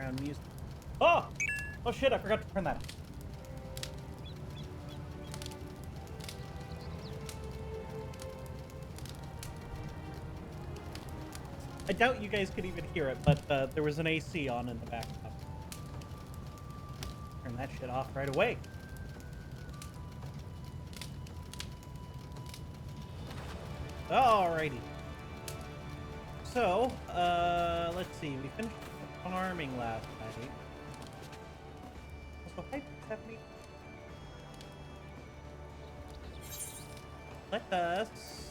background music. Oh! Oh shit, I forgot to turn that off. I doubt you guys could even hear it, but there was an AC on in the background. Turn that shit off right away. Alrighty. So, let's see. We finished farming last night. Also, hi, Stephanie. Let us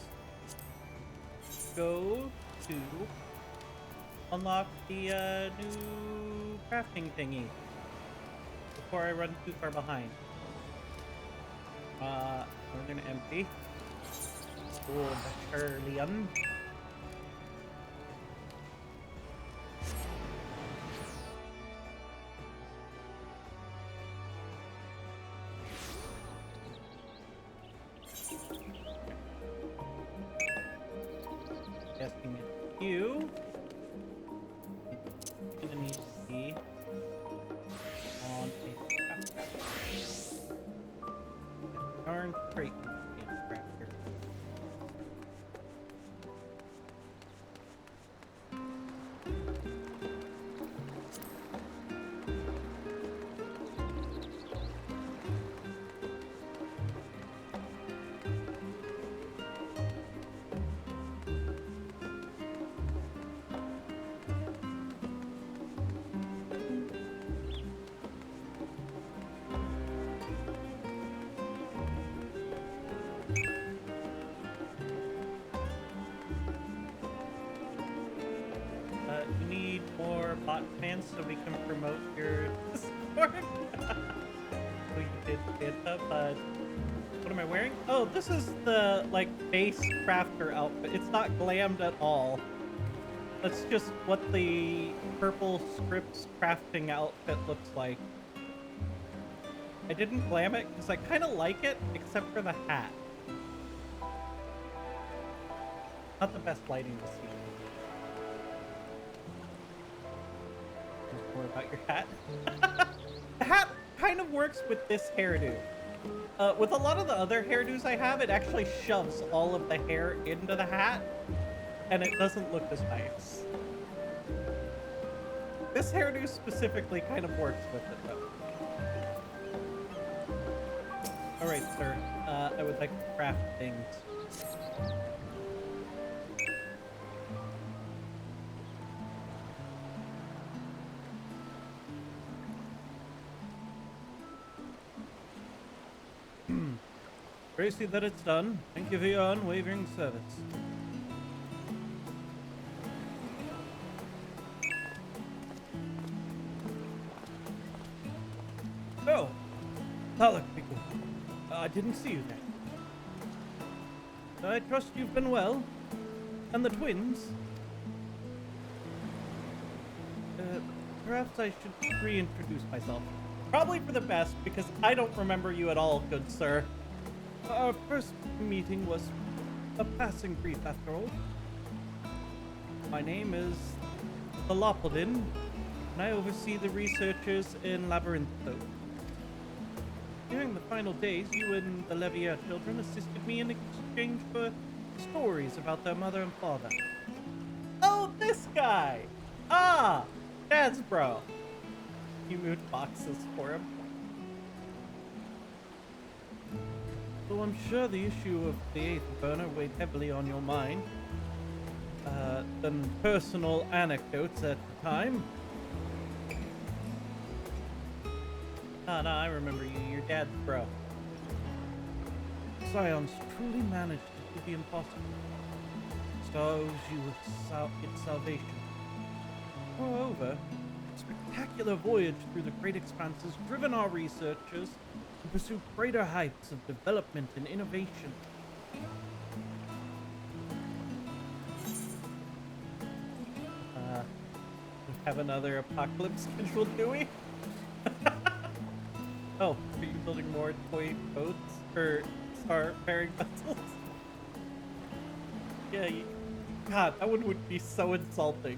go to unlock the new crafting thingy before I run too far behind. Northern empty. Gold Charlian. Guessing it's you. Gonna need to see on a darn crate. You need more bot fans so we can promote your Discord. We did Santa, but what am I wearing? Oh, this is the like base crafter outfit. It's not glammed at all. That's just what the purple scripts crafting outfit looks like. I didn't glam it because I kind of like it, except for the hat. Not the best lighting to see. More about your hat. The hat kind of works with this hairdo. With a lot of the other hairdos I have, it actually shoves all of the hair into the hat, and it doesn't look as nice. This hairdo specifically kind of works with it, though. Alright, sir. I would like to craft things. Gracie, that it's done. Thank you for your unwavering service. Oh, Talak, Piku. I didn't see you there. I trust you've been well. And the twins. Perhaps I should reintroduce myself. Probably for the best, because I don't remember you at all, good sir. Our first meeting was a passing brief after all. My name is Thalopodin, and I oversee the researchers in Labyrintho. During the final days, you and the Levier children assisted me in exchange for stories about their mother and father. Oh, this guy! Ah! Dad's bro. You moved boxes for him. Though I'm sure the issue of the eighth burner weighed heavily on your mind than personal anecdotes at the time. Ah, no, I remember you. Your dad's bro. Scions truly managed to do the impossible. Star owes you its salvation. Moreover, a spectacular voyage through the great expanse has driven our researchers to pursue greater heights of development and innovation. We have another apocalypse scheduled, do we? Oh, are you building more toy boats or star-faring vessels? Yeah, God, that one would be so insulting.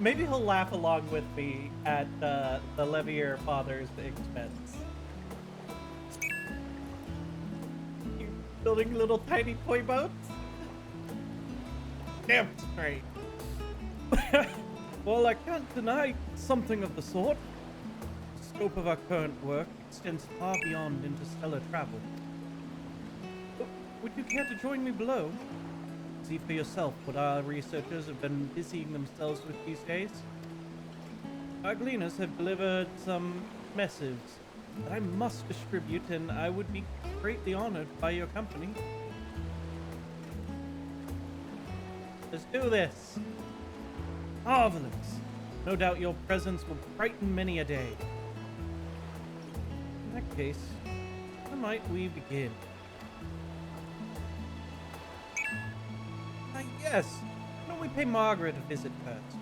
Maybe he'll laugh along with me at the Levier father's expense. You building little tiny toy boats? Damn straight. Well, I can't deny something of the sort. The scope of our current work extends far beyond interstellar travel. Would you care to join me below? See for yourself what our researchers have been busying themselves with these days. Our gleaners have delivered some missives that I must distribute, and I would be greatly honored by your company. Let's do this. Marvelous. No doubt your presence will brighten many a day. In that case, how might we begin? Yes. Why don't we pay Margaret a visit first?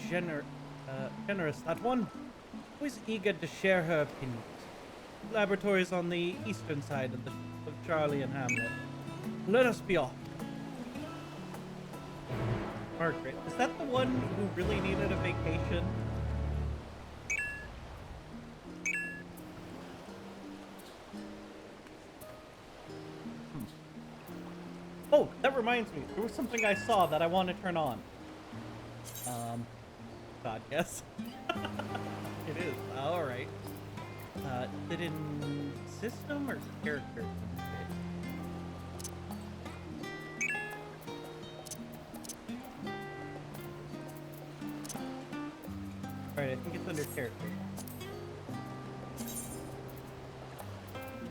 Generous, that one. Always eager to share her opinions. Laboratories on the eastern side of Charlie and Hamlet. Let us be off. Margaret, is that the one who really needed a vacation? Oh, that reminds me. There was something I saw that I want to turn on. God, yes. It is. All right. Is it in system or character? All right, I think it's under character.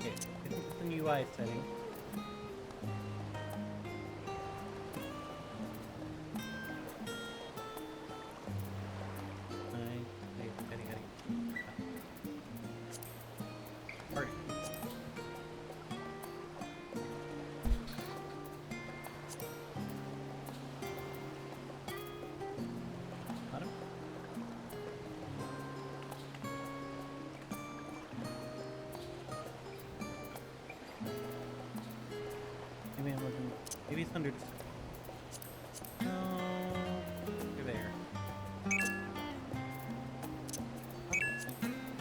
Okay, I think it's an UI setting. Maybe it's under. No, you're there.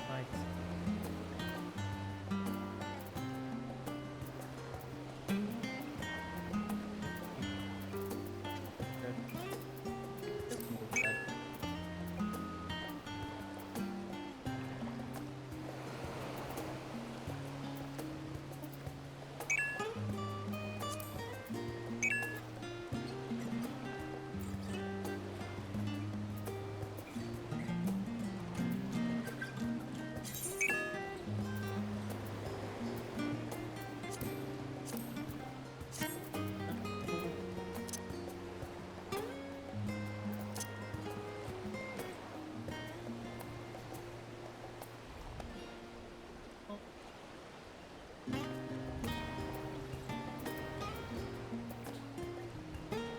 Nice.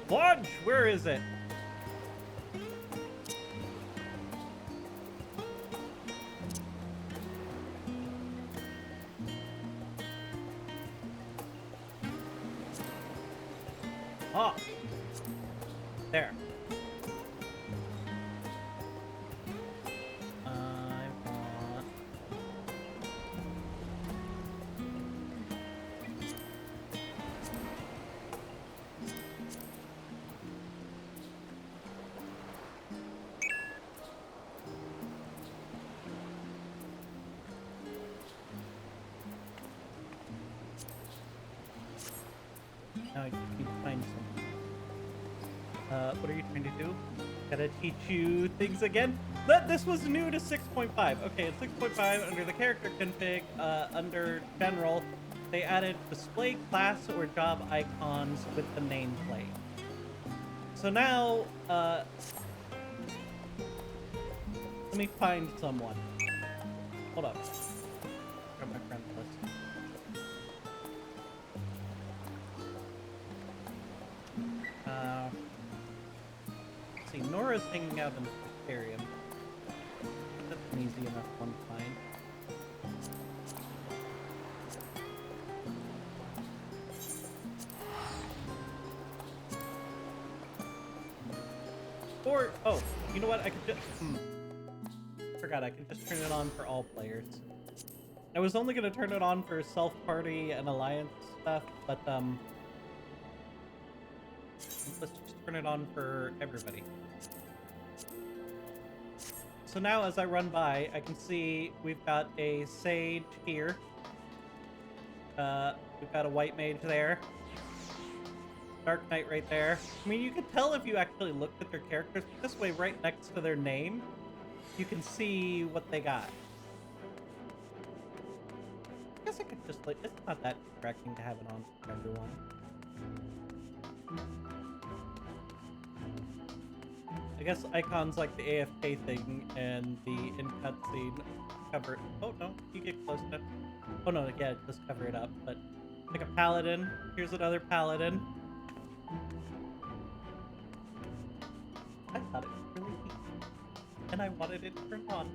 Lodge, where is it? Ah, there. I want. Now I need to find something. What are you trying to do? Gotta teach you things again? This was new to 6.5. Okay, in 6.5, under the character config, under general, they added display class or job icons with the nameplate. So now, let me find someone. Hold up. Grab my friend list. Let's see, Nora's hanging out in the aquarium. That's an easy enough one to find. Or, oh, you know what? I could just, forgot I could just turn it on for all players. I was only gonna turn it on for self-party and alliance stuff, but, let's just turn it on for everybody. So now as I run by, I can see we've got a sage here. We've got a white mage there. Dark Knight right there. I mean, you can tell if you actually looked at their characters, but this way, right next to their name, you can see what they got. I guess I could just, like, it's not that distracting to have it on for everyone. I guess icons like the AFK thing and the in-cutscene cover it. Oh, no, you get close enough. Oh, no, yeah, it does cover it up, but like a paladin. Here's another paladin. I thought it was really neat, and I wanted it turned on.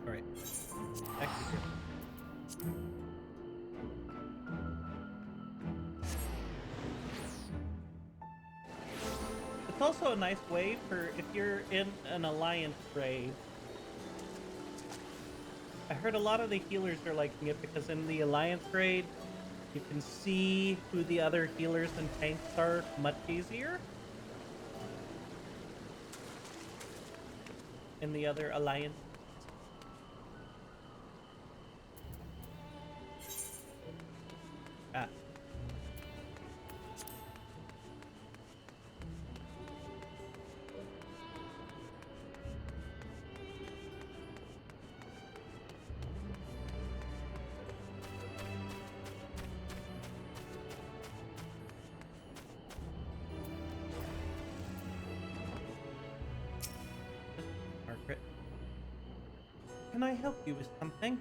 Alright, back to here. It's also a nice way for if you're in an alliance raid. I heard a lot of the healers are liking it because in the alliance raid, you can see who the other healers and tanks are much easier. In the other alliance. Ah. Margaret. Can I help you with something?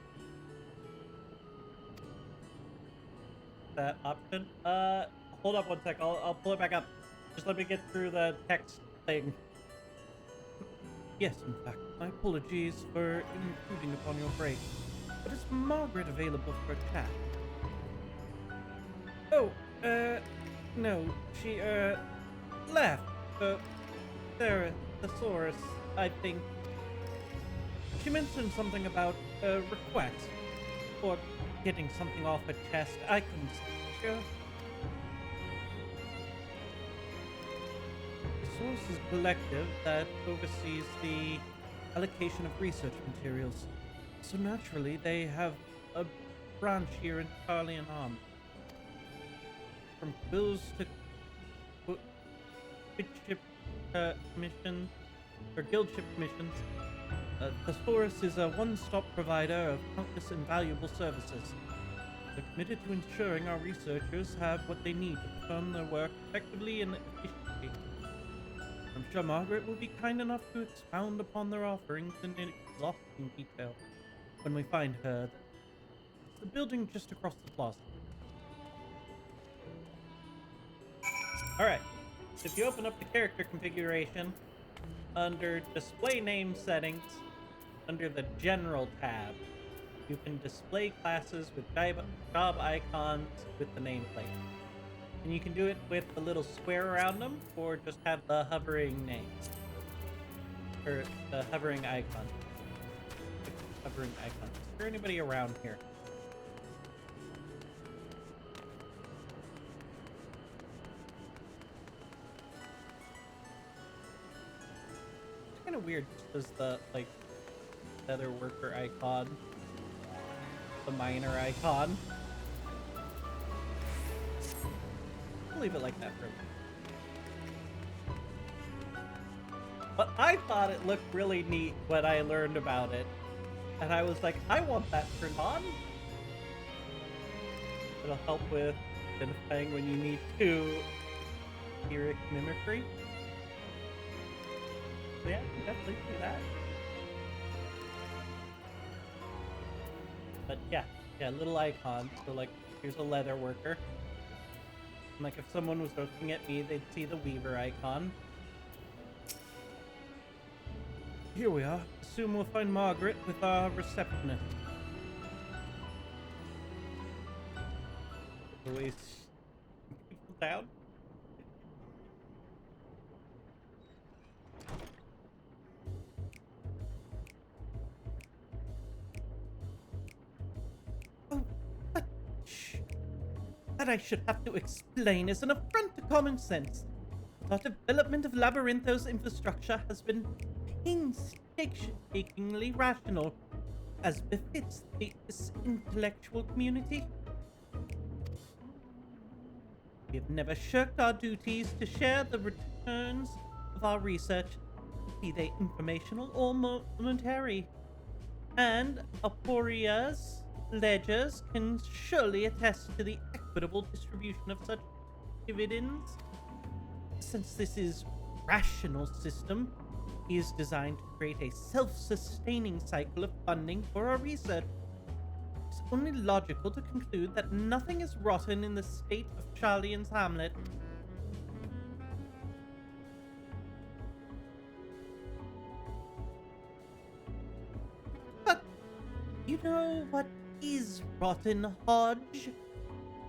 That option? Hold up one sec. I'll pull it back up. Just let me get through the text thing. Yes, in fact. My apologies for intruding upon your break. But is Margaret available for a chat? Oh, no. She, left. There, thesaurus, I think. She mentioned something about a request. Or getting something off her chest. I couldn't say sure. Resource is a collective that oversees the allocation of research materials. So naturally, they have a branch here in Carlian Arm. From bills to guildship missions, or guildship missions, Thesaurus is a one-stop provider of countless invaluable services. They're committed to ensuring our researchers have what they need to perform their work effectively and efficiently. I'm sure Margaret will be kind enough to expound upon their offerings in exhausting detail when we find her. It's the building just across the plaza. Alright, if you open up the character configuration, under display name settings, under the general tab, you can display classes with job icons with the nameplate. And you can do it with the little square around them, or just have the hovering name. Or the hovering icon. Hovering icon. Is there anybody around here? It's kind of weird, does the, like, leather worker icon, the miner icon. I'll leave it like that for a minute. But I thought it looked really neat when I learned about it. And I was like, I want that turned on. It'll help with identifying when you need to hear mimicry. So yeah, you definitely do that. But yeah, little icon. So like, here's a leather worker. And like, if someone was looking at me, they'd see the weaver icon. Here we are. Assume we'll find Margaret with our receptionist. Always people down. Oh, that, shh. That I should have to explain is an affront to common sense. The development of Labyrinthos infrastructure has been painstakingly rational, as befits this intellectual community. We have never shirked our duties to share the returns of our research, be they informational or monetary. And Aporia's ledgers can surely attest to the equitable distribution of such dividends. Since this is rational system, he is designed to create a self-sustaining cycle of funding for our research. It's only logical to conclude that nothing is rotten in the state of Charlian's Hamlet. But you know what is rotten, Hodge?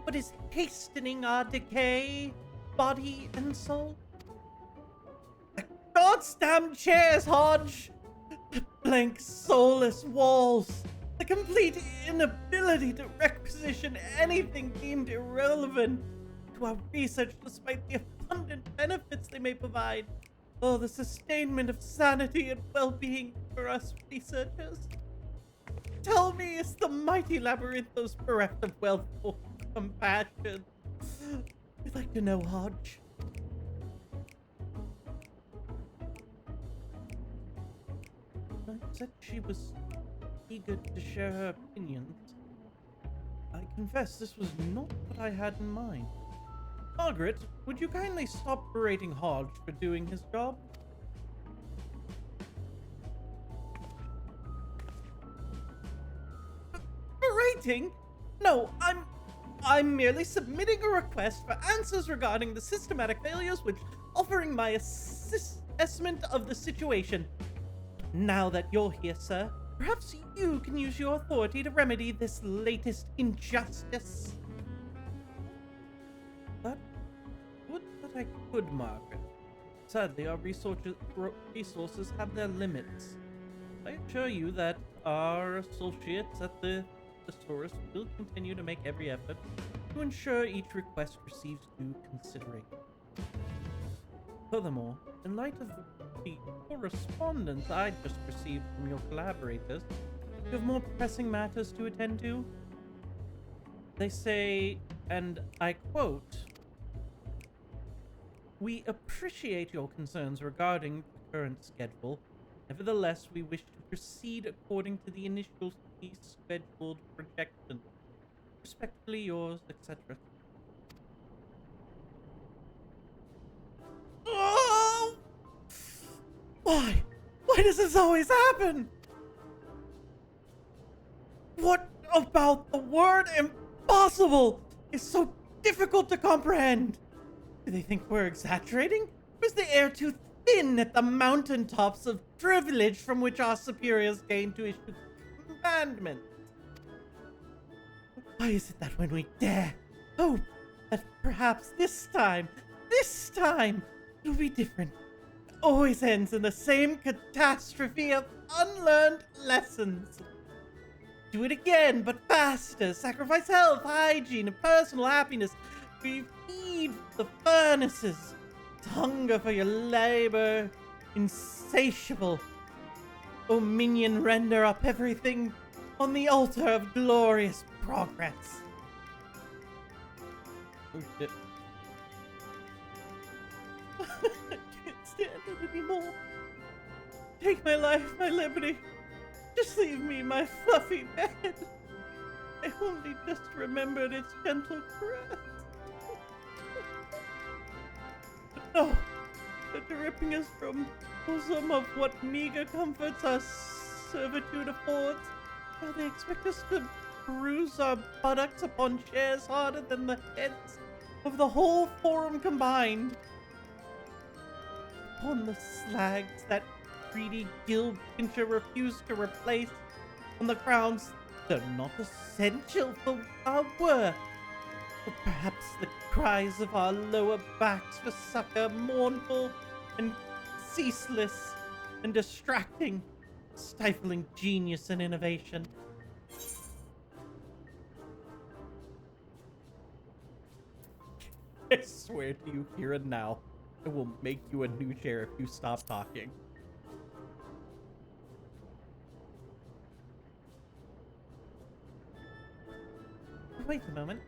What is hastening our decay, body and soul? The goddamn chairs, Hodge! The blank, soulless walls! The complete inability to requisition anything deemed irrelevant to our research despite the abundant benefits they may provide. Oh, the sustainment of sanity and well-being for us researchers. Tell me, is the mighty Labyrinthos bereft of wealth or compassion? I'd like to know, Hodge. I said she was eager to share her opinions. I confess this was not what I had in mind. Margaret, would you kindly stop berating Hodge for doing his job? Berating? No, I'm merely submitting a request for answers regarding the systematic failures which offering my assessment of the situation. Now that you're here, sir, perhaps you can use your authority to remedy this latest injustice. That would that I could, Margaret. Sadly, our resources have their limits. I assure you that our associates at the Thesaurus will continue to make every effort to ensure each request receives due consideration. Furthermore, in light of the correspondence I just received from your collaborators, you have more pressing matters to attend to. They say, and I quote, "We appreciate your concerns regarding the current schedule. Nevertheless, we wish to proceed according to the initial scheduled projection. Respectfully yours, etc." Oh! Why? Why does this always happen? What about the word impossible is so difficult to comprehend? Do they think we're exaggerating? Or is the air too thin at the mountaintops of privilege from which our superiors gain to issue commandments? Why is it that when we dare hope that perhaps this time, it'll be different, it always ends in the same catastrophe of unlearned lessons? Do it again, but faster. Sacrifice health, hygiene, and personal happiness. We feed the furnaces. Hunger for your labor, insatiable. O minion, render up everything on the altar of glorious progress. Oh shit. I can't stand it anymore. Take my life, my liberty. Just leave me my fluffy bed. I only just remembered its gentle caress. But no, the ripping us from bosom of what meager comforts our servitude affords. Now they expect us to bruise our buttocks upon chairs harder than the heads of the whole forum combined. Upon the slags that greedy gill pincher refused to replace, on the crowns they're not essential for our work. Or perhaps the cries of our lower backs for succor, mournful and ceaseless and distracting, stifling genius and innovation. I swear to you here and now, I will make you a new chair if you stop talking. Wait a moment.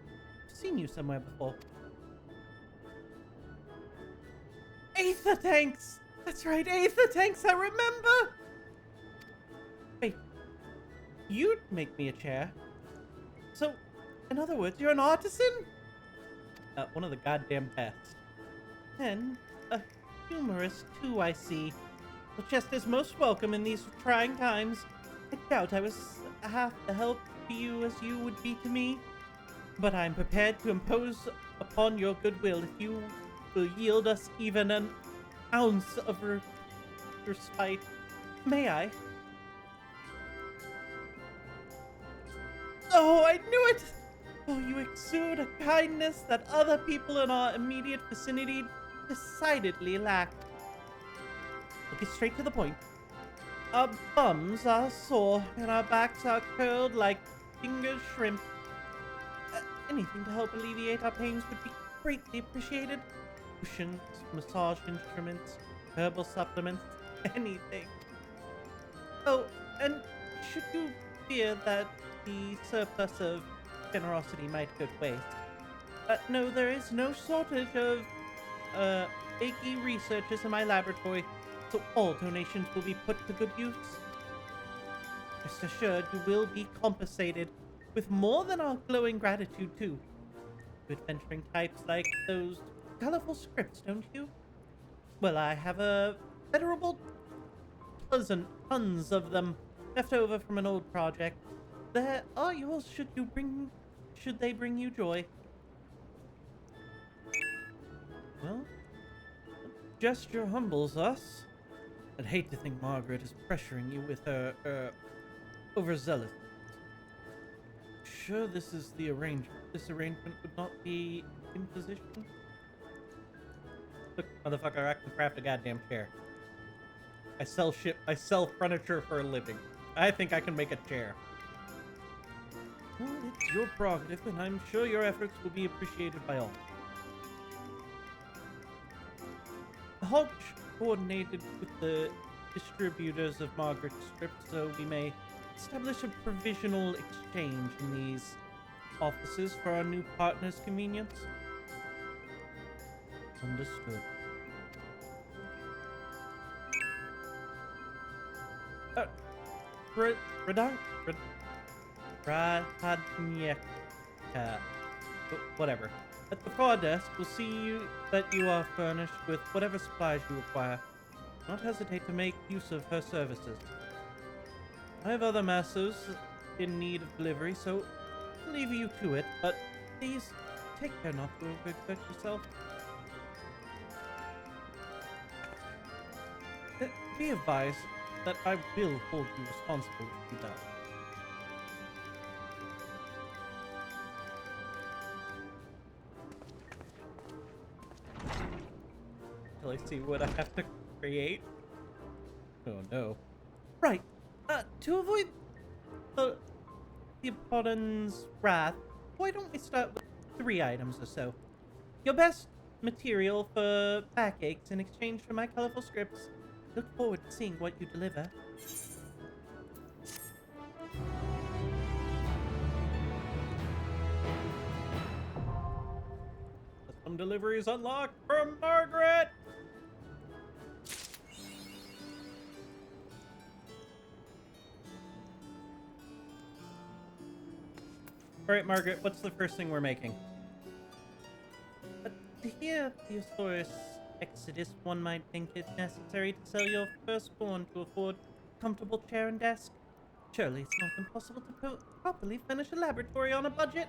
I've seen you somewhere before. Aether tanks! That's right, Aether tanks, I remember! Wait, you'd make me a chair? So, in other words, you're an artisan? One of the goddamn best. And a humorist, too, I see. Well, just as most welcome in these trying times. I doubt I was half the help to you as you would be to me. But I'm prepared to impose upon your goodwill if you will yield us even an ounce of respite. May I? Oh, I knew it! Oh, you exude a kindness that other people in our immediate vicinity decidedly lack. We'll get straight to the point. Our bums are sore and our backs are curled like fingered shrimp. Anything to help alleviate our pains would be greatly appreciated. Cushions, massage instruments, herbal supplements, anything. Oh, and should you fear that the surplus of generosity might go to waste, no, there is no shortage of achy researchers in my laboratory, so all donations will be put to good use. Rest assured, you will be compensated with more than our glowing gratitude, too. You adventuring types like those colorful scripts, don't you? Well, I have a venerable tons of them left over from an old project. They are yours should they bring you joy. Well, gesture humbles us. I'd hate to think Margaret is pressuring you with her, overzealous. Sure, this is the arrangement. This arrangement would not be imposition. Look, motherfucker, I can craft a goddamn chair. I sell furniture for a living. I think I can make a chair. Well, it's your prerogative, and I'm sure your efforts will be appreciated by all. The Hodge coordinated with the distributors of Margaret's script so we may establish a provisional exchange in these offices for our new partner's convenience. Understood. Whatever. At the far desk, we'll see that you are furnished with whatever supplies you require. Do not hesitate to make use of her services. I have other masters in need of delivery, so I'll leave you to it, but please take care not to overexert yourself. Be advised that I will hold you responsible if you die. Till I see what I have to create. Oh no. Right. To avoid the opponent's wrath, why don't we start with 3 items or so? Your best material for backaches in exchange for my colorful scripts. Look forward to seeing what you deliver. Custom deliveries unlocked from Margaret! Alright, Margaret, what's the first thing we're making? To hear Theosaurus Exodus, one might think it necessary to sell your firstborn to afford a comfortable chair and desk. Surely it's not impossible to properly finish a laboratory on a budget.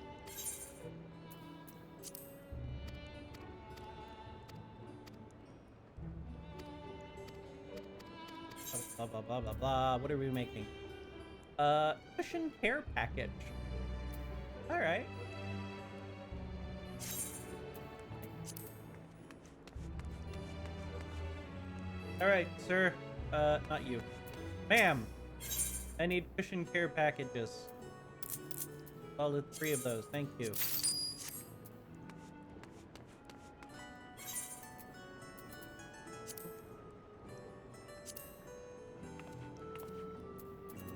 Blah, blah, blah, blah, blah. What are we making? Cushion care package. Alright. Alright, sir. Not you. Ma'am! I need cushion care packages. Solid 3 of those, thank you.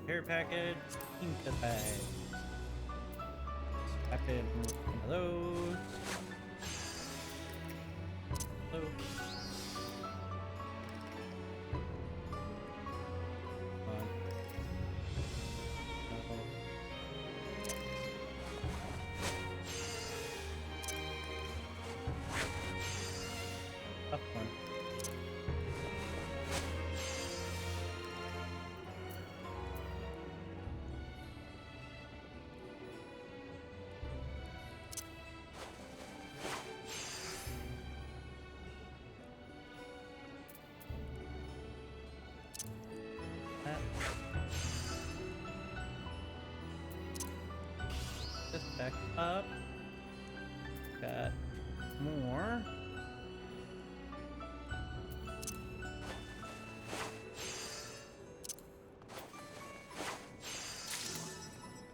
Care package, pizza bag. Strap in one of those. Hello. Up one. This back up. Got more.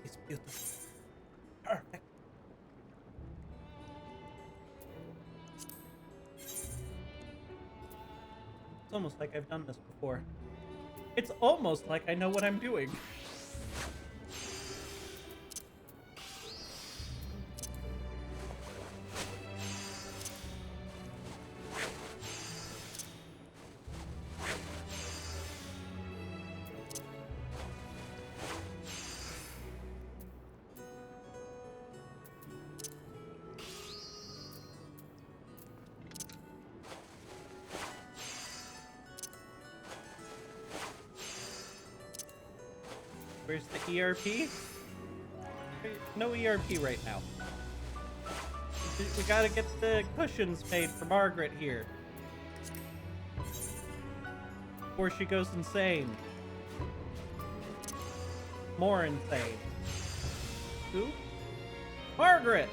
It's beautiful. Perfect. It's almost like I've done this before. It's almost like I know what I'm doing. Where's the ERP? No ERP right now. We gotta get the cushions made for Margaret here. Before she goes insane. More insane. Who? Margaret!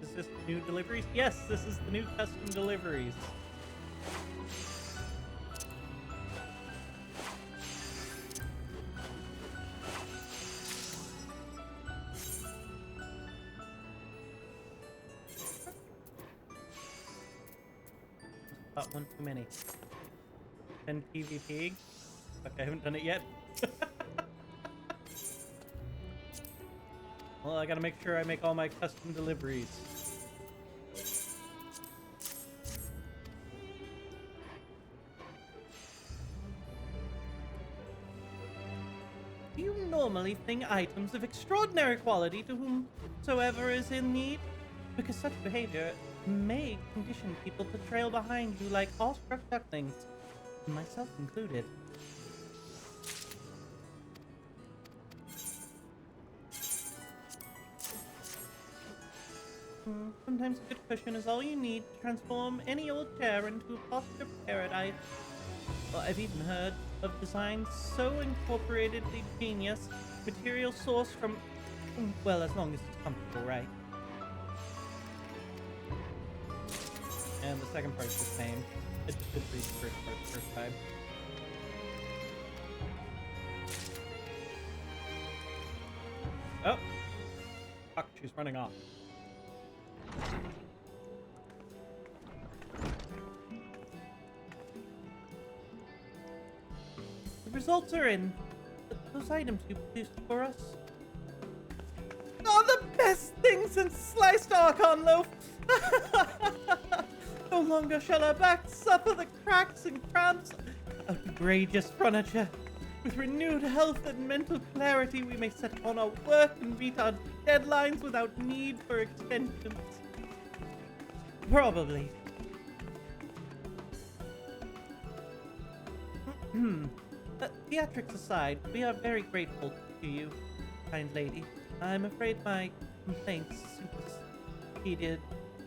Is this new deliveries? Yes, this is the new custom deliveries. Got one too many. 10 PvP. Fuck, I haven't done it yet. Well, I gotta make sure I make all my custom deliveries. Do you normally fling items of extraordinary quality to whomsoever is in need? Because such behavior may condition people to trail behind you like awestruck ducklings, myself included. Sometimes a good cushion is all you need to transform any old chair into a posture paradise. Well, I've even heard of designs so incorporatedly genius, material sourced from, well, as long as it's comfortable, right? And the second part's the same. I just did read the first part the first time. Oh! Fuck, she's running off. The results are in. Those items you produced for us are the best thing since sliced Archon loaf! No longer shall our backs suffer the cracks and cramps of outrageous furniture. With renewed health and mental clarity, we may set on our work and meet our deadlines without need for extensions. Probably. Theatrics aside, we are very grateful to you, kind lady. I'm afraid my complaints superseded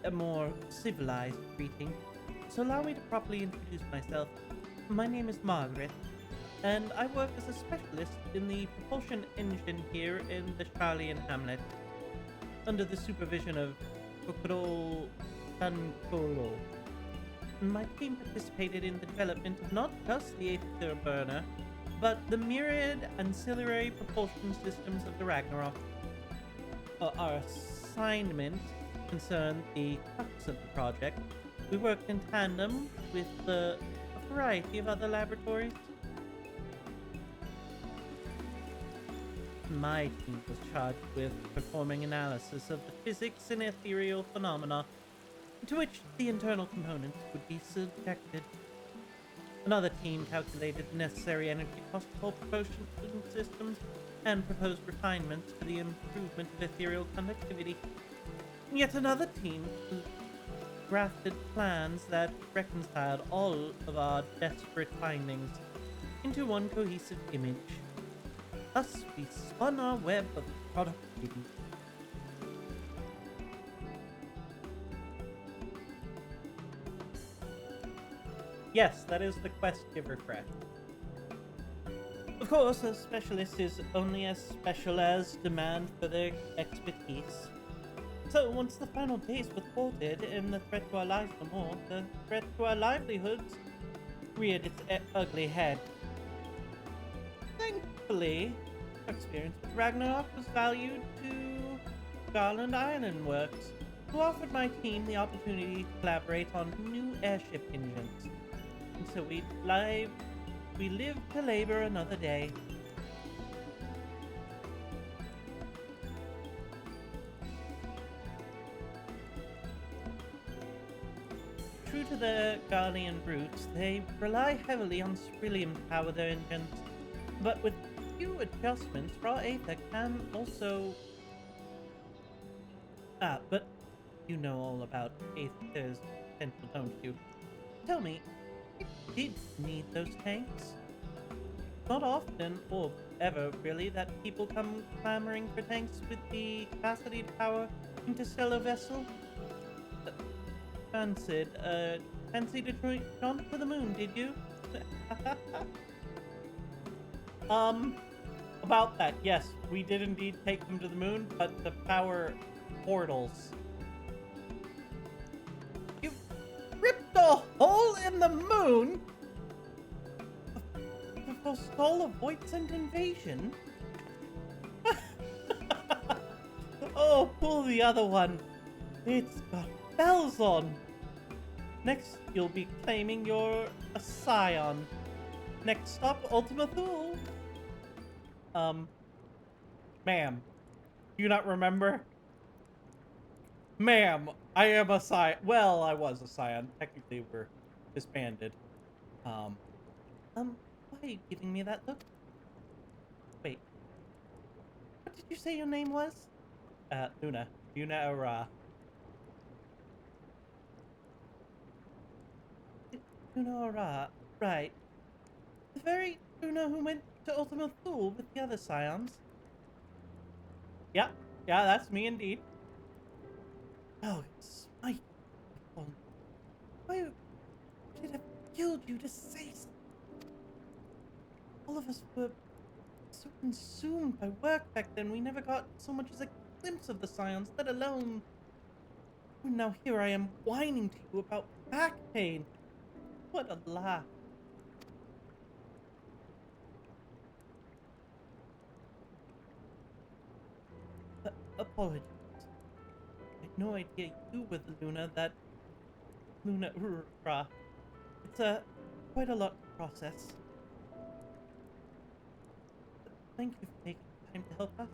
a more civilized greeting. So allow me to properly introduce myself. My name is Margaret, and I work as a specialist in the propulsion engine here in the Charlian Hamlet, under the supervision of Crocodile Tancolo. My team participated in the development of not just the Aether burner, but the myriad ancillary propulsion systems of the Ragnarok. Our assignment concerned the crux of the project. We worked in tandem with a variety of other laboratories. My team was charged with performing analysis of the physics and ethereal phenomena to which the internal components would be subjected. Another team calculated the necessary energy cost for propulsion systems and proposed refinements for the improvement of ethereal conductivity. Yet another team drafted plans that reconciled all of our desperate findings into one cohesive image. Thus, we spun our web of productivity. Yes, that is the quest giver threat. Of course, a specialist is only as special as demand for their expertise. So, once the final days were thwarted and the threat to our lives no more, the threat to our livelihoods reared its ugly head. Thankfully, our experience with Ragnarok was valued to Garland Iron Works, who offered my team the opportunity to collaborate on new airship engines. And so we live to labor another day. True to their Garlean roots, they rely heavily on beryllium to power their engines, but with few adjustments, raw aether can also... but you know all about aether's potential, don't you? Tell me, did need those tanks? Not often, or ever really, that people come clamoring for tanks with the capacity to power interstellar vessel. Fancied to jump to the moon, did you? About that, yes, we did indeed take them to the moon, but to power portals. You ripped a hole in the moon to forestall a void-sent invasion? Oh, pull the other one. It's got bells on. Next, you'll be claiming you're a scion. Next stop, Ultima Thule. Ma'am, do you not remember? Ma'am, I am a scion. Well, I was a scion. Technically, we're disbanded. Why are you giving me that look? Wait, what did you say your name was? Luna. Luna Ara. Luna Ara, right. The very Luna who went to Ultima Thule with the other scions. Yeah, that's me indeed. Oh, it's my fault. Why would it have killed you to say so? All of us were so consumed by work back then, we never got so much as a glimpse of the scions, let alone... Now here I am whining to you about back pain. What a laugh. Apologies. I had no idea you were the Luna that... Luna Ra. It's quite a lot to process. But thank you for taking time to help us.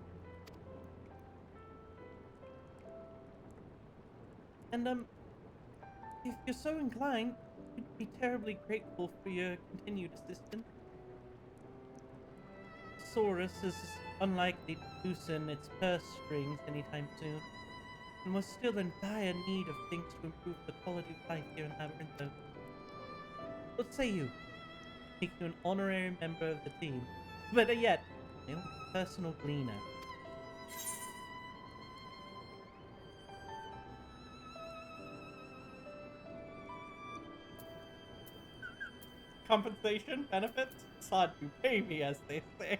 And, if you're so inclined, we'd be terribly grateful for your continued assistance. Saurus is unlikely to loosen its purse strings anytime soon, and we're still in dire need of things to improve the quality of life here in Labyrintho. What say you? Make you an honorary member of the team. Better yet, my own personal gleaner. compensation, benefits. Sod you pay me, as they say.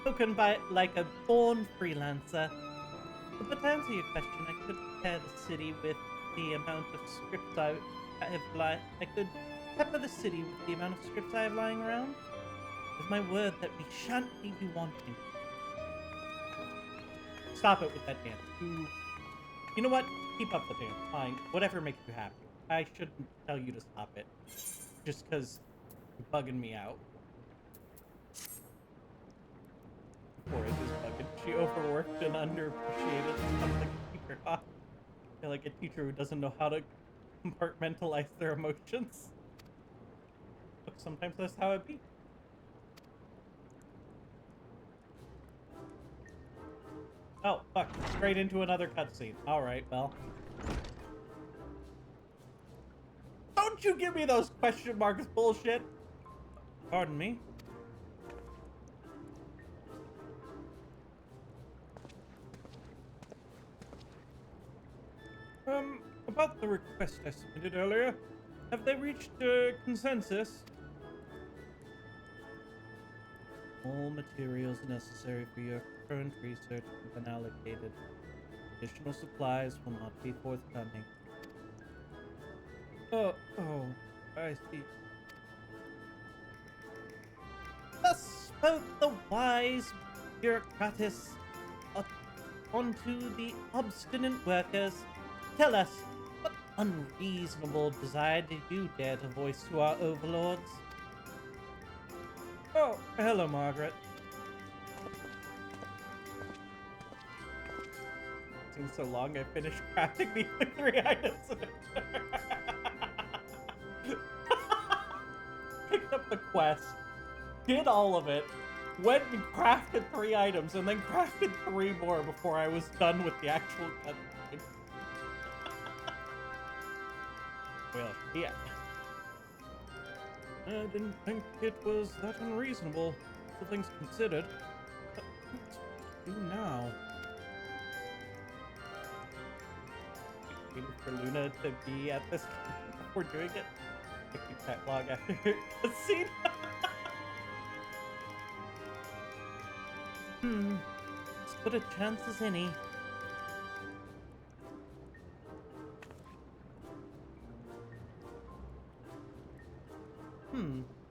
Spoken by like a born freelancer. But to answer your question, I could prepare the city with the amount of scripts I have I could pepper the city with the amount of scripts I have lying around. With my word that we shan't leave you wanting. Stop it with that dance. You know what? Keep up the dance. Fine. Whatever makes you happy. I shouldn't tell you to stop it. Just because you're bugging me out. Poor is bugging. She overworked and underappreciated. Sounds like a teacher. I feel like a teacher who doesn't know how to compartmentalize their emotions. Look, sometimes that's how it be. Oh, fuck. Straight into another cutscene. Alright, well. Don't you give me those question marks bullshit! Pardon me? About the request I submitted earlier, have they reached a consensus? All materials necessary for your current research have been allocated. Additional supplies will not be forthcoming. Oh, I see. Thus spoke the wise bureaucratus onto the obstinate workers. Tell us, what unreasonable desire did you dare to voice to our overlords? Oh, hello, Margaret. It seems so long I finished crafting the 3 items. Picked up the quest, did all of it, went and crafted 3 items, and then crafted 3 more before I was done with the actual cutscene. Well, yeah. I didn't think it was that unreasonable, all things considered. But what do now? Waiting for Luna to be at this before doing it. I keep that log after the scene. As good a chance as any.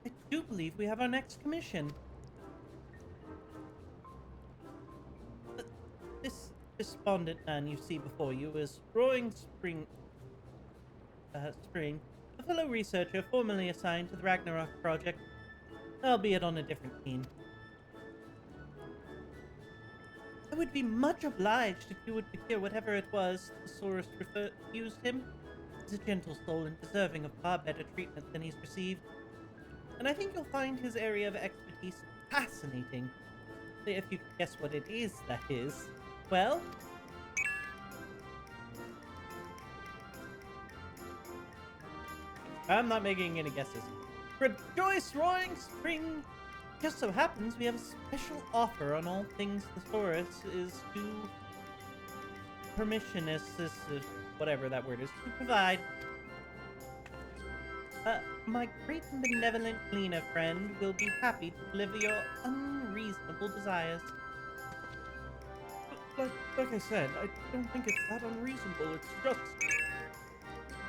I do believe we have our next commission. This despondent man you see before you is Roaring Spring, a fellow researcher formerly assigned to the Ragnarok project, albeit on a different team. I would be much obliged if you would procure whatever it was the Saurus refused him. He's a gentle soul and deserving of far better treatment than he's received. And I think you'll find his area of expertise fascinating. If you can guess what it is, that is. Well... I'm not making any guesses. Rejoice, Roaring Spring! Just so happens we have a special offer on all things the Saurus is to whatever that word is, to provide. My great and benevolent cleaner friend will be happy to deliver your unreasonable desires. But, like I said, I don't think it's that unreasonable. It's just...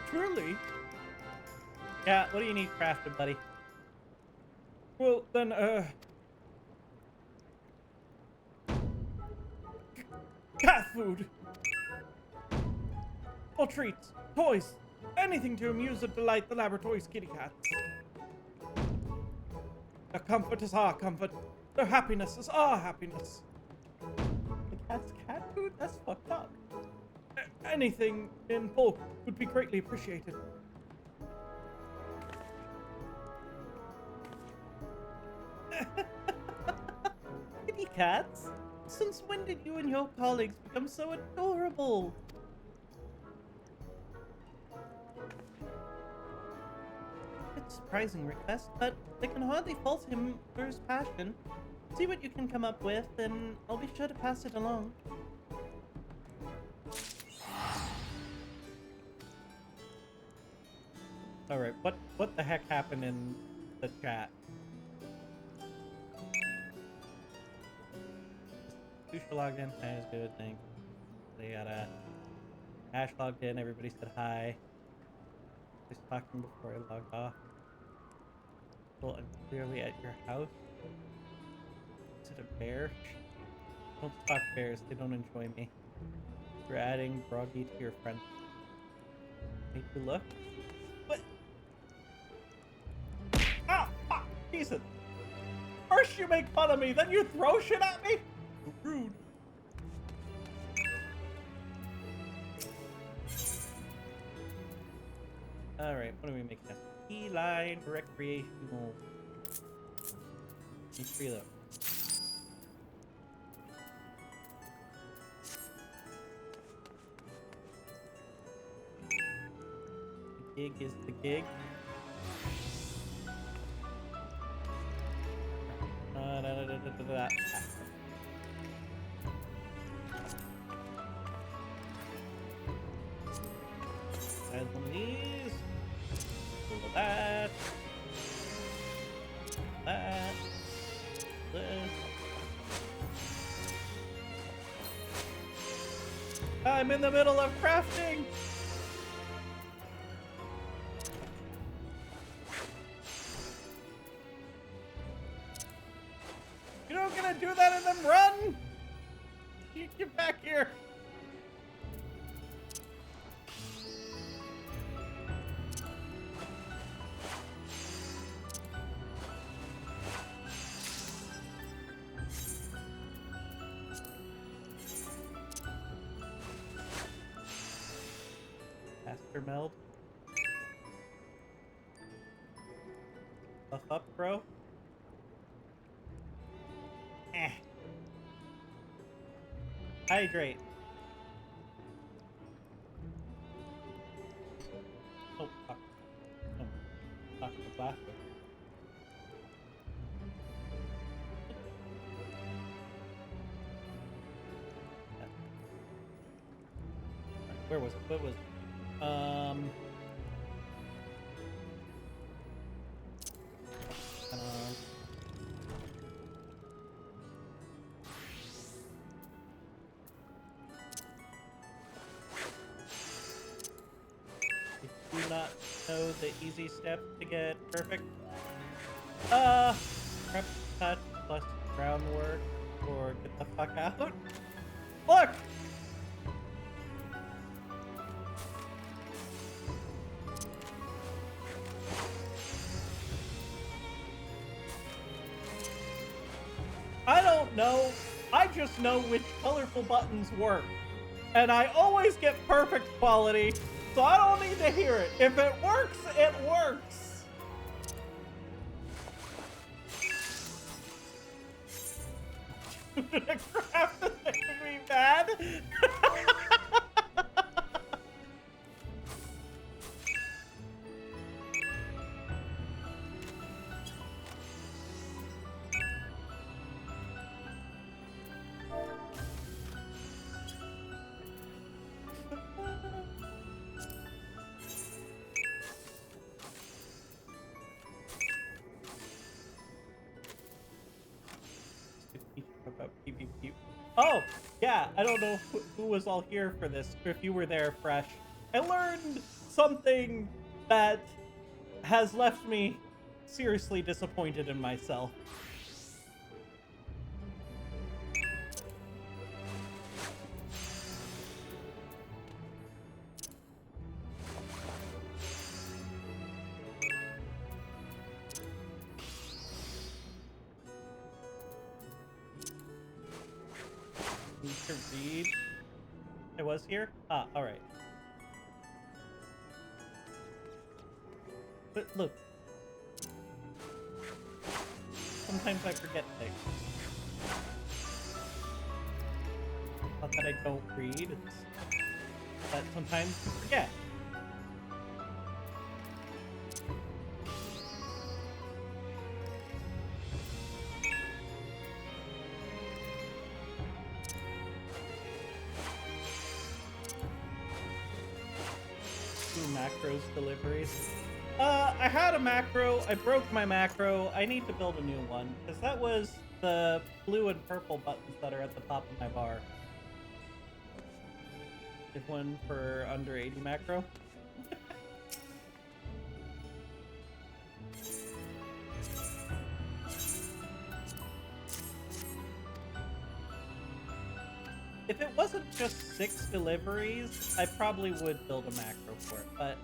Truly? Yeah, what do you need crafted, buddy? Well, then, cat food! Or treats, toys, anything to amuse and delight the laboratory's kitty cats. Their comfort is our comfort. Their happiness is our happiness. The cat's cat food? That's fucked up. Anything in bulk would be greatly appreciated. Kitty cats? Since when did you and your colleagues become so adorable? It's a surprising request, but they can hardly fault him for his passion. See what you can come up with, and I'll be sure to pass it along. All right, what the heck happened in the chat? Susha logged in. That is good. Thanks. They got a Ash logged in. Everybody said hi. Just talking before I logged off. Well, I'm clearly at your house. Is it a bear? Don't stalk bears. They don't enjoy me. You're adding Groggy to your friend. Make you look. What? Ah! Fuck! Jesus! First you make fun of me, then you throw shit at me? Rude. Alright, what do we make this? Feline recreational. Let's reload. The gig is the gig. Add one of these. Pull that. That. This. I'm in the middle of crafting. You're not gonna do that and then run? You get back here. Faster meld. Buff up, bro. Eh. Hydrate. Oh, fuck. Oh, fuck the blast. Where was it? What was it? I do not know the easy step to get perfect. Prep cut plus groundwork or get the fuck out. Look! I don't know. I just know which colorful buttons work. And I always get perfect quality, so I don't need to hear it. If it works, it works. The craft is making me mad. About PvP. Oh, yeah, I don't know who was all here for this, if you were there fresh. I learned something that has left me seriously disappointed in myself. Need to read. I was here? Ah, alright. But look. Sometimes I forget things. Not that I don't read, it's that sometimes you forget. Macros deliveries. I had a macro. I broke my macro. I need to build a new one because that was the blue and purple buttons that are at the top of my bar. If one for under 80 macro. If it wasn't just 6 deliveries, I probably would build a macro for it, but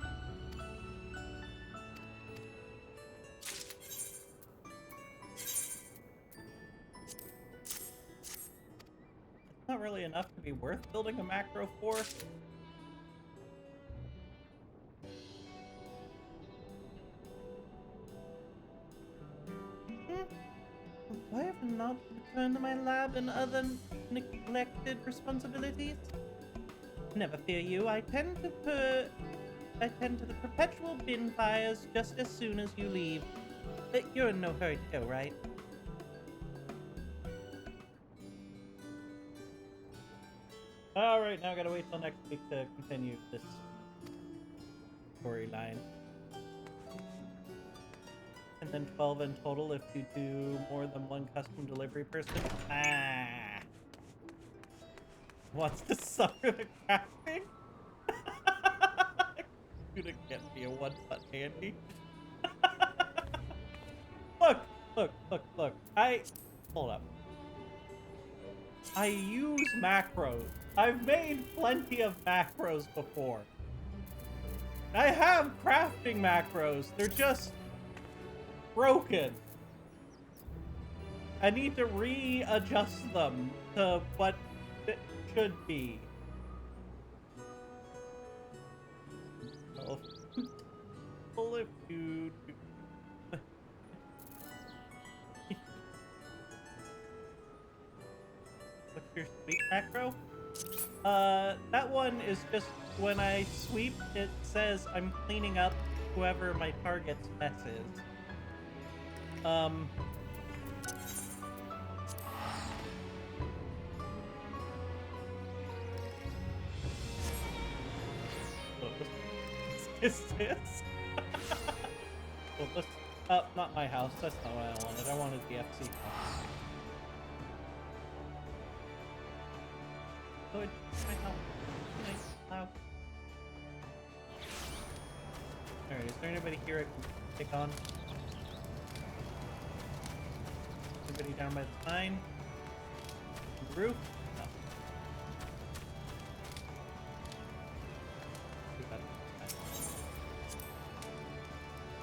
it's not really enough to be worth building a macro for. Why have I not returned to my lab and other neglected responsibilities? Never fear you. I tend to the perpetual bin fires just as soon as you leave. But you're in no hurry to go, right? Alright, now I gotta wait till next week to continue this storyline. And then 12 in total if you do more than one custom delivery person. Ah! Wants to suffer the crafting? Gonna get me a one-button handy. Look. Hold up. I use macros. I've made plenty of macros before. I have crafting macros. They're just broken. I need to readjust them to what it should be. Well, if you do. What's your sweep macro? That one is just when I sweep, it says I'm cleaning up whoever my target's mess is. Oh, is this? Well, this, not my house. That's not what I wanted. I wanted the FC house. Oh, it's my house. Nice. Loud. Alright, is there anybody here I can pick on? Anybody down by the sign? The roof? No.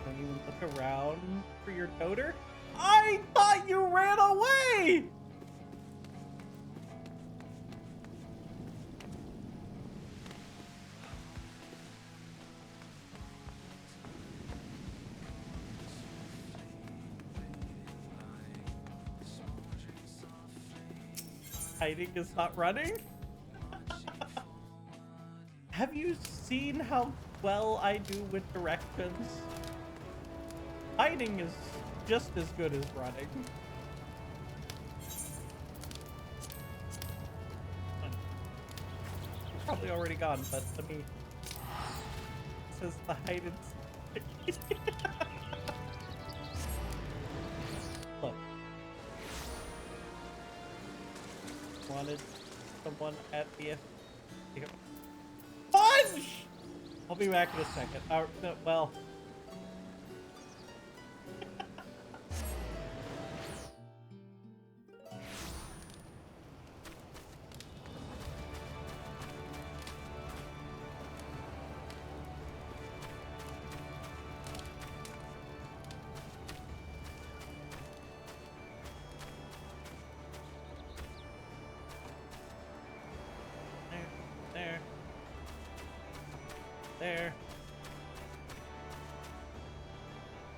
Don't even look around for your toter? I thought you ran away! Hiding is not running? Have you seen how well I do with directions? Hiding is just as good as running. Probably already gone, but let me... It says the hide and seek. Look. Wanted someone at the Fudge! I'll be back in a second. No, well...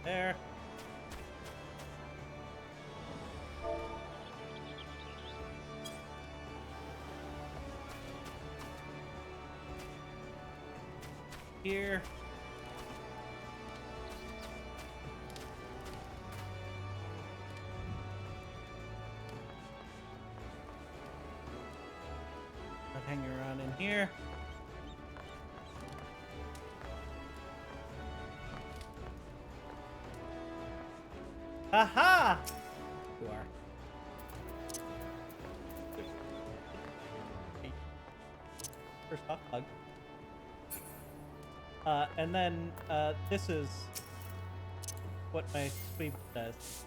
There. Here. I'll hang around in here. Aha! You are. First off, hug. And then this is what my sweep does.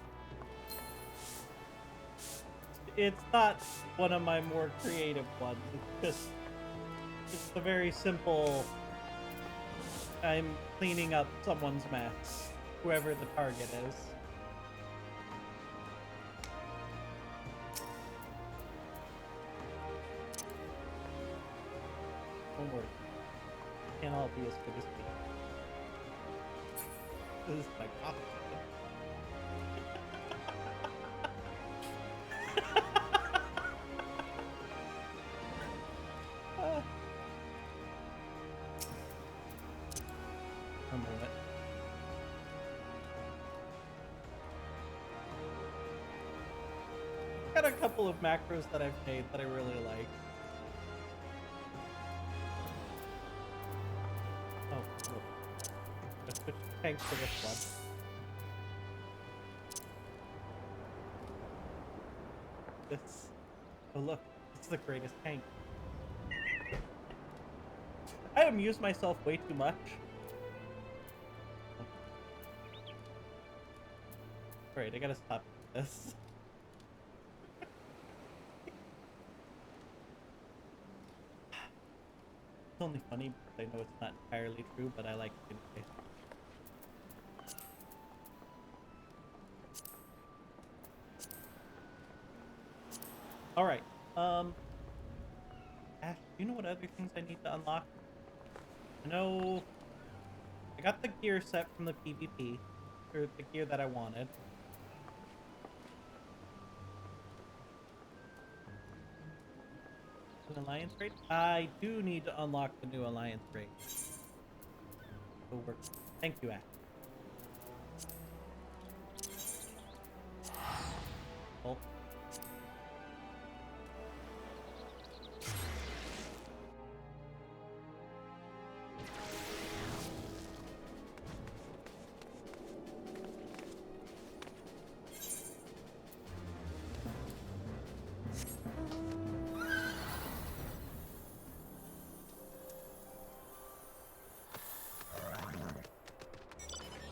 It's not one of my more creative ones. It's just a very simple. I'm cleaning up someone's mess, whoever the target is. Don't worry. Can't all be as good as me. This is my coffee. A moment. Got a couple of macros that I've made that I really like. Oh, cool. Let's switch tanks for this one. This. Oh look, it's the greatest tank. I amuse myself way too much. Alright, I gotta stop this. It's only funny because I know it's not entirely true, but I like it anyway. Alright, Ash, do you know what other things I need to unlock? I know I got the gear set from the PvP, or the gear that I wanted. An alliance raid? I do need to unlock the new alliance raid. So work. Thank you, Ash. Oh.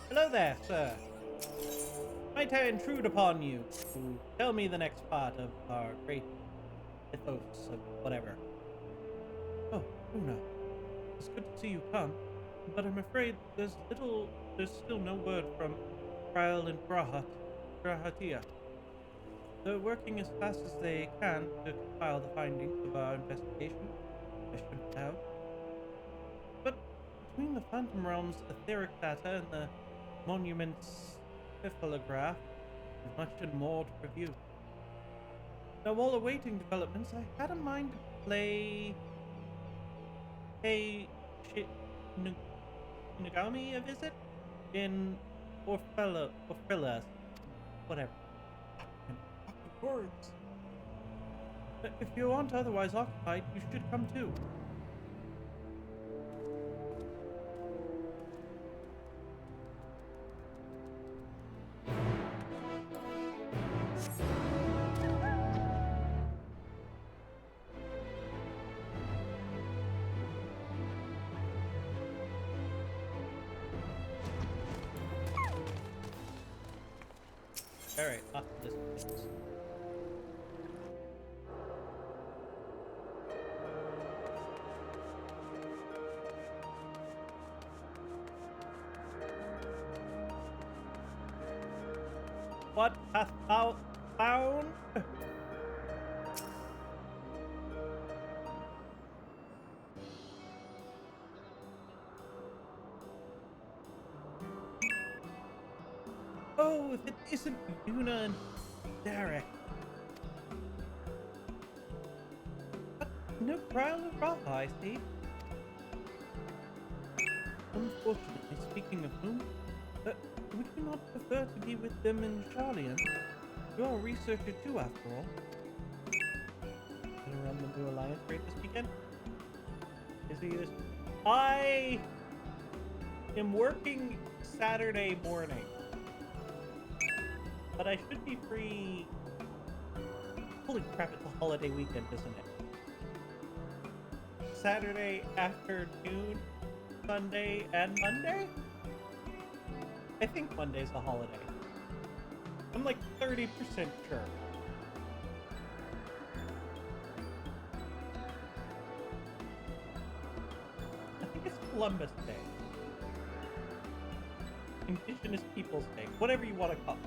Hello there, sir. Might I intrude upon you to tell me the next part of our great ethos of whatever? Oh, Una. It's good to see you come, but I'm afraid there's still no word from Trial and Grahatia. They're working as fast as they can to compile the findings of our investigation. I shouldn't doubt. But between the Phantom Realm's etheric data and the Monument's cephalograph, there's much and more to review. Now, while awaiting developments, I had in mind to play Nagami a visit in Orphelas, whatever. And fucking words. But if you aren't otherwise occupied, you should come too. Alright, off to this place. What hast thou found? Oh, if it isn't Yuna and Derek. No trial of Raha, I see. Unfortunately, speaking of whom, would you not prefer to be with them in Charlian? You're a researcher too, after all. Gonna run the new alliance raid this weekend? Is he this? I am working Saturday morning. but I should be free. Holy crap, it's a holiday weekend, isn't it? Saturday afternoon, Sunday, and Monday? I think Monday's a holiday. I'm like 30% sure. I think it's Columbus Day. Indigenous Peoples Day. Whatever you want to call it.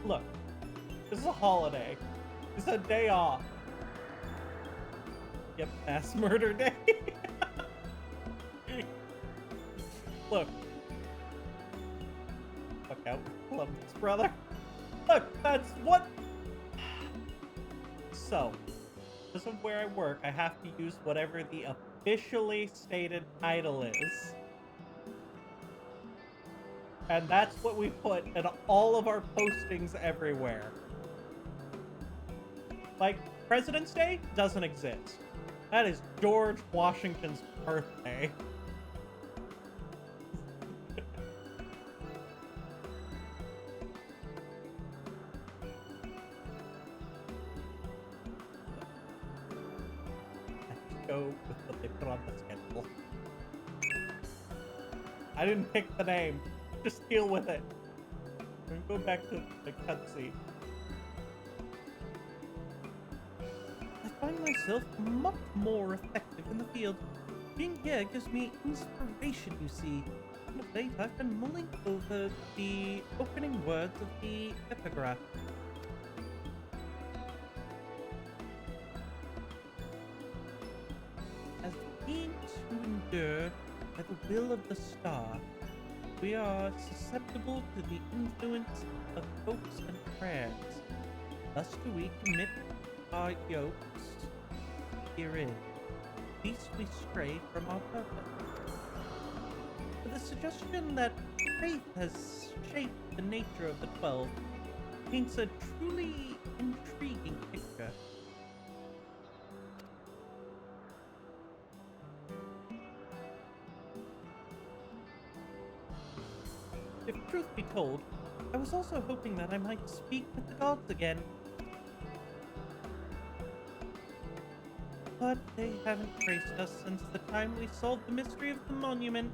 Look, this is a holiday. It's a day off. Yep, mass murder day. Look. Fuck out, Columbus, brother. Look, that's what... So, because of where I work, I have to use whatever the officially stated title is. And that's what we put in all of our postings everywhere. Like, President's Day doesn't exist. That is George Washington's birthday. Let's go with what they put on the schedule. I didn't pick the name. Just deal with it. We're gonna go back to the cutscene. I find myself much more effective in the field. Being here gives me inspiration, you see. And of late, I've been mulling over the opening words of the epigraph. As beings who endure by the will of the star, we are susceptible to the influence of hopes and prayers. Thus do we commit our yokes herein. Lest we stray from our purpose. But the suggestion that faith has shaped the nature of the 12 paints a truly intriguing picture. If truth be told, I was also hoping that I might speak with the gods again. But they haven't traced us since the time we solved the mystery of the monument.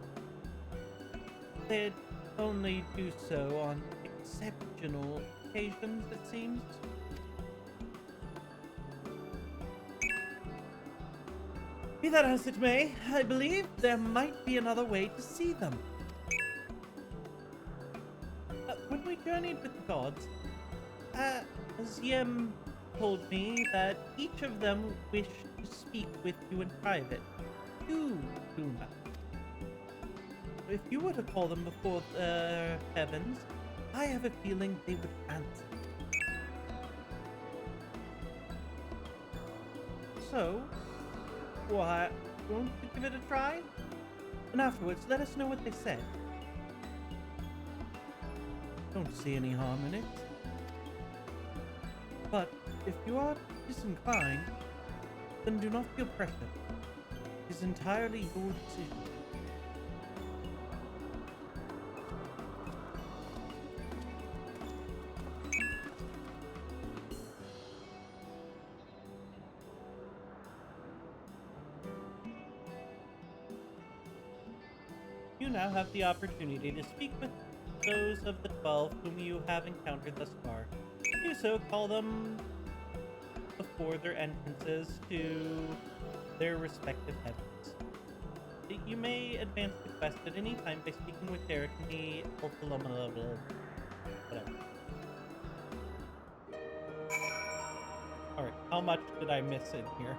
They'd only do so on exceptional occasions, it seems. Be that as it may, I believe there might be another way to see them. When we journeyed with the gods, Ziem told me that each of them wished to speak with you in private. You, Luna. If you were to call them before the heavens, I have a feeling they would answer. So, what? Won't you give it a try? And afterwards, let us know what they said. Don't see any harm in it. But if you are disinclined, then do not feel pressured. It is entirely your decision. You now have the opportunity to speak with those of the 12 whom you have encountered thus far. Do so, call them before their entrances to their respective heavens. You may advance the quest at any time by speaking with Derek in the whatever. Alright, how much did I miss in here?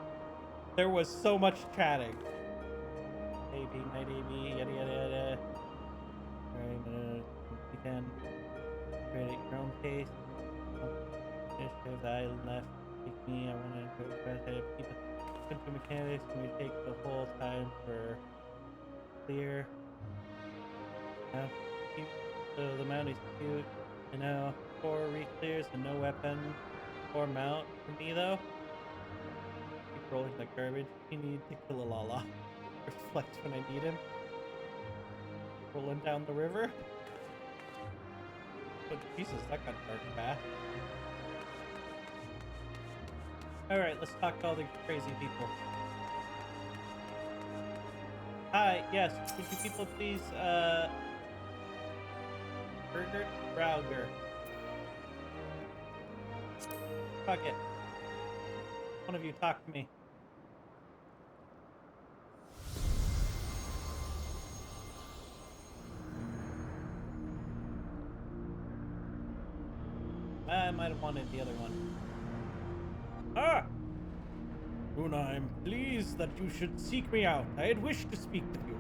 There was so much chatting. Baby, my baby, yada yada yada. Alright, you can create your own case. Initiative, I left. Take me, I want to go try to keep it. Into mechanics, and we take the whole time for clear. So the mount is cute. I know. 4 re-clears and no weapon or mount for me though. Keep rolling like garbage. You need to kill a Lala. Reflect when I need him. Rolling down the river. Oh, Jesus, that got dark fast. Alright, let's talk to all the crazy people. Hi, yes, would you people please, Burger Browger. Fuck it. One of you talk to me. I might have wanted the other one. Ah! Una, I'm pleased that you should seek me out. I had wished to speak with you.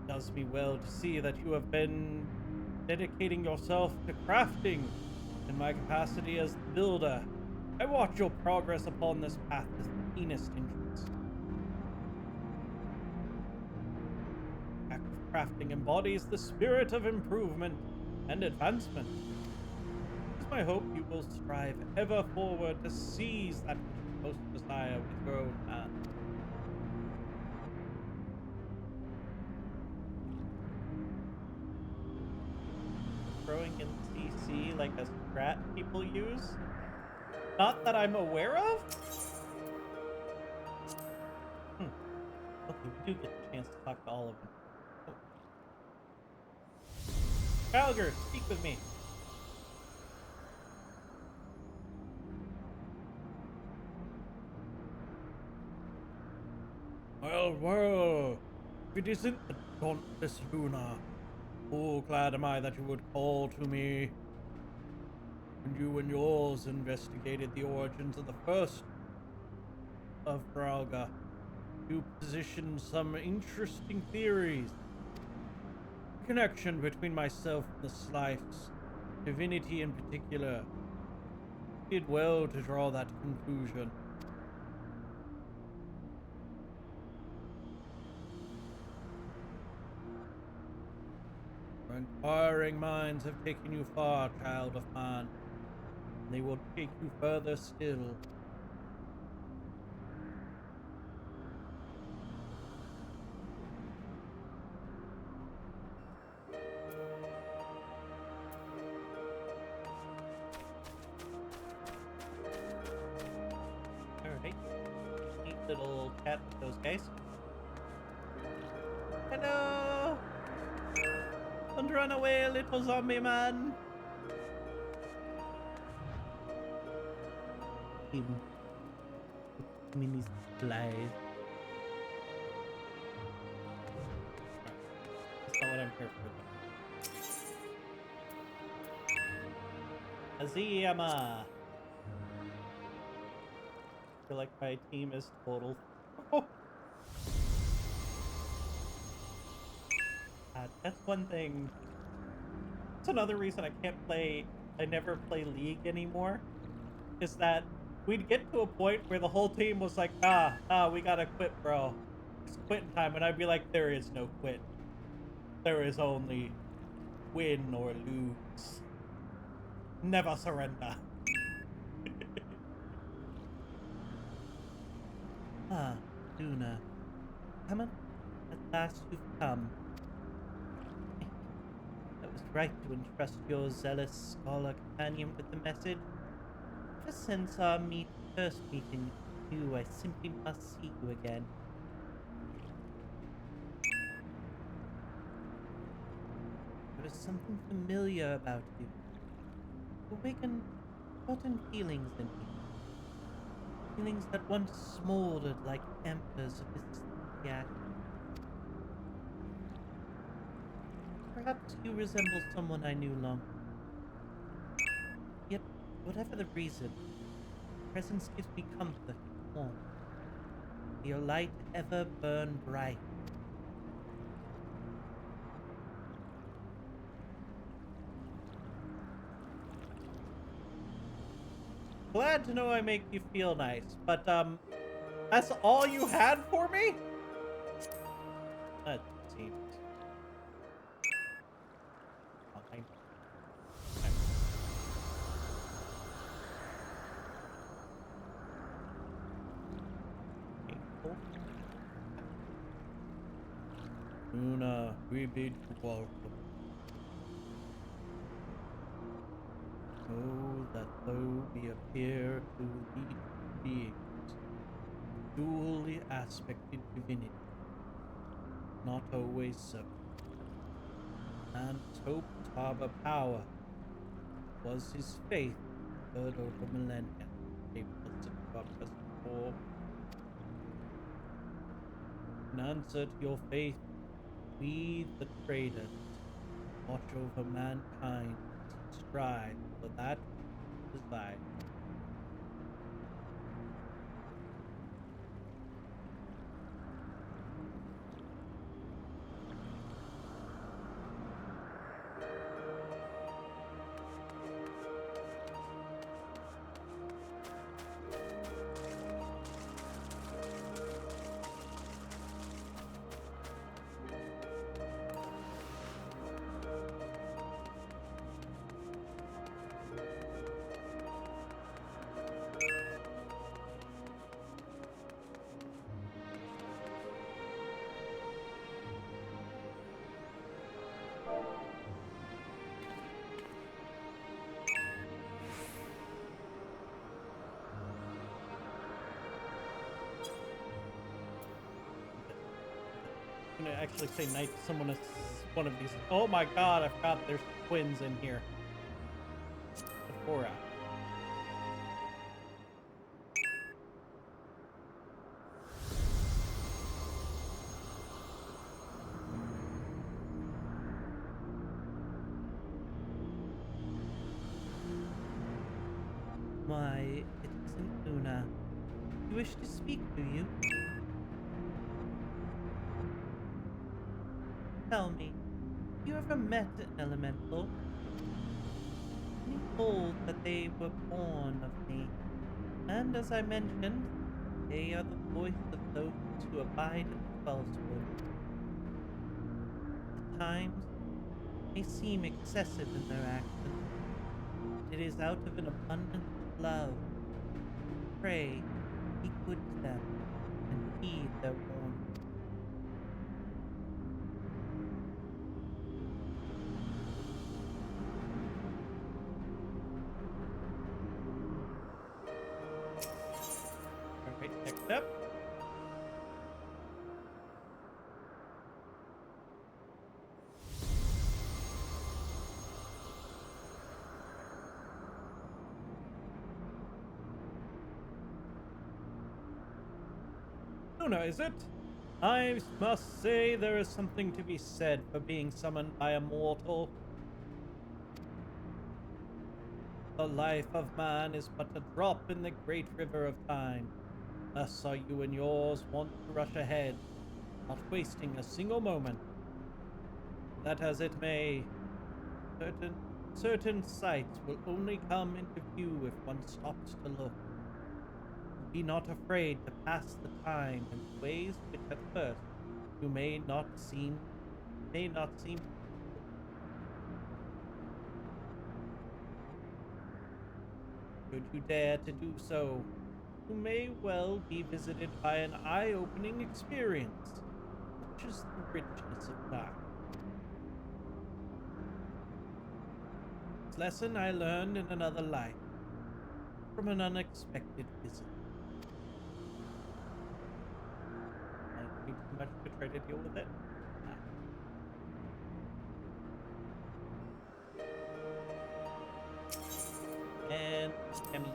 It does me well to see that you have been dedicating yourself to crafting in my capacity as the builder. I watch your progress upon this path with the keenest interest. The act of crafting embodies the spirit of improvement and advancement. It is my hope you will strive ever forward to seize that which you most desire with your own hand. Throwing in CC like a strat people use? Not that I'm aware of? Hmm. Okay, we do get the chance to talk to all of them. Oh. Gallagher, speak with me. Well, well, if it isn't the dauntless Luna, oh, glad am I that you would call to me. When you and yours investigated the origins of the first of Frauga, you positioned some interesting theories. The connection between myself and the Slice, divinity in particular, did well to draw that conclusion. Your inquiring minds have taken you far, child of man, and they will take you further still. Alright. Neat little chat with those guys. Hello! Don't run away, little zombie man! Him. Mini flies. That's not what I'm here for, though. Aziyama! I feel like my team is total. That's one thing. That's another reason I can't play. I never play League anymore. Is that we'd get to a point where the whole team was like, we gotta quit, bro. It's quitting time. And I'd be like, there is no quit. There is only win or lose. Never surrender. Ah, Luna. Come on. At last you've come. That was right to entrust your zealous scholar companion with the message. Ever since our first meeting with you, I simply must see you again. There is something familiar about you. You awaken certain feelings in me. Feelings that once smoldered like embers amidst the ashes. Perhaps you resemble someone I knew long. Yet, whatever the reason, your presence gives me comfort and warmth. May your light ever burn bright. Glad to know I make you feel nice, but that's all you had for me? That seems fine. Painful. Luna, we bid you welcome. Though we appear to be beings, dually aspected divinity, not always so. Man's hope to harbor power was his faith, heard over millennia, able to corrupt us before. In answer to your faith, we, the traders, watch over mankind as he strives for that which is desired. I'm gonna actually say night to someone as one of these. Oh my god, I forgot there's twins in here. Sephora. Why, it isn't Luna. You wish to speak, do you? Tell me, have you ever met an elemental? Many hold that they were born of me, and as I mentioned, they are the voice of those who abide in the falsehood. At times, they seem excessive in their actions, but it is out of an abundance of love. Pray, be good to them, and heed their warning. Alright, next up. Luna, is it? I must say there is something to be said for being summoned by a mortal. The life of man is but a drop in the great river of time. Thus are you and yours wont to rush ahead, not wasting a single moment. That as it may, certain sights will only come into view if one stops to look. Be not afraid to pass the time in ways which at first you may not seem. Should you dare to do so, you may well be visited by an eye-opening experience, such as the richness of time. This lesson I learned in another life, from an unexpected visit. I don't need too much to try to deal with it. And Emmy.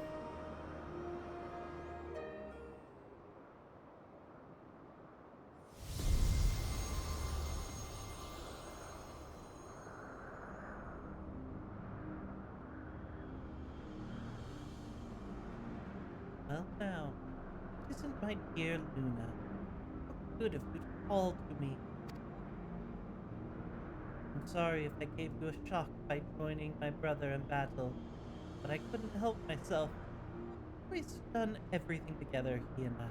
Well now, it isn't my dear Luna. How good of you to call to me. I'm sorry if I gave you a shock by joining my brother in battle, but I couldn't help myself. We've done everything together, he and I.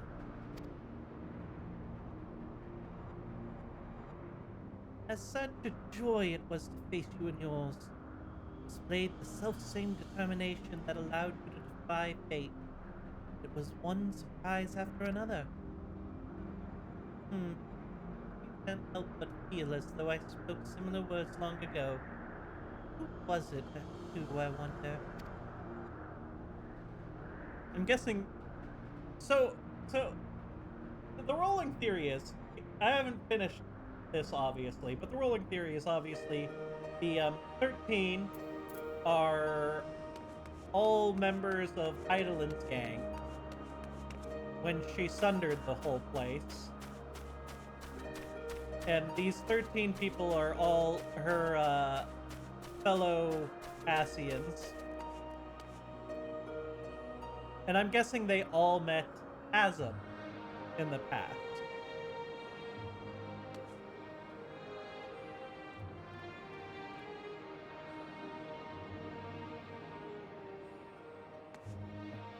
As such a joy it was to face you and yours. Displayed the self-same determination that allowed you to defy fate. It was one surprise after another. You can't help but feel as though I spoke similar words long ago. Who was it who, I wonder? I'm guessing. So the rolling theory is, I haven't finished this obviously, but the rolling theory is obviously the 13 are all members of Heidelin's gang when she sundered the whole place. And these 13 people are all her fellow Asians. And I'm guessing they all met Azum in the past.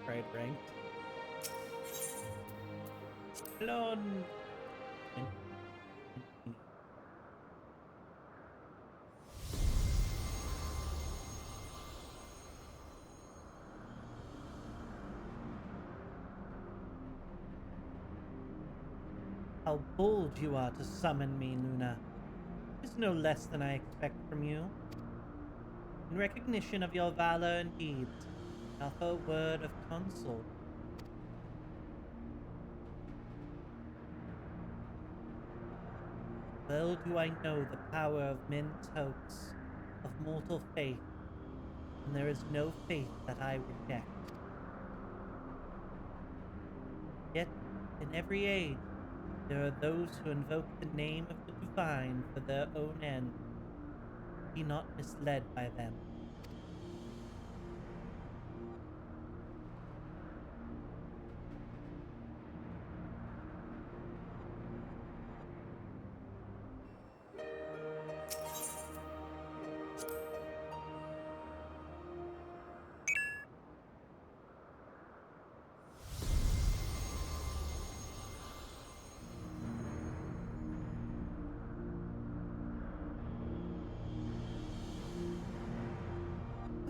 Right, ranked. Hello. How bold you are to summon me, Luna. It is no less than I expect from you. In recognition of your valor and deeds, I offer a word of counsel. Well do I know the power of men's hopes, of mortal faith, and there is no faith that I reject. Yet, in every age, there are those who invoke the name of the divine for their own end. Be not misled by them.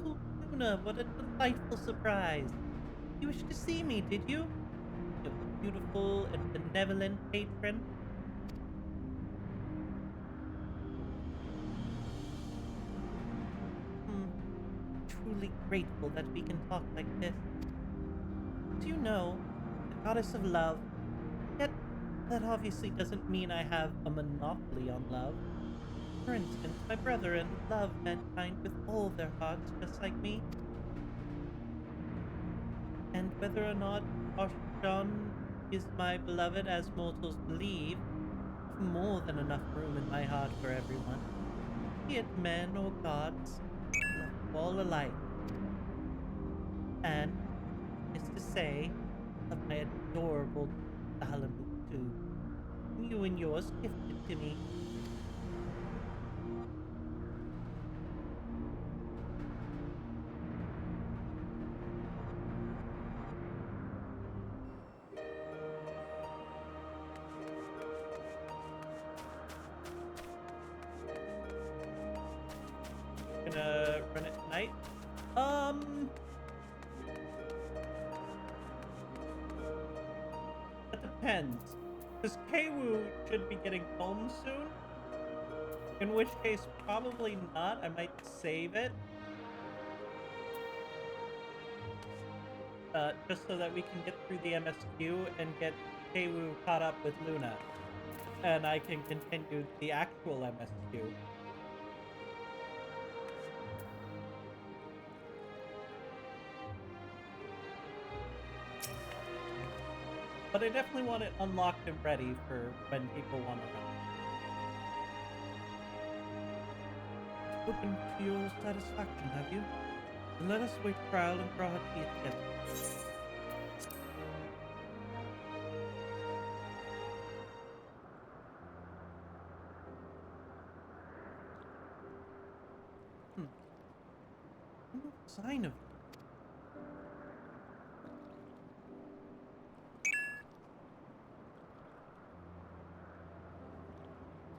Oh, Luna, what a delightful surprise! You wished to see me, did you? You beautiful and benevolent patron. Hmm, truly grateful that we can talk like this. Do you know, the goddess of love, yet that obviously doesn't mean I have a monopoly on love. For instance, my brethren love mankind with all their hearts, just like me. And whether or not Oshun is my beloved as mortals believe, I've more than enough room in my heart for everyone, be it men or gods, love all alike. And, is to say, of my adorable Dalamut too, you and yours gifted to me. Gonna run it tonight. That depends. Because Keiwu should be getting home soon. In which case, probably not. I might save it. Just so that we can get through the MSQ and get Keiwu caught up with Luna. And I can continue the actual MSQ. But I definitely want it unlocked and ready for when people want to run it. Open to your satisfaction, have you? Then let us wait trial and draw a tea together. No sign of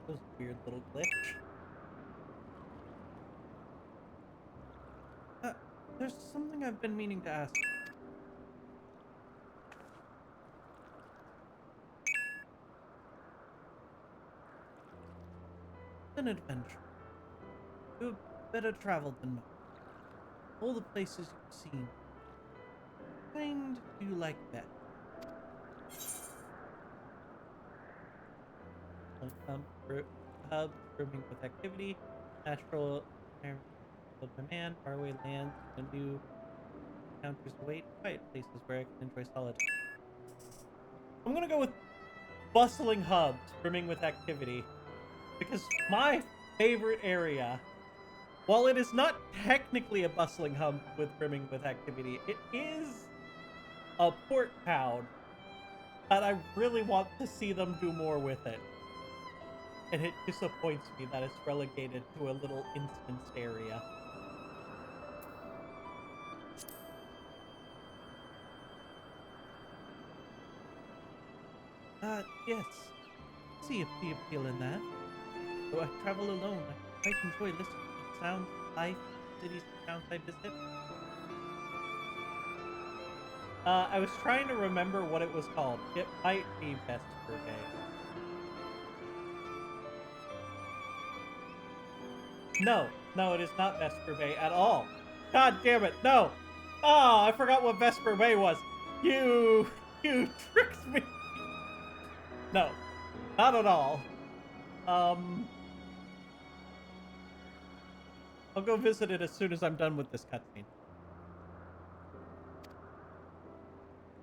those weird little glitch. There's something I've been meaning to ask. An adventure. You have better traveled than most. All the places you've seen. kind do you like best? Hub brimming with activity, natural environmental demand, faraway lands, and new encounters await, quiet places where I can enjoy solitude. I'm gonna go with bustling hubs brimming with activity because my favorite area, while it is not technically a bustling hub with brimming with activity, it is a port town, and I really want to see them do more with it. And it disappoints me that it's relegated to a little instanced area. Yes. See the appeal in that. Though I travel alone, I quite enjoy listening to the sounds of life, cities, and towns I visit. I was trying to remember what it was called. It might be Vesper Bay. No, it is not Vesper Bay at all. God damn it, no! Oh, I forgot what Vesper Bay was. You tricked me. No, not at all. Um, I'll go visit it as soon as I'm done with this cutscene.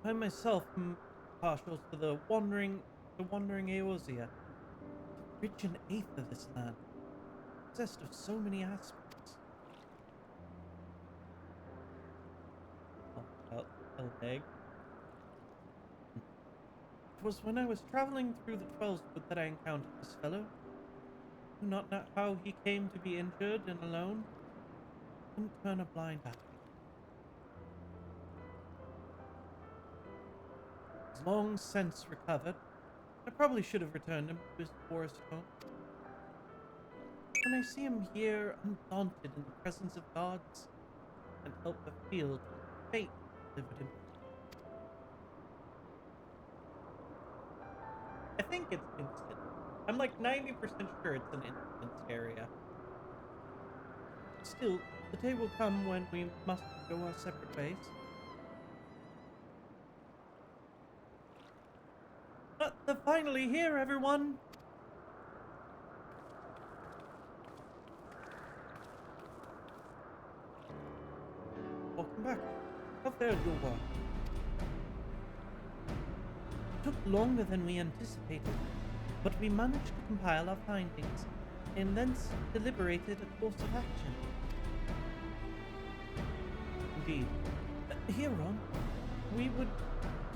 I myself am partial to the wandering Eosia, the rich and eighth of this land, possessed of so many aspects. Oh, Elbeg. It was when I was traveling through the Twellswood that I encountered this fellow. I do not know how he came to be injured and alone. Couldn't turn a blind eye. He's long since recovered. I probably should have returned him to his forest home. When I see him here, undaunted in the presence of gods, and help but feel fate delivered him. I think it's instant. I'm like 90% sure it's an instanced area. Still, the day will come when we must go our separate ways. But they're finally here, everyone! Welcome back. How fared your work? It took longer than we anticipated, but we managed to compile our findings, and thence deliberated a course of action. Indeed. Hereon, we would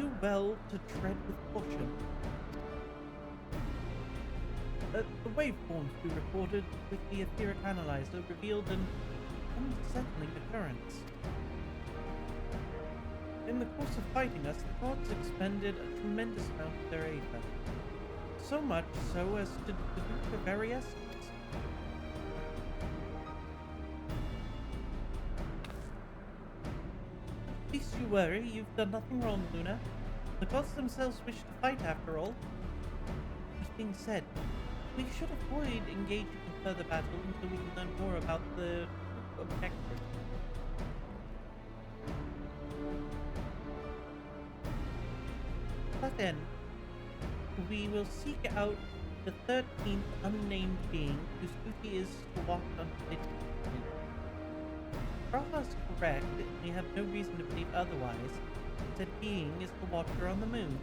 do well to tread with caution. The waveforms we recorded with the etheric analyzer revealed an unsettling occurrence. In the course of fighting us, the gods expended a tremendous amount of their aether. So much so as to dilute their very essence. Least you worry, you've done nothing wrong, Luna. The gods themselves wish to fight after all. That being said, we should avoid engaging in further battle until we can learn more about the objective. To that end, we will seek out the 13th unnamed being whose duty is to watch on the moon. If is correct, we have no reason to believe otherwise. Said being is the watcher on the moon.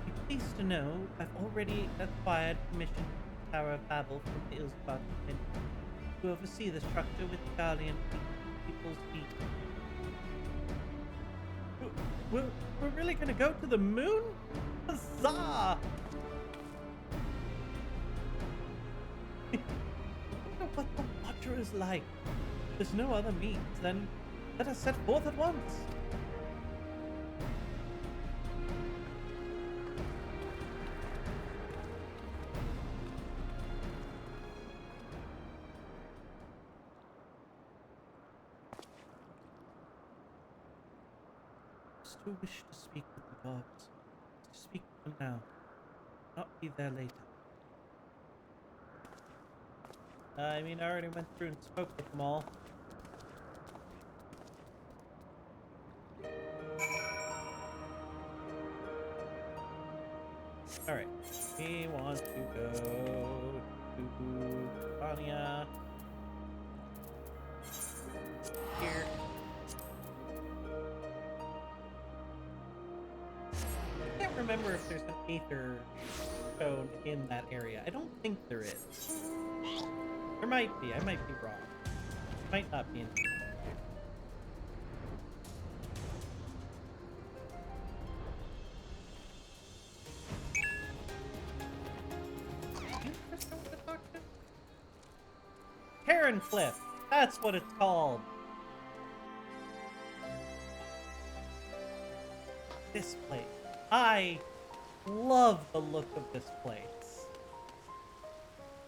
Be pleased to know I've already acquired permission to the Tower of Babel from the Ilsbach to oversee the structure with Guardian people's feet. We're really gonna go to the moon? Huzzah! I wonder what the Watcher is like. There's no other means, then let us set forth at once. Still wish to speak with the gods. To speak with them now, not be there later. I mean, I already went through and spoke with them all. Alright. We want to go to Vania. Here. I can't remember if there's an Aether stone in that area. I don't think there is. There might be. I might be wrong. Might not be in here. Heron Cliff. That's what it's called. This place. I love the look of this place.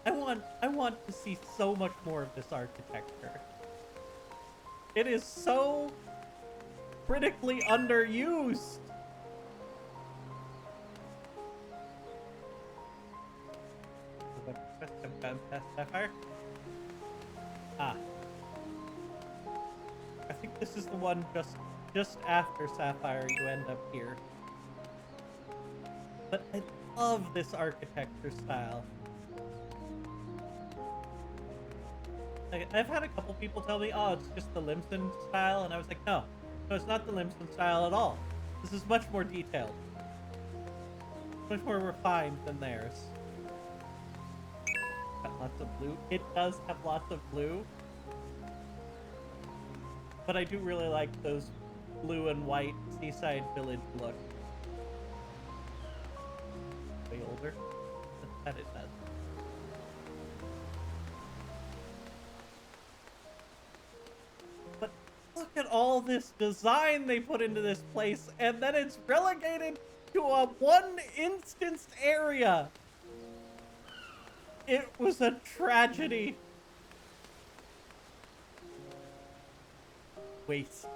I want to see so much more of this architecture. It is so critically underused. I've gotten past Sapphire. Ah. I think this is the one just after Sapphire you end up here. But I love this architecture style. Like, I've had a couple people tell me, oh, it's just the Limson style, and I was like, no, it's not the Limson style at all. This is much more detailed. Much more refined than theirs. Got lots of blue. It does have lots of blue. But I do really like those blue and white seaside village look. Way older. That it does. But look at all this design they put into this place, and then it's relegated to a one-instanced area. It was a tragedy. Waste.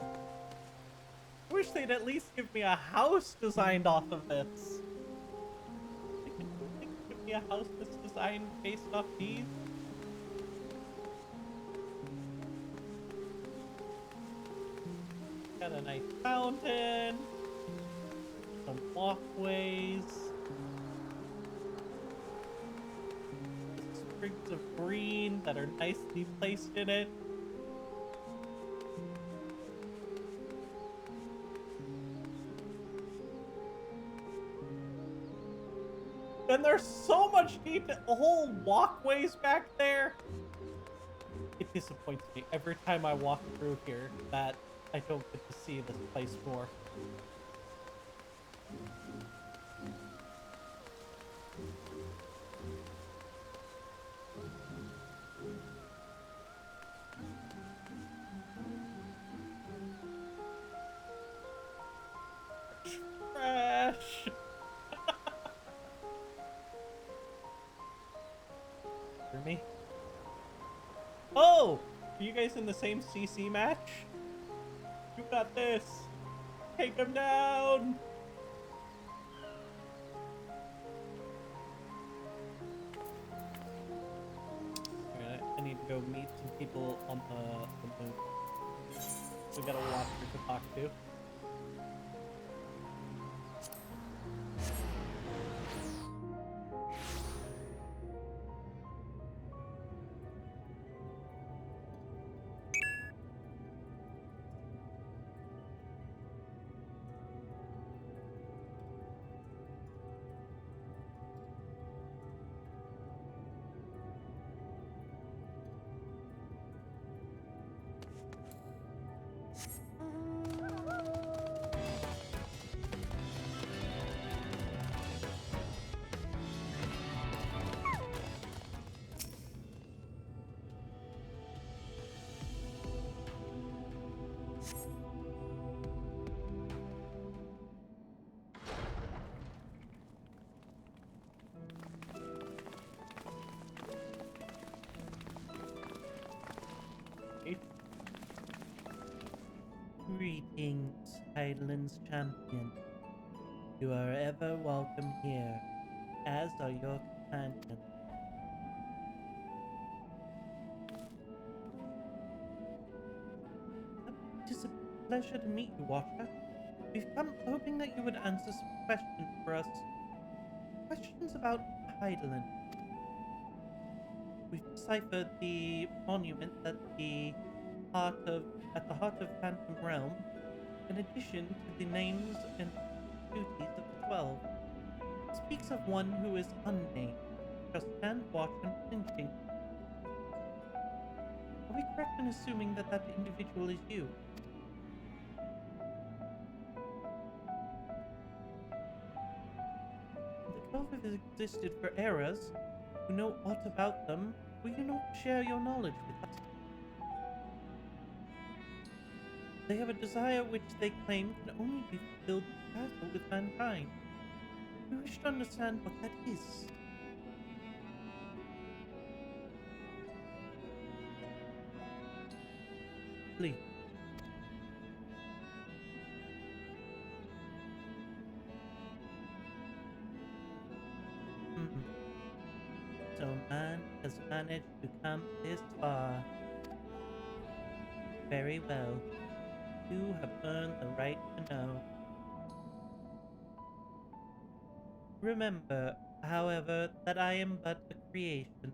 I wish they'd at least give me a house designed off of this. They could give me a house that's designed based off these. Got a nice fountain. Some walkways. Sprigs of green that are nicely placed in it. And there's so much detail. Whole walkways back there. It disappoints me every time I walk through here that I don't get to see this place more. Trash. For me. Oh, are you guys in the same CC match? You got this. Take him down. Alright, I need to go meet some people on the moon. We got a watcher to talk to. Greetings, Highlands champion. You are ever welcome here, as are your companions. It is a pleasure to meet you, Watcher. We've come hoping that you would answer some questions for us. Questions about Heidelin. We've deciphered the monument at the heart of Phantom Realm, in addition to the names and duties of the 12. It speaks of one who is unnamed. Just stand watch and flinching. Are we correct in assuming that that individual is you? The 12 have existed for eras. You know aught about them. Will you not share your knowledge with us? They have a desire which they claim can only be fulfilled in battle with mankind. We wish to understand what that is. Please. Hmm. So man has managed to come this far. Very well. You have earned the right to know. Remember, however, that I am but a creation,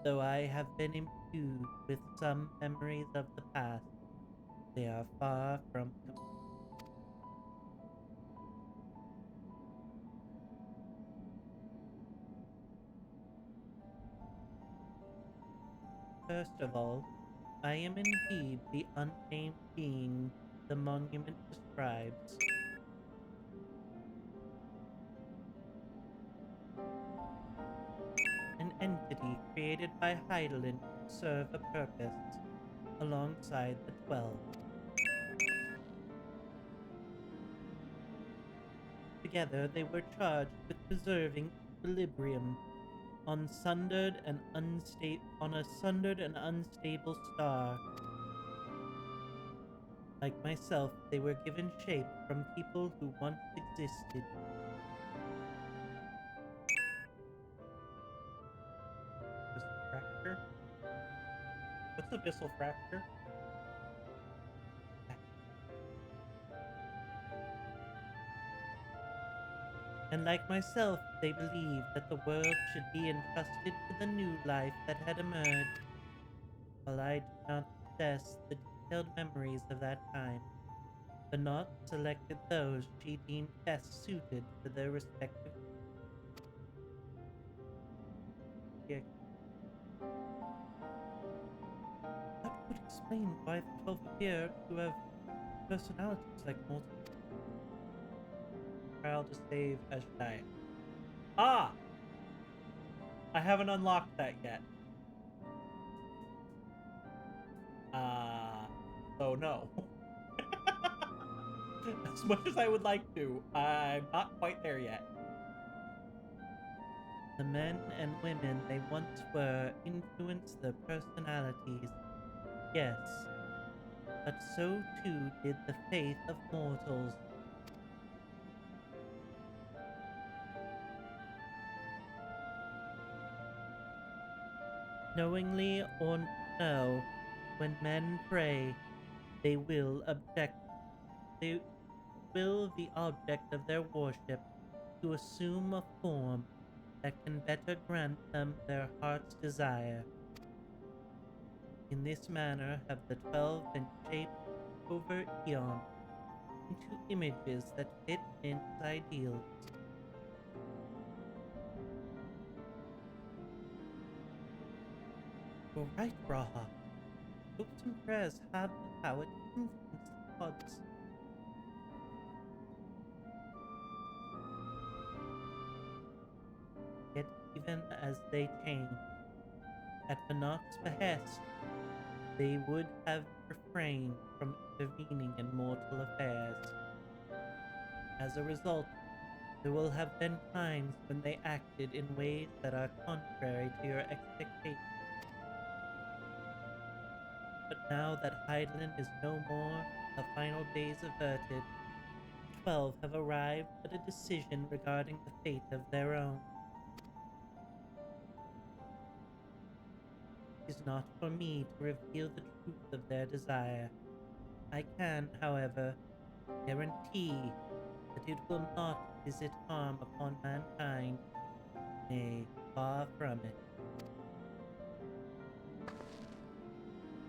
though I have been imbued with some memories of the past. They are far from complete. First of all, I am indeed the unnamed being the monument describes. An entity created by Heidelin to serve a purpose, alongside the 12. Together they were charged with preserving equilibrium on a sundered and unstable star. Like myself, they were given shape from people who once existed. Abyssal fracture? What's abyssal fracture? And like myself, they believed that the world should be entrusted to the new life that had emerged. While I do not possess the detailed memories of that time, the Knot selected those she deemed best suited for their respective. Yeah, that would explain why the 12 appear to have personalities like mortal. Trial to save Ashtai. Ah! I haven't unlocked that yet. So no. As much as I would like to, I'm not quite there yet. The men and women they once were influenced their personalities, yes, but so too did the faith of mortals. Knowingly or no, when men pray, they will they will the object of their worship to assume a form that can better grant them their heart's desire. In this manner have the 12 been shaped over eons into images that fit men's ideals. You're right, Raha. Hopes and prayers have the power to influence the gods. Yet even as they change, at Venat's behest, they would have refrained from intervening in mortal affairs. As a result, there will have been times when they acted in ways that are contrary to your expectations. But now that Heidelin is no more, the final days averted, the 12 have arrived at a decision regarding the fate of their own. It is not for me to reveal the truth of their desire. I can, however, guarantee that it will not visit harm upon mankind. Nay, far from it.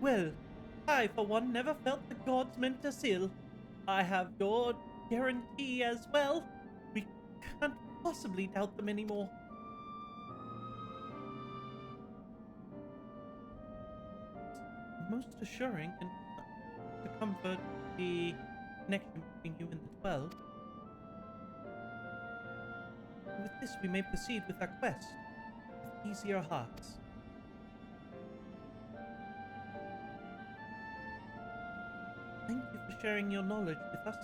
Well, I, for one, never felt the gods meant us ill. I have your guarantee as well. We can't possibly doubt them anymore. Most assuring, and to comfort the connection between you and the 12. With this, we may proceed with our quest with easier hearts. Thank you for sharing your knowledge with us.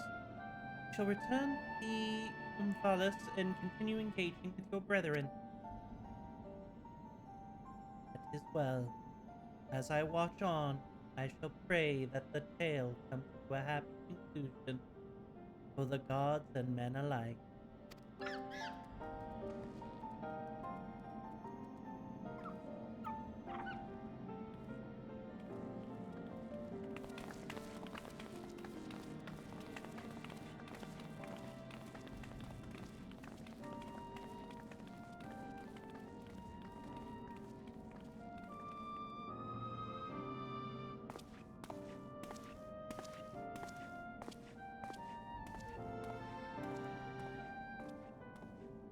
We shall return the Umphalis and continue engaging with your brethren. That is well. As I watch on, I shall pray that the tale comes to a happy conclusion for the gods and men alike.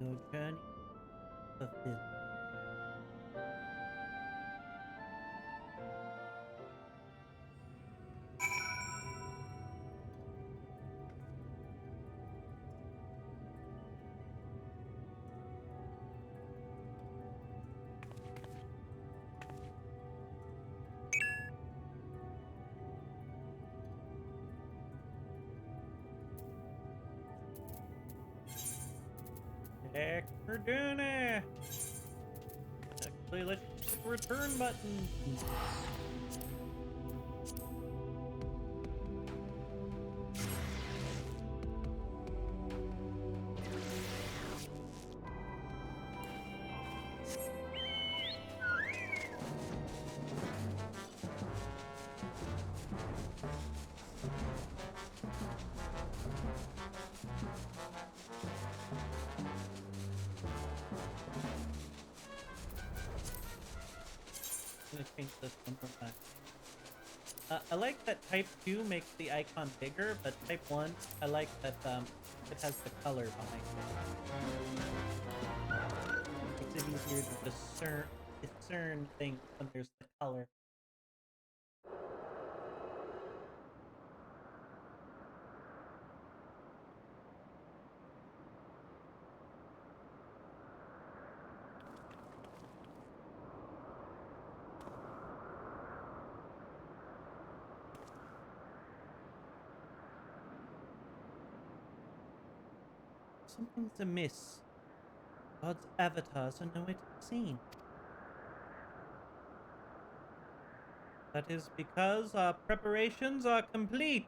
Your journey fulfilled. Heck, we're doing it! Actually, let's hit the return button. I'm gonna change this one more time. I like that Type 2 makes the icon bigger, but Type 1, I like that it has the color behind it. Makes it easier to discern things when there's the color. Something's amiss. God's avatars are nowhere to be seen. That is because our preparations are complete.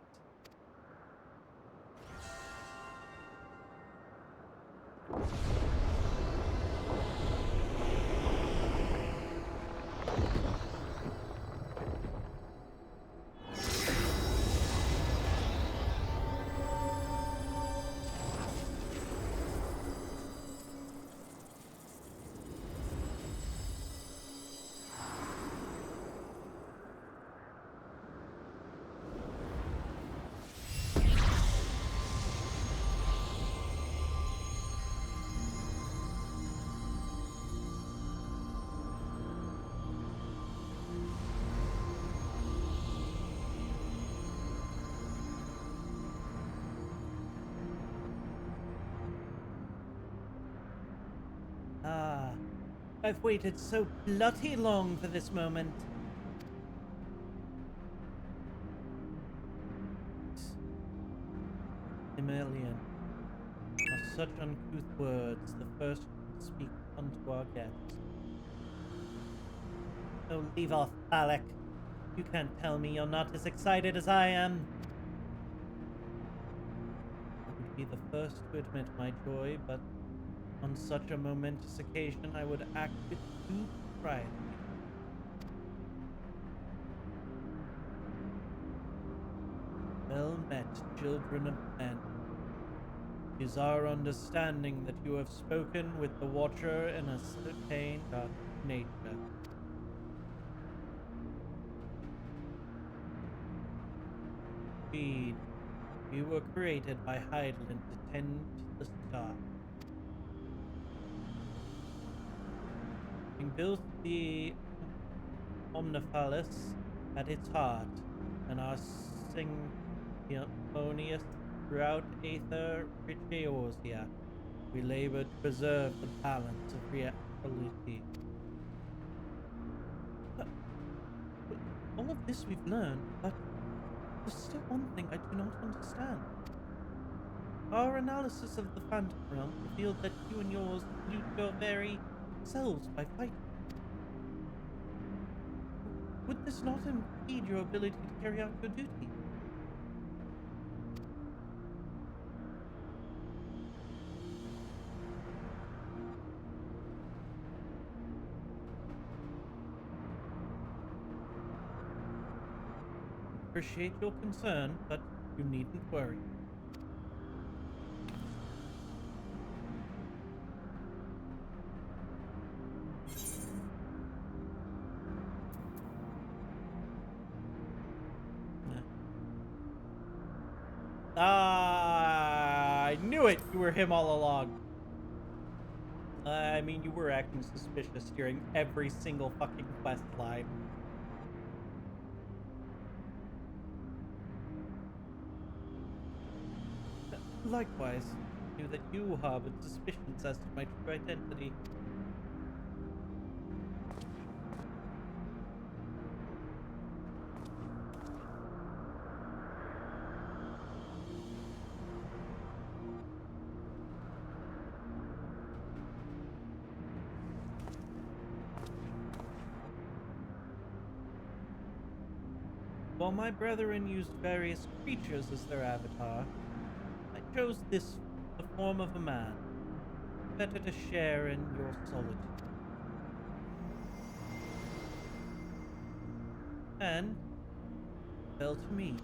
Ah, I've waited so bloody long for this moment. Emelian, are such uncouth words the first to speak unto our guests. Oh, leave off, Alec. You can't tell me you're not as excited as I am. I would be the first to admit my joy, but on such a momentous occasion I would act with due propriety. Well met, children of men. It is our understanding that you have spoken with the Watcher and ascertained our nature. Indeed, we were created by Hydaelyn to tend the star. Having built the Omniphalus at its heart, and are symphonious throughout Aether rich Eorzea, we labor to preserve the balance of reality. But all of this we've learned, but there's still one thing I do not understand. Our analysis of the Phantom Realm revealed that you and yours pollute your very selves by fighting. Would this not impede your ability to carry out your duty? Appreciate your concern, but you needn't worry. I knew it! You were him all along. I mean, you were acting suspicious during every single fucking quest line. Likewise, I knew that you harbored suspicions as to my true identity. While my brethren used various creatures as their avatar, I chose this, the form of a man, better to share in your solitude. And it fell to me.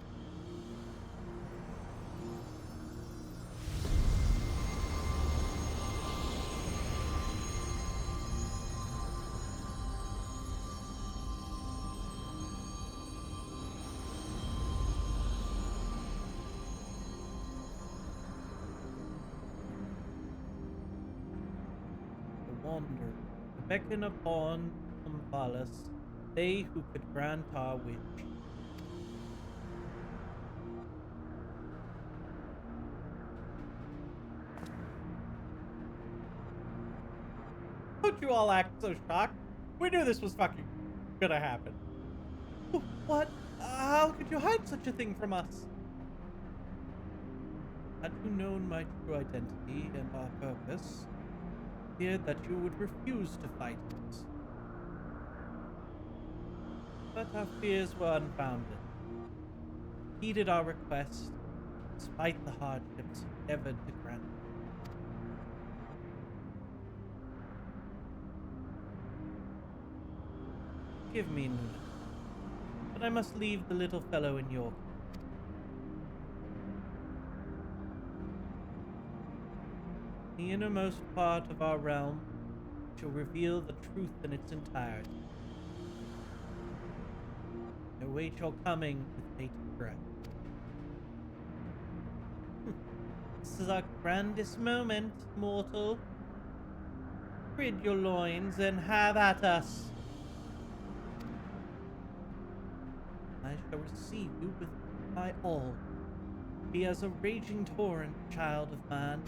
To wander, to beckon upon Umphalis, they who could grant our wish. Don't you all act so shocked? We knew this was fucking gonna happen. What? How could you hide such a thing from us? Had you known my true identity and our purpose, I feared that you would refuse to fight us. But our fears were unfounded. You heeded our request, despite the hardships endeavored to grant. Forgive me, Nuna, but I must leave the little fellow in your care. The innermost part of our realm shall reveal the truth in its entirety. I await your coming with bated breath. This is our grandest moment, mortal. Rid your loins and have at us. I shall receive you with my all. Be as a raging torrent, child of man.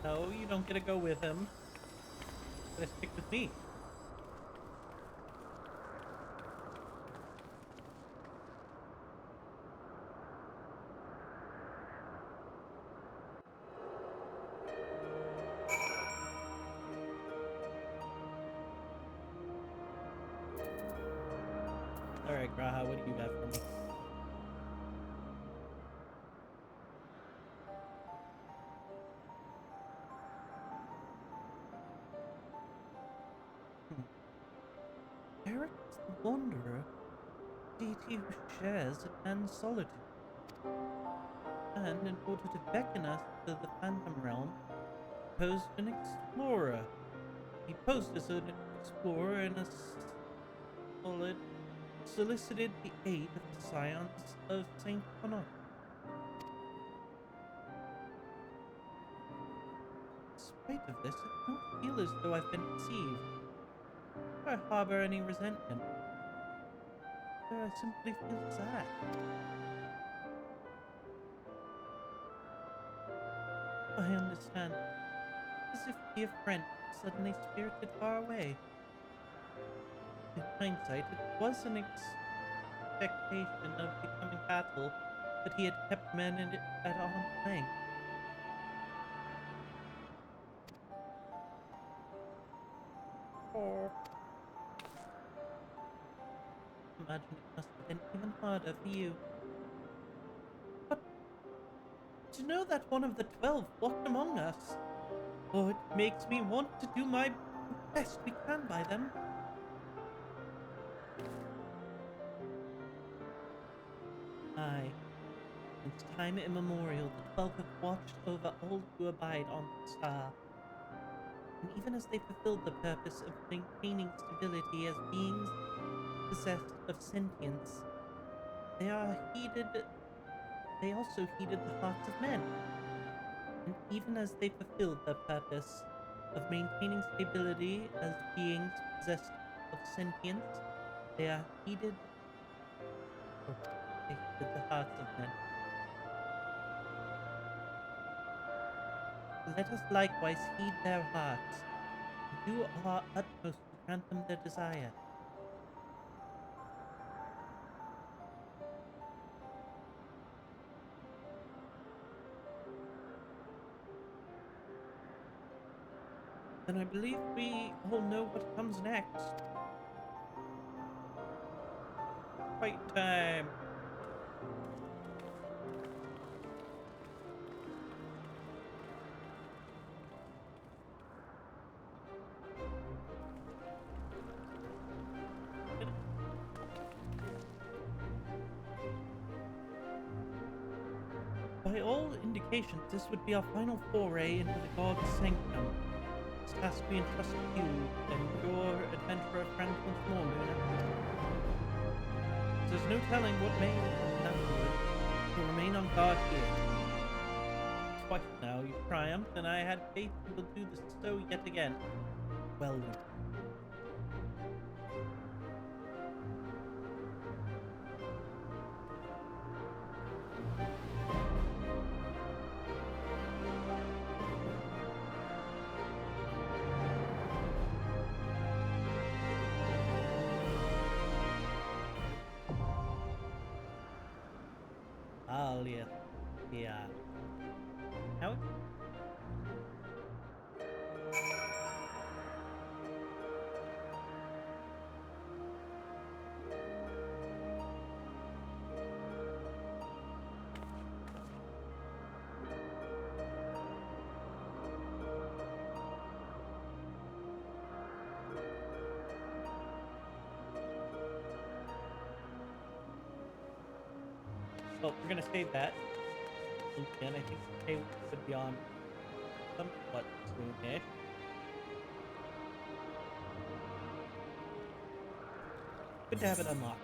No, you don't get to go with him. You gotta stick with me. Alright, right, Graha, what do you got for me? Hmm. Eric is the wanderer, deity who shares a man's solitude. And in order to beckon us to the Phantom Realm, posed an explorer. He posed as an explorer in a solid, solicited the aid of the science of Saint Conor. In spite of this, I do not feel as though I've been deceived. If I harbor any resentment, I simply feel sad. I understand. As if dear friend suddenly spirited far away. In hindsight, it was an expectation of becoming battle, but he had kept men at arm's length. Oh. Imagine it must have been even harder for you. But to know that one of the 12 walked among us, oh, it makes me want to do my best we can by them. Aye, since time immemorial, the 12 have watched over all who abide on the star. And even as they fulfilled the purpose of maintaining stability as beings possessed of sentience, they are heeded. They also heeded the hearts of men. And even as they fulfilled their purpose of maintaining stability as beings possessed of sentience, they are heeded. Oh, they heeded the hearts of men. Let us likewise heed their hearts, and do our utmost to grant them their desire. Then I believe we all know what comes next. Fight time! By all indications, this would be our final foray into the God's Sanctum. This task we entrust to you and your adventurer friend once more, Luna. There's no telling what may come afterward. We'll remain on guard here. Twice now you've triumphed, and I had faith you will do so yet again. Well, Luna. Alia. Yeah. How? Well, we're gonna save that. And I think the pay would be on somewhat soon-ish. Good to have it unlocked.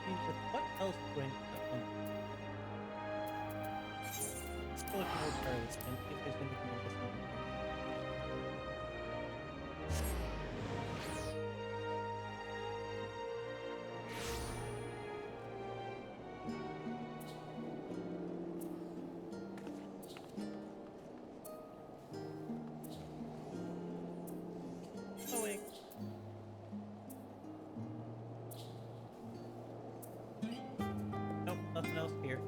Jesus, what else do I need to unlock? Still looking over Charlie's and see if there's anything I'm missing. Oh wait. Nope, nothing else here.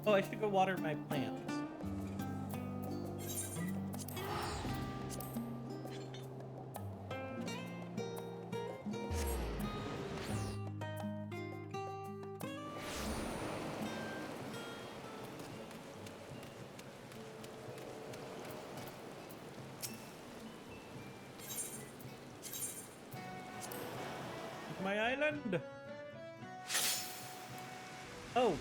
Oh, I should go water my plants. My island. Oh.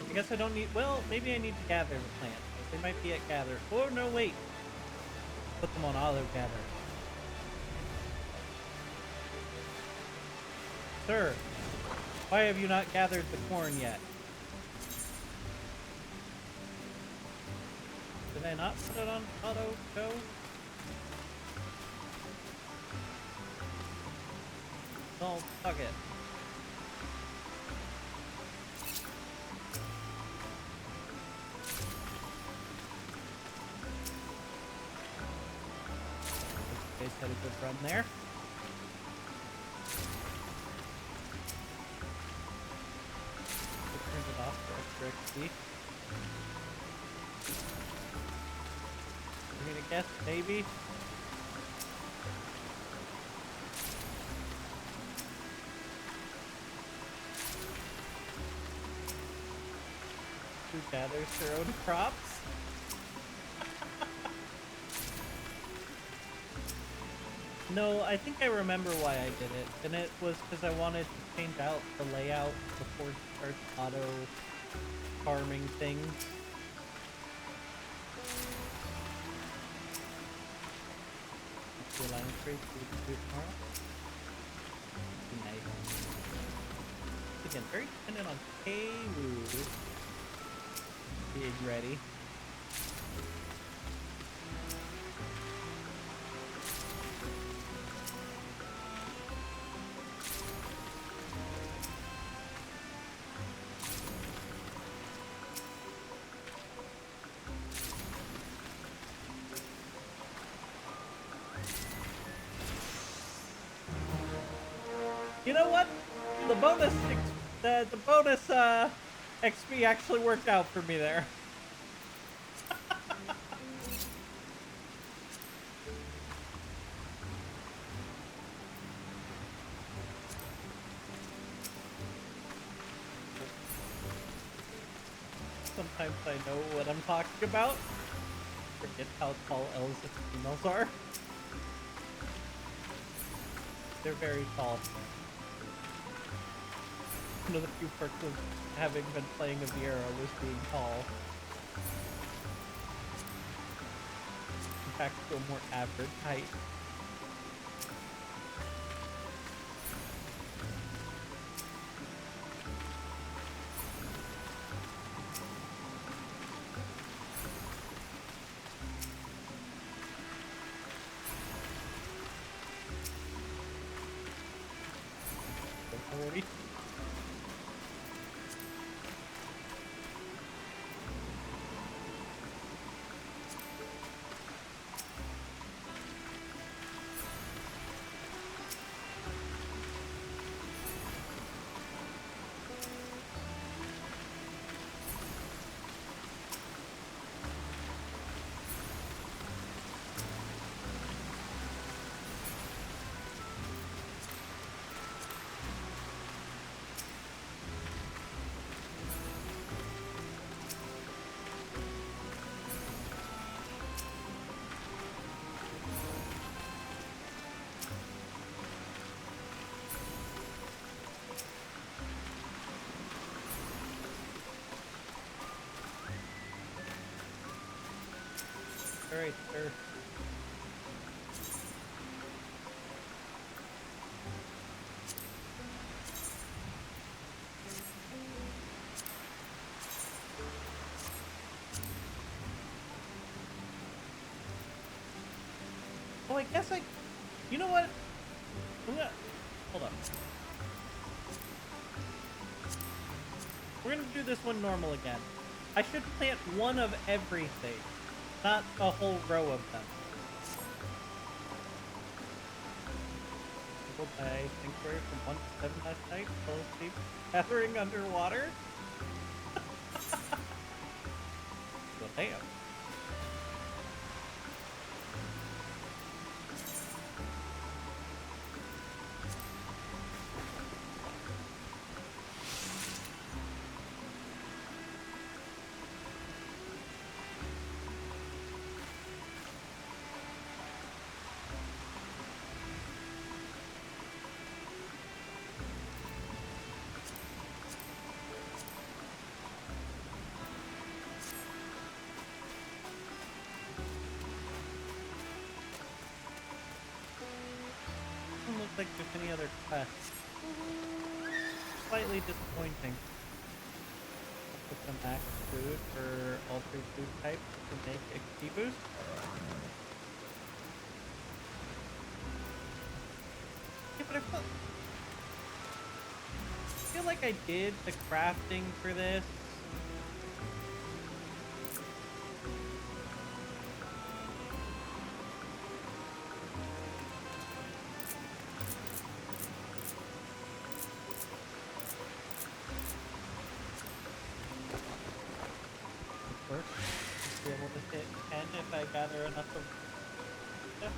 I guess I don't need... Well, maybe I need to gather the plants. They might be at gather. Oh, no, wait. Put them on auto gather. Sir, why have you not gathered the corn yet? Did I not put it on auto go? No, fuck it. Guys had a good run there. Turn it off for extra XP. I'm gonna guess maybe. Who gathers their own crops? No, I think I remember why I did it, and it was because I wanted to change out the layout before it starts auto farming things. The line trade so we can do it tomorrow. Nice. Again, very dependent on Kawu being ready. You know what? The bonus, the bonus XP actually worked out for me there. Sometimes I know what I'm talking about. Forget how tall elves and females are. They're very tall. One of the few perks of having been playing a Viera was being tall. In fact, to a more average height. Already. Alright, sir. Oh, I guess I... You know what? Hold on. We're gonna do this one normal again. I should plant one of everything, not a whole row of them. Go by sanctuary from 1 to 7 last night, fell asleep gathering underwater. Damn. Doesn't look like there's any other quests. Slightly disappointing. Put some max food for all three food types to make XP boost. Yeah, but I feel like I did the crafting for this. Work. Just be able to hit 10 if I gather enough of stuff.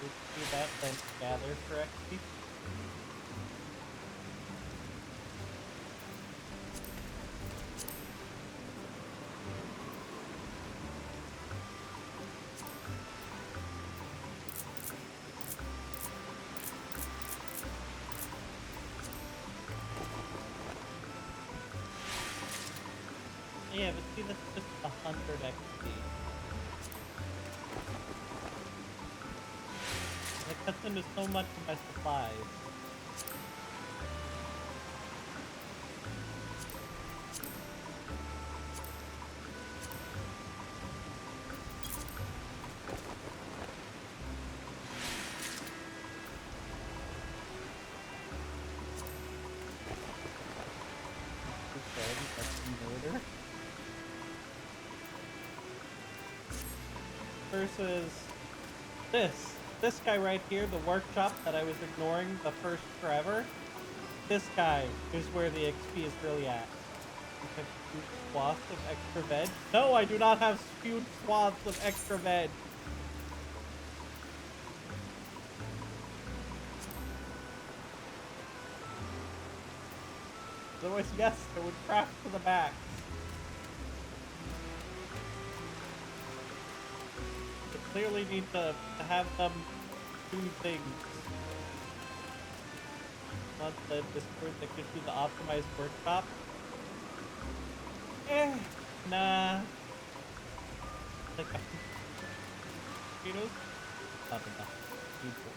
Did you see that? Then gather for XP. Yeah, but see, that's just 100 XP. And it cuts into so much of my supplies. Murder. Versus this guy right here, the workshop that I was ignoring the first forever. This guy is where the XP is really at. You have huge swaths of extra veg. No, I do not have huge swaths of extra veg. Otherwise, yes, it would craft to the max. You clearly need to have them do things. Not the Discord that gives you the optimized workshop. Nah. Like, potatoes? Not enough. Beautiful.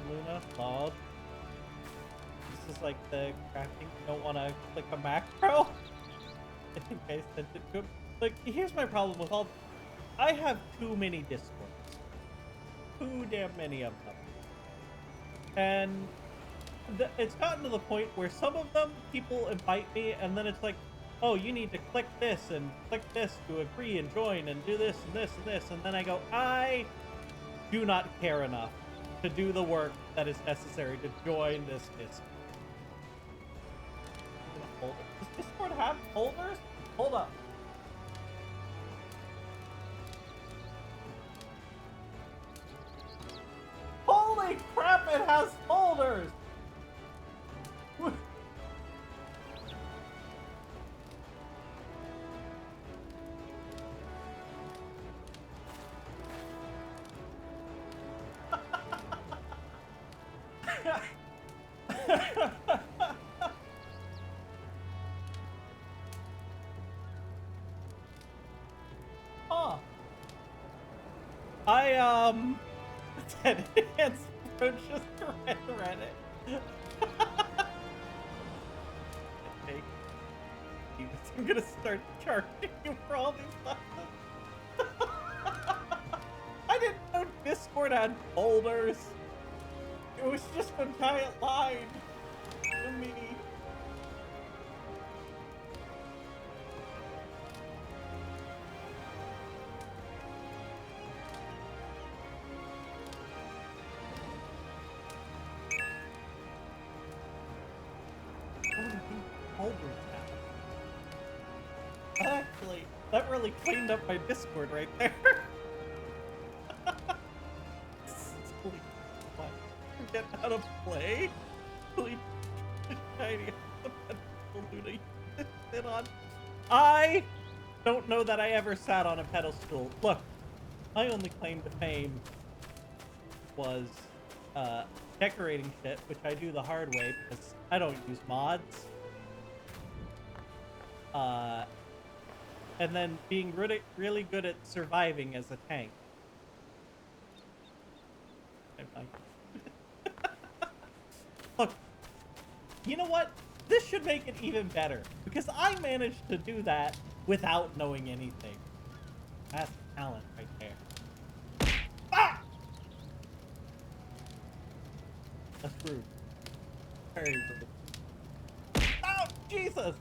Luna, log. This is like the crafting. You don't want to click a macro. I think I sent it to him. Like, here's my problem with all. I have too many Discords. Too damn many of them. And it's gotten to the point where some of them, people invite me, and then it's like, oh, you need to click this and click this to agree and join and do this and this and this. And then I go, I do not care enough to do the work that is necessary to join this Discord. Does Discord have folders? Hold up. Holy crap, it has folders! Huh. I said enhanced approaches to Reddit. Hey, I'm gonna start charging you for all these lessons. I didn't know Discord had folders. It was just a giant line. to me. Actually, that really cleaned up my Discord right there. Holy fuck. Forget how to play? Holy shiny the pedestal Luna you sit on. I don't know that I ever sat on a pedestal. Look, my only claim to fame was decorating shit, which I do the hard way because I don't use mods. And then being really, really good at surviving as a tank. Look, you know what? This should make it even better because I managed to do that without knowing anything. That's talent right there. Ah! That's rude. Very rude. Oh, Jesus!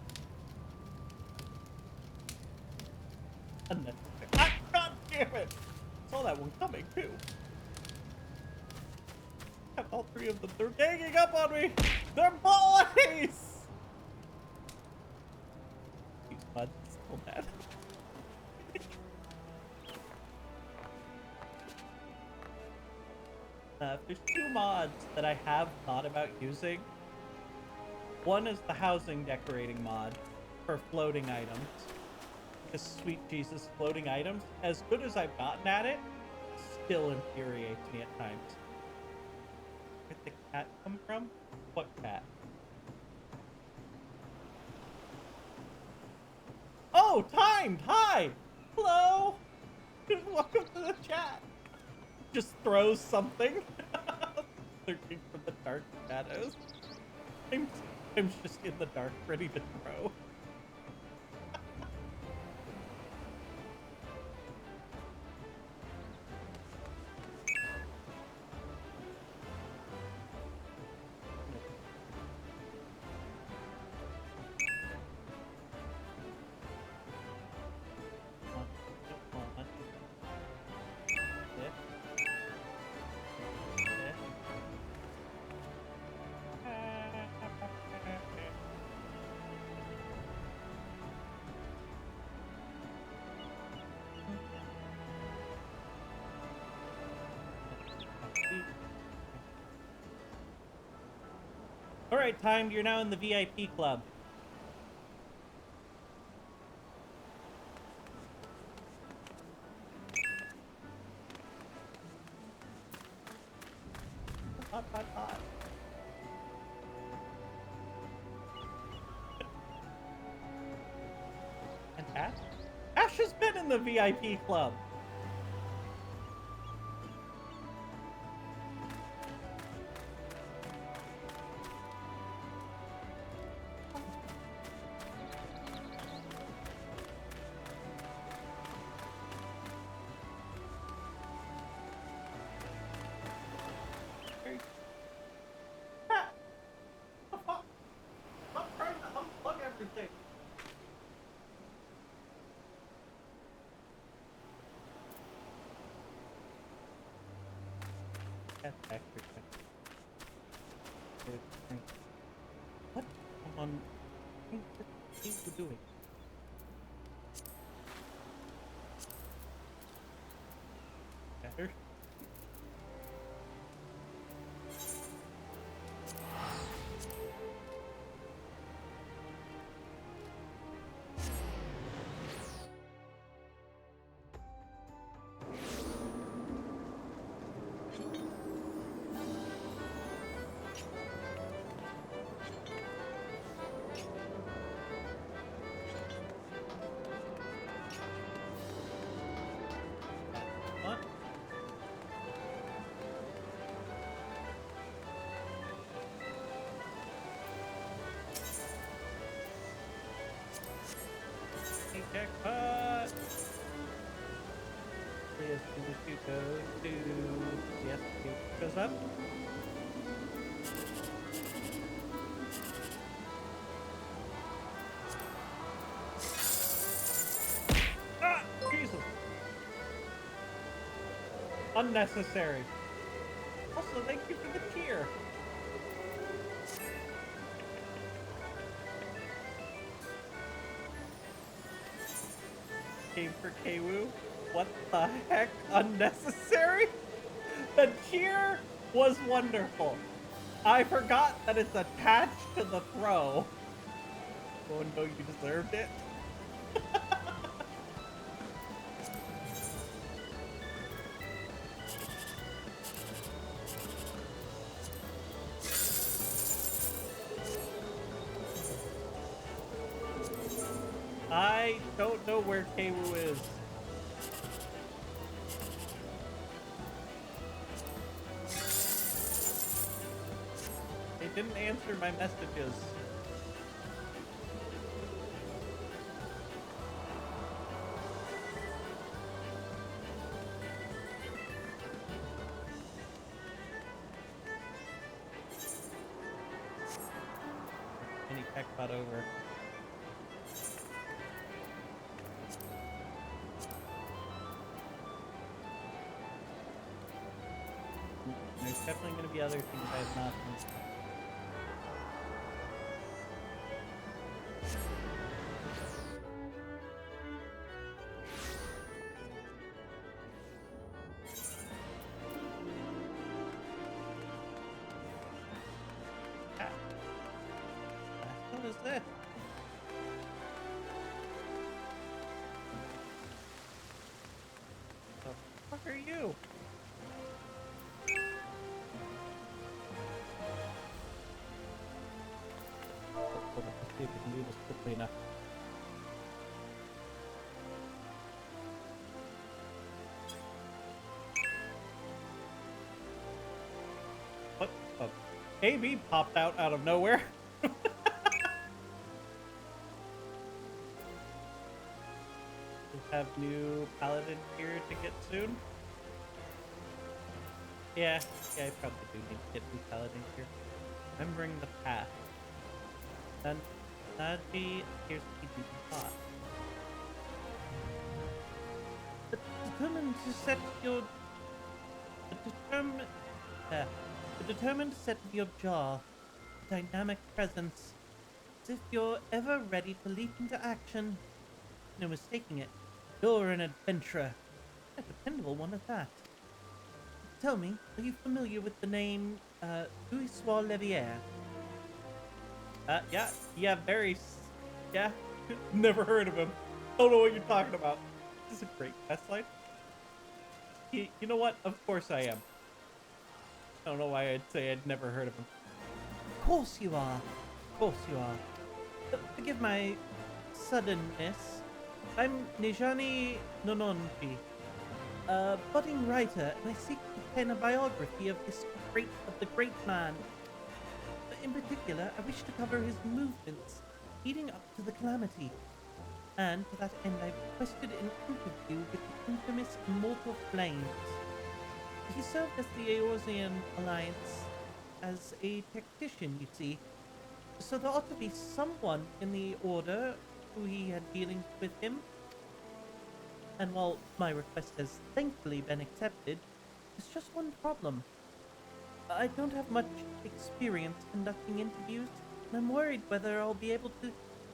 Unnecessary. Ah, God damn it! Saw that one coming too. Got all three of them. They're ganging up on me. They're boys. These buds still mad. There's two mods that I have thought about using. One is the housing decorating mod for floating items. Because sweet Jesus, floating items, as good as I've gotten at it, still infuriates me at times. Where'd the cat come from? What cat? Oh, timed! Hi! Hello! Welcome to the chat! Just throws something. Lurking from the dark shadows. I'm just in the dark, ready to throw. All right, Timed, you're now in the VIP club. Hot, hot, hot. And Ash? Ash has been in the VIP club. Stop trying to unplug everything. That's extra. What? Come on. What are you doing? Better. What? Hey, jackpot! Yes, to go to... Yes, it goes up. Unnecessary. Also, thank you for the cheer. Came for Kwoo. What the heck? Unnecessary? The cheer was wonderful. I forgot that it's attached to the throw. Oh no, you deserved it. I don't know where Kwoo is. They didn't answer my messages. Any tech bot over. There's definitely going to be other things I have not done. Ah, what is this? The fuck are you? Hold on, let's see if we can do this quickly enough. What? Oh. AB popped out of nowhere. We have new paladin here to get soon. Yeah, I probably do need to get new paladin here. Remembering the path. Then Naji appears to be hot. But determined to set your determined to set your jaw, dynamic presence, as if you're ever ready to leap into action. No mistaking it. You're an adventurer. A dependable one at that. Tell me, are you familiar with the name, Uiswa Levier? Yeah, yeah, never heard of him. Don't know what you're talking about. This is a great quest line. You know what? Of course I am. I don't know why I'd say I'd never heard of him. Of course you are. Of course you are. Forgive my suddenness. I'm Nijani Nononji, a budding writer, and I seek to pen a biography of the great man. In particular, I wish to cover his movements leading up to the calamity. And to that end, I've requested an interview with the infamous Immortal Flames. He served as the Eorzean Alliance as a tactician, you see. So there ought to be someone in the Order who he had dealings with him. And while my request has thankfully been accepted, there's just one problem. I don't have much experience conducting interviews, and I'm worried whether I'll be able to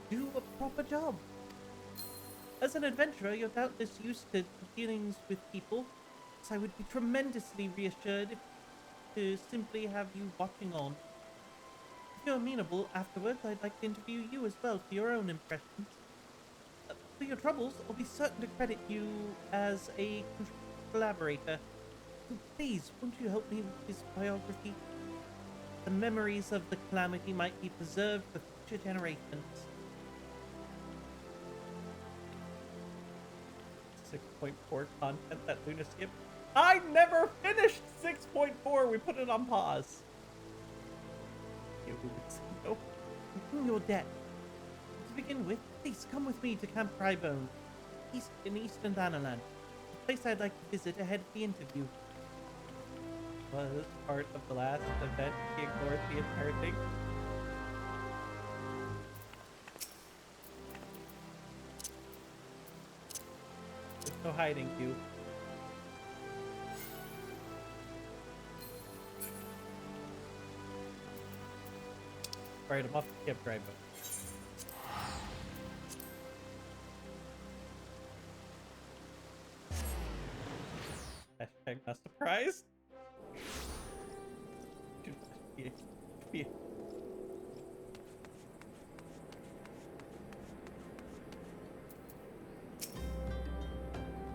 do a proper job. As an adventurer, you're doubtless used to dealings with people, so I would be tremendously reassured to simply have you watching on. If you're amenable afterwards, I'd like to interview you as well for your own impressions. For your troubles, I'll be certain to credit you as a collaborator. So please, won't you help me with this biography? The memories of the calamity might be preserved for future generations. 6.4 content that Luna skipped. I never finished 6.4. We put it on pause. Nope. Your debt. To begin with, please come with me to Camp Crybone, in eastern Danaland, a place I'd like to visit ahead of the interview. Was part of the last event. He ignored the entire thing. There's no hiding, you. Alright, I'm off the skip drive. Hashtag not surprised. Yeah.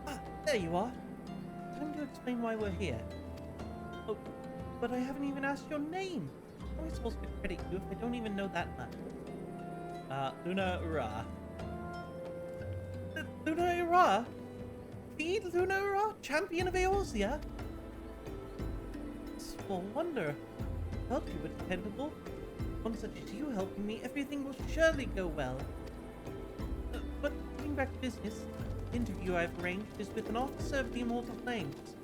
Ah, there you are. Time to explain why we're here. Oh, but I haven't even asked your name. How am I supposed to credit you if I don't even know that much? Luna Ura. Luna Ura? The Luna Ura? Champion of Eorzea? Small wonder. I felt you were dependable. One such as you helping me, everything will surely go well. But getting back to business, the interview I've arranged is with an officer of the Immortal Flames.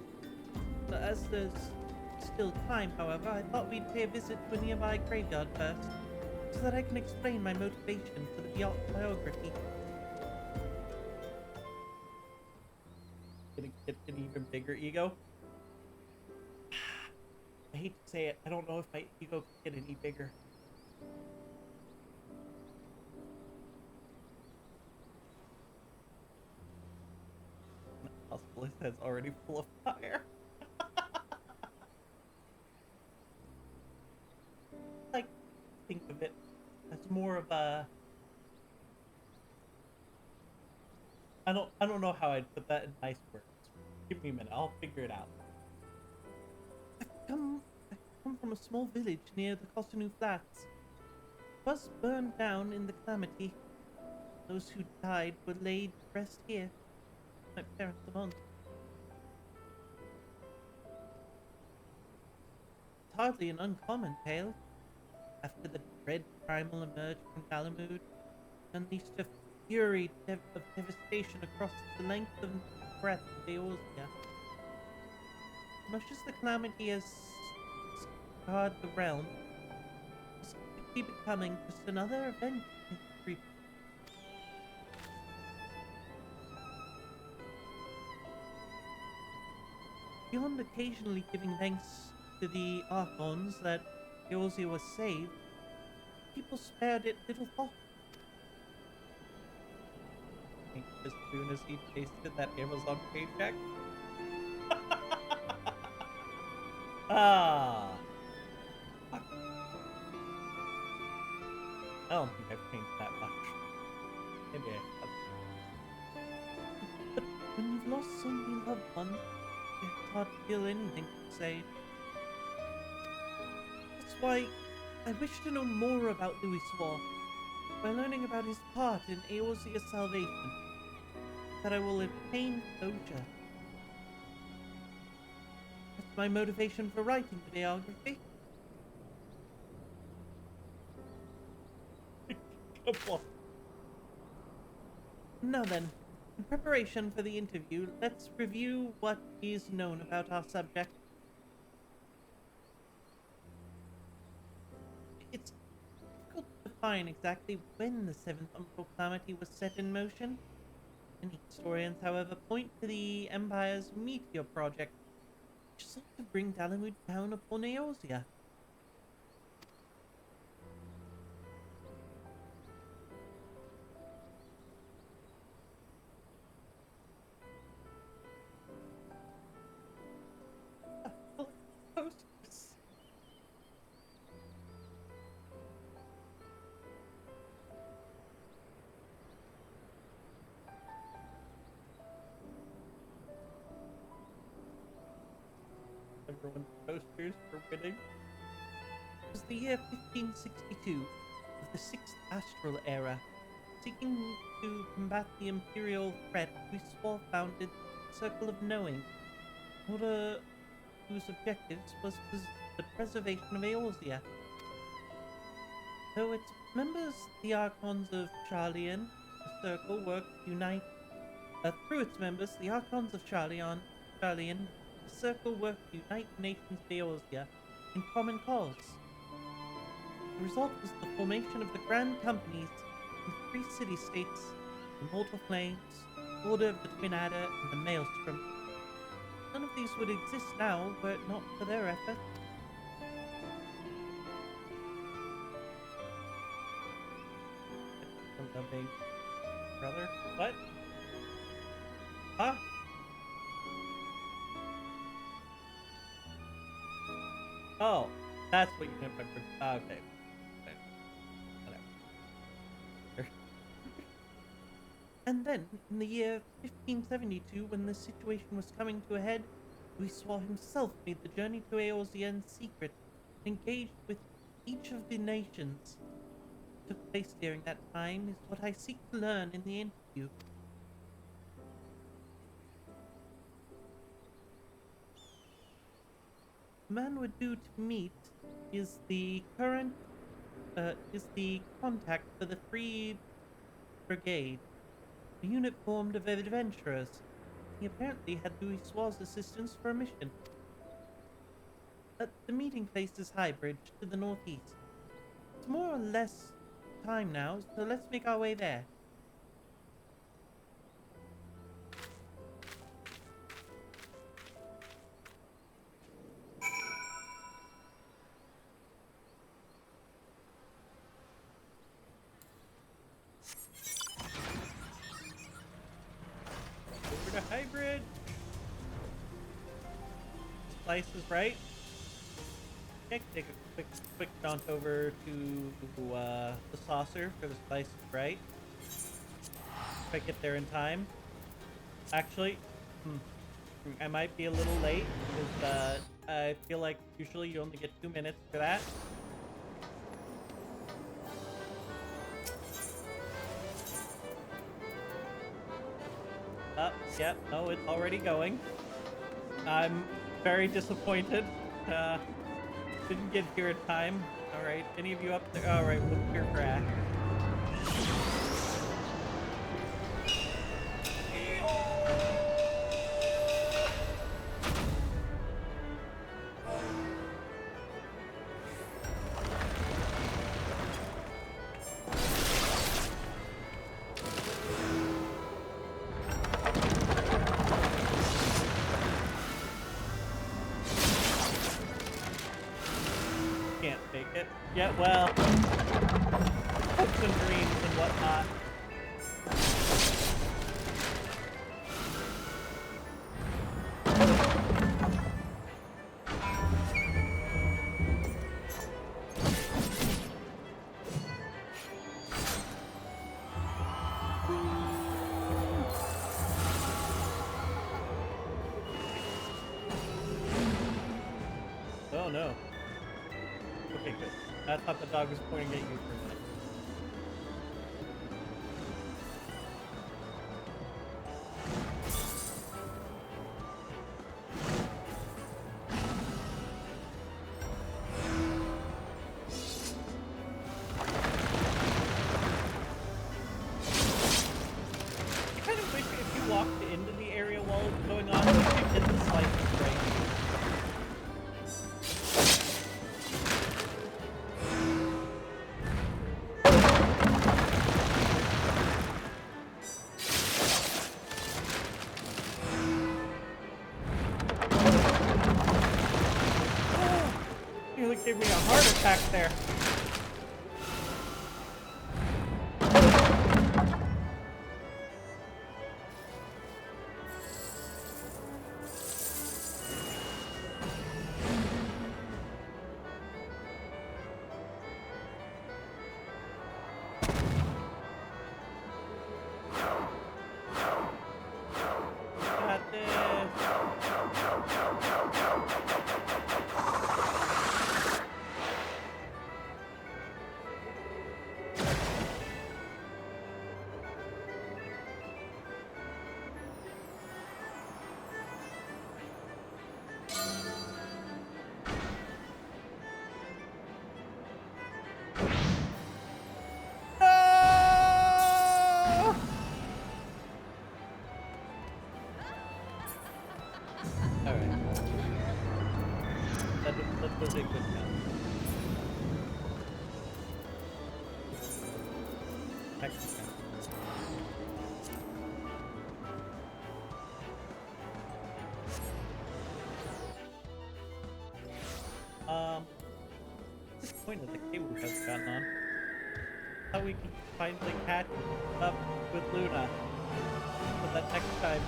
As there's still time, however, I thought we'd pay a visit to a nearby graveyard first, so that I can explain my motivation for the biography. Gonna get an even bigger ego? I hate to say it, I don't know if my ego can get any bigger. Possible his head's already full of fire. Like, think of it as more of a... I don't know how I'd put that in nice words. Give me a minute, I'll figure it out. I've come from a small village near the Cotonou Flats. It was burned down in the calamity. Those who died were laid to rest here. My parents among. It's hardly an uncommon tale. After the dread primal emerged from Galamud, unleashed a fury of devastation across the length and breadth of Eorzea. As much as the calamity has scarred the realm, it's quickly becoming just another event in history. Beyond occasionally giving thanks to the Archons that Eorzea was saved, people spared it little thought. As soon as he tasted that Amazon paycheck. Ah. Fuck. I don't think I've changed that much. Maybe I have. But when you've lost so many loved ones, it's hard to feel anything to say. That's why I wish to know more about Louis Swar. By learning about his part in Eorzea's salvation, that I will obtain closure. That's my motivation for writing the biography. Come on. Now then, in preparation for the interview, let's review what is known about our subject. It's difficult to define exactly when the Seventh Umbral Calamity was set in motion. Many historians, however, point to the Empire's Meteor Project, which sought to bring Dalamud down upon Eorzea. Posters. Everyone's posters for winning. It was the year 1562 of the Sixth Astral Era. Seeking to combat the Imperial threat, Louis founded the Circle of Knowing, in order whose objectives was the preservation of Eorzea. Though its members, the Archons of Charlian, the Circle worked to unite. Through its members, the Archons of Charlian, the Circle worked to unite the nations of Eorzea in common cause. The result was the formation of the Grand Companies in 3 city-states: the Immortal Flames, Order of the Twin Adder, and the Maelstrom. None of these would exist now were it not for their efforts. Dumping brother? What? Huh? Oh, that's what you meant by okay. Okay. Whatever. And then, in the year 1572, when the situation was coming to a head, Louis himself made the journey to Eorzea in secret and engaged with each of the nations. What took place during that time is what I seek to learn in the interview. The man we're due to meet is the current is the contact for the Free Brigade, a unit formed of adventurers. He apparently had Louis assistance for a mission. The meeting place is Highbridge to the northeast. It's more or less time now, so let's make our way there. Over to Hybrid. Slice is right. Okay, take a quick jaunt over to the saucer for the slice is right. If I get there in time. Actually, I might be a little late because I feel like usually you only get 2 minutes for that. Yep, no, it's already going. I'm very disappointed. Didn't get here in time. Alright, any of you up there? Alright, whoop your crash. Can't fake it. Yeah, well, hopes and dreams and whatnot. Oh no. Okay, good. I thought the dog was pointing at you for a minute. I kind of wish if you walked into the area while it's going on, you could hit the slices right. Nearly gave me a heart attack there. Got this. No! Alright. That was a good count. Excellent. Disappointed the cable has gotten on. how we can finally catch up with Luna. So that next time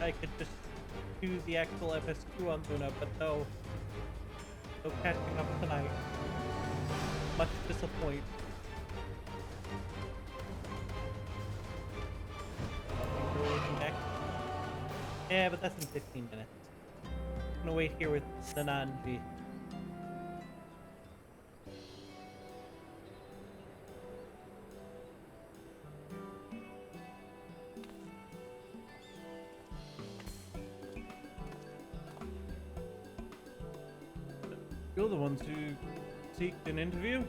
I could just do the actual MSQ on Luna, but no. No catching up tonight. Much disappoint. Next. Yeah, but that's in 15 minutes. I'm gonna wait here with Nananji. You're the ones who seeked an interview?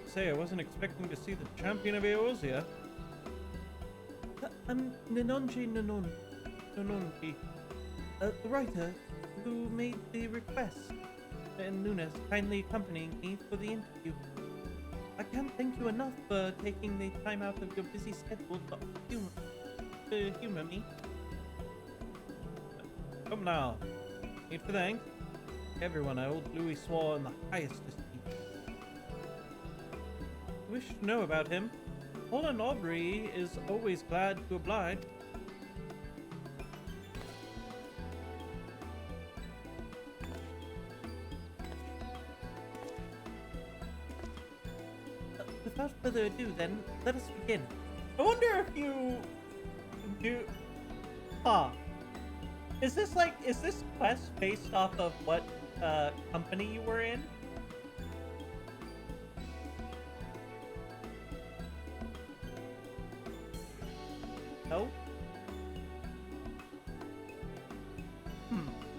Say, I wasn't expecting to see the champion of Eorzea. I'm Nanonji Nanonji, the writer who made the request, and Luna's kindly accompanying me for the interview. I can't thank you enough for taking the time out of your busy schedule to humor me. Come now. Need for thanks. Everyone I hold Louis swore in the highest esteem. You wish to know about him? Holland Aubrey is always glad to oblige. Without further ado, then, let us begin. I wonder if you do. Is this quest based off of what company you were in? No?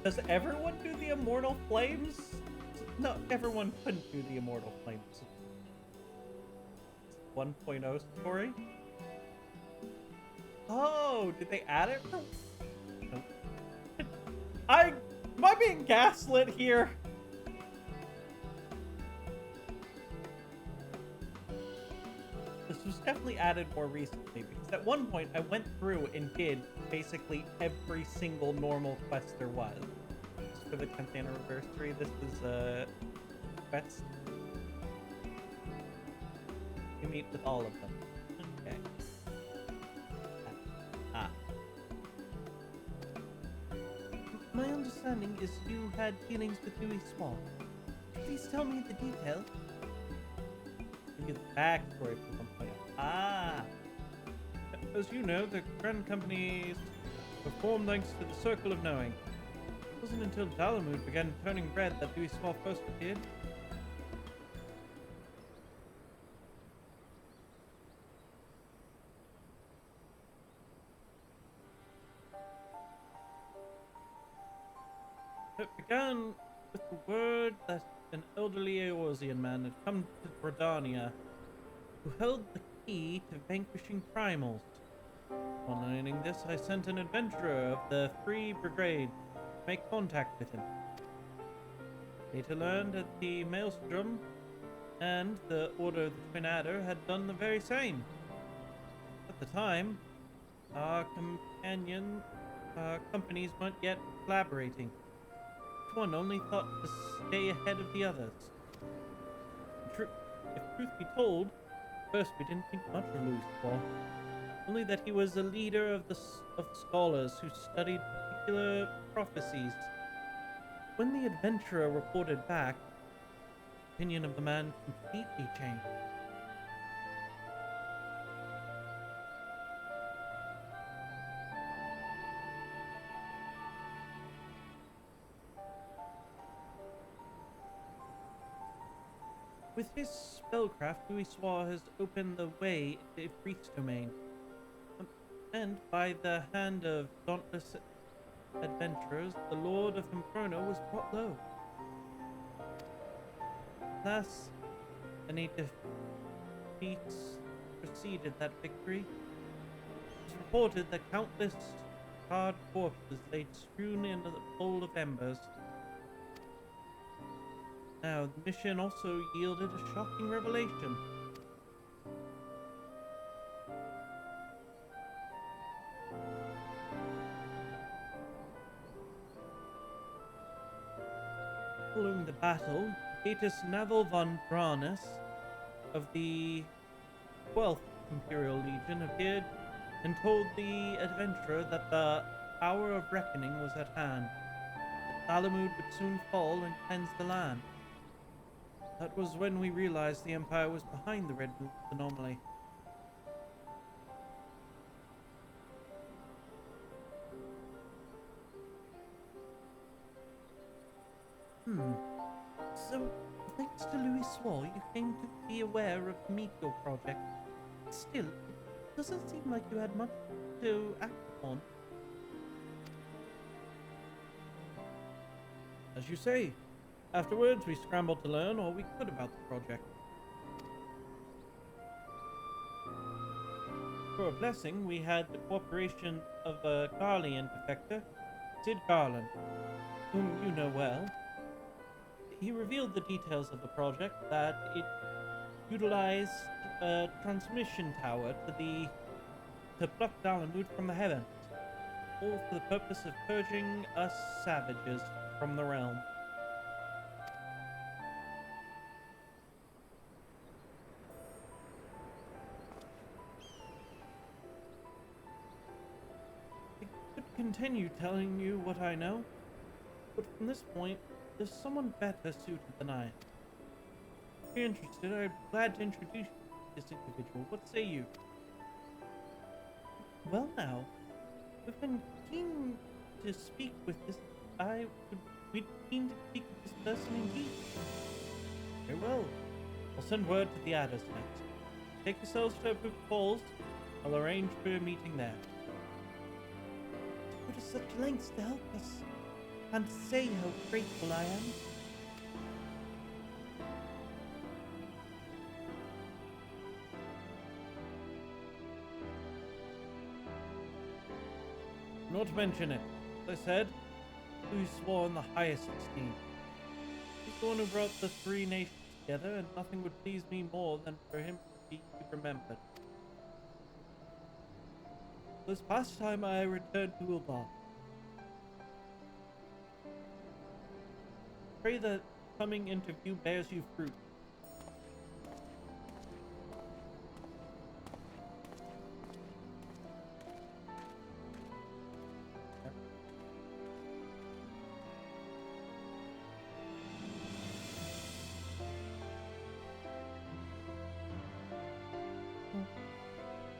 Does everyone do the Immortal Flames? No, everyone couldn't do the Immortal Flames. 1.0 story? Oh, did they add it for... Nope. Am I being gaslit here? This was definitely added more recently, because at one point I went through and did basically every single normal quest there was. Just for the 10th anniversary, this is quest. You meet with all of them. Okay. My understanding is you had dealings with Louis Swall. Please tell me the detail. Give you the backstory from 1.0. As you know, the Grand Companies were formed thanks to the Circle of Knowing. It wasn't until Dalamud began turning red that Louis Swall first appeared. It began with the word that an elderly Eorzean man had come to Bredania, who held the key to vanquishing primals. On learning this, I sent an adventurer of the Free Brigade to make contact with him. Later learned that the Maelstrom and the Order of the Twin Adder had done the very same. At the time, our companies weren't yet collaborating. One only thought to stay ahead of the others. If truth be told, first we didn't think much of Louis Swall, only that he was a leader of scholars who studied particular prophecies. When the adventurer reported back, the opinion of the man completely changed. With his spellcraft, Louis Swall has opened the way to Priest's domain. And by the hand of dauntless adventurers, the Lord of Inferno was brought low. Thus, any defeats preceded that victory. It's reported that countless charred corpses lay strewn in the bowl of embers. Now, the mission also yielded a shocking revelation. Following the battle, Gatus Naval von Branus of the 12th Imperial Legion appeared and told the adventurer that the hour of reckoning was at hand. That Alamud would soon fall and cleanse the land. That was when we realized the Empire was behind the Red Moon's anomaly. So, thanks to Louis Swall, you came to be aware of the Meteor Project. Still, it doesn't seem like you had much to act upon. As you say, afterwards we scrambled to learn all we could about the project. For a blessing, we had the cooperation of a Garlean defector, Sid Garland, whom you know well. He revealed the details of the project, that it utilized a transmission tower to pluck Dalamud from the heavens, all for the purpose of purging us savages from the realm. I could continue telling you what I know, but from this point, there's someone better suited than I am. If you're interested, I'm glad to introduce you to this individual. What say you? Well now, we've been keen to speak with this. We'd keen to speak with this person indeed. Very well. I'll send word to the Adders next. Take yourselves to Poop Falls. I'll arrange for a meeting there. Go to such lengths to help us. Can't say how grateful I am. Not to mention it. As I said, Louis swore in the highest esteem. He's the one who brought the three nations together, and nothing would please me more than for him to be remembered. This past time I returned to Ulbar. Pray the coming interview bears you fruit.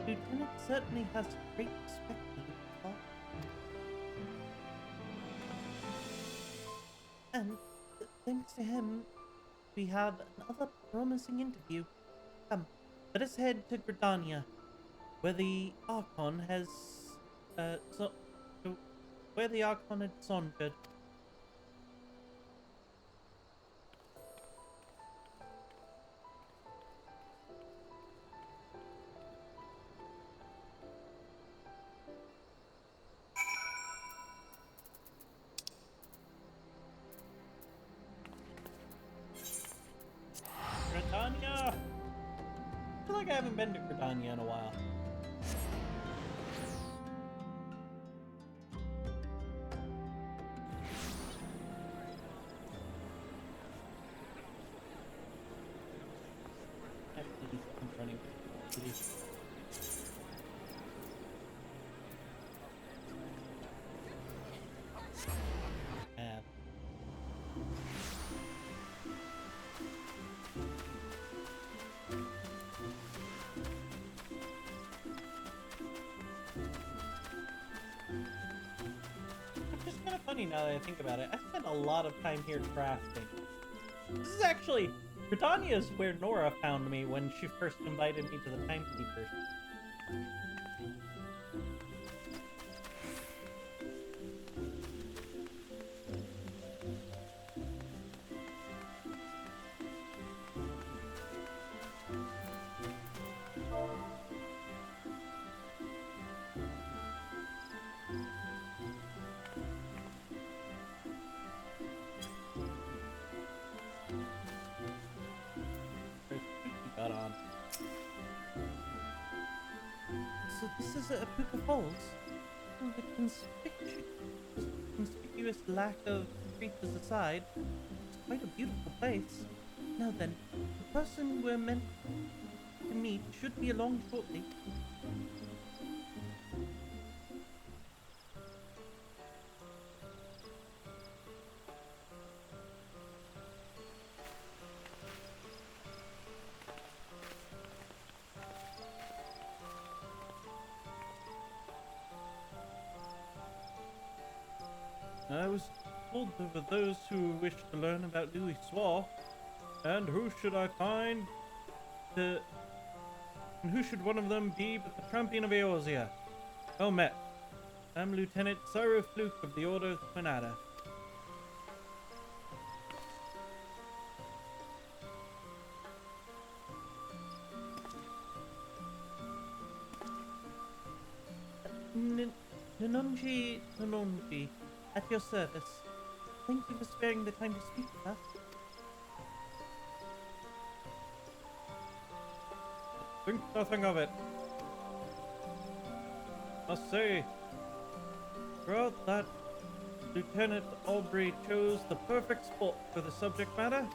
Lieutenant certainly has great respect for you, Paul. And thanks to him, we have another promising interview. Come, let us head to Gridania, where the Archon has, where the Archon had sauntered. Gridania! I feel like I haven't been to Gridania in a while. Actually, I'm running. It's just kind of funny now that I think about it. I spent a lot of time here crafting. This is actually, Britannia is where Nora found me when she first invited me to the Timekeepers. Got on. So this is a Puka Falls? Well, the conspicuous lack of creatures aside, it's quite a beautiful place. Now then, the person we're meant to meet should be along shortly. I was told there were those who wish to learn about Louis Soir, and who should I find to... And who should one of them be but the champion of Eorzea? Well met. I'm Lieutenant Cyril Fluke of the Order of Quinada. Nunji, at your service. Thank you for sparing the time to speak with us. Think nothing of it. Must say, throughout that, Lieutenant Aubrey chose the perfect spot for the subject matter.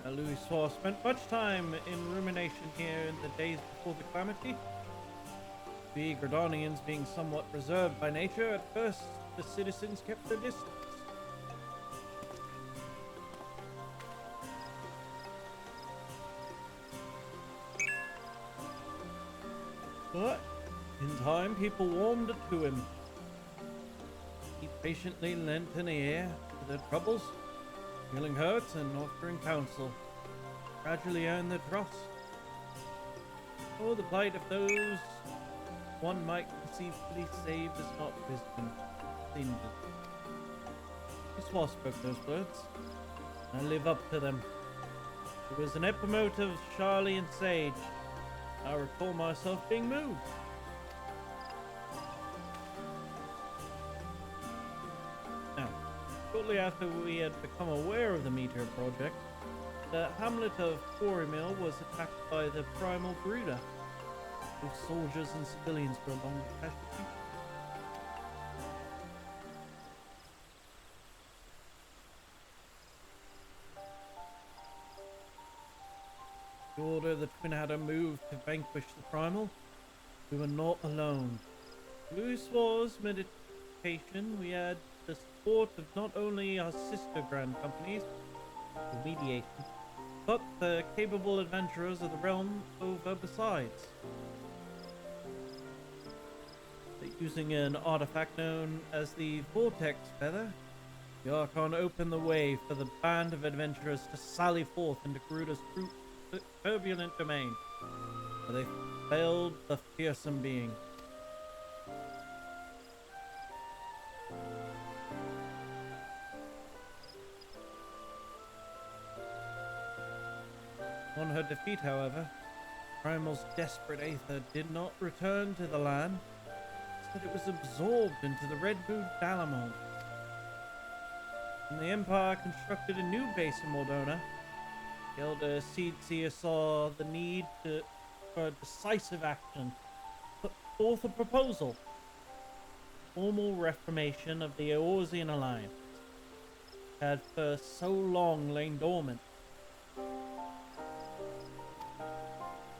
Louis Soir spent much time in rumination here in the days before the calamity. We Gradanians being somewhat reserved by nature, at first the citizens kept their distance. But in time, people warmed to him. He patiently lent an ear to their troubles, feeling hurt and offering counsel, gradually earned their trust. Oh, the plight of those one might conceivably save is not wisdom, indeed. Soir spoke those words. I live up to them. It was an epitome of Charlie and Sage. I recall myself being moved. Now, shortly after we had become aware of the Meteor Project, the hamlet of Quarrymill was attacked by the Primal Brooder. Both soldiers and civilians were among the casualties. The Order of the Twin Adder moved to vanquish the Primal. We were not alone. Through Soir's meditation, we had the support of not only our sister grand companies, for mediation, but the capable adventurers of the realm over besides. Using an artifact known as the Vortex Feather, the Archon opened the way for the band of adventurers to sally forth into Garuda's turbulent domain, where they failed the fearsome being. On her defeat, however, Primal's desperate aether did not return to the land. Instead, it was absorbed into the Red Moon Dalamon. When the Empire constructed a new base in Mordona, the Elder Seedseer saw the need for decisive action, put forth a proposal. Formal reformation of the Eorzean Alliance had for so long lain dormant.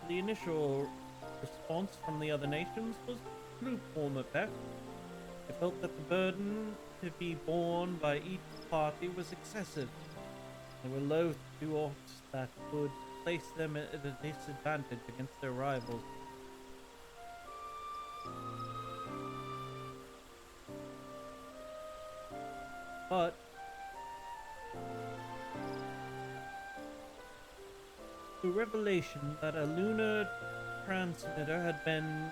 The initial response from the other nations was lukewarm at best. They felt that the burden to be borne by each party was excessive. They were loath to do aught that would place them at a disadvantage against their rivals. But the revelation that a lunar transmitter had been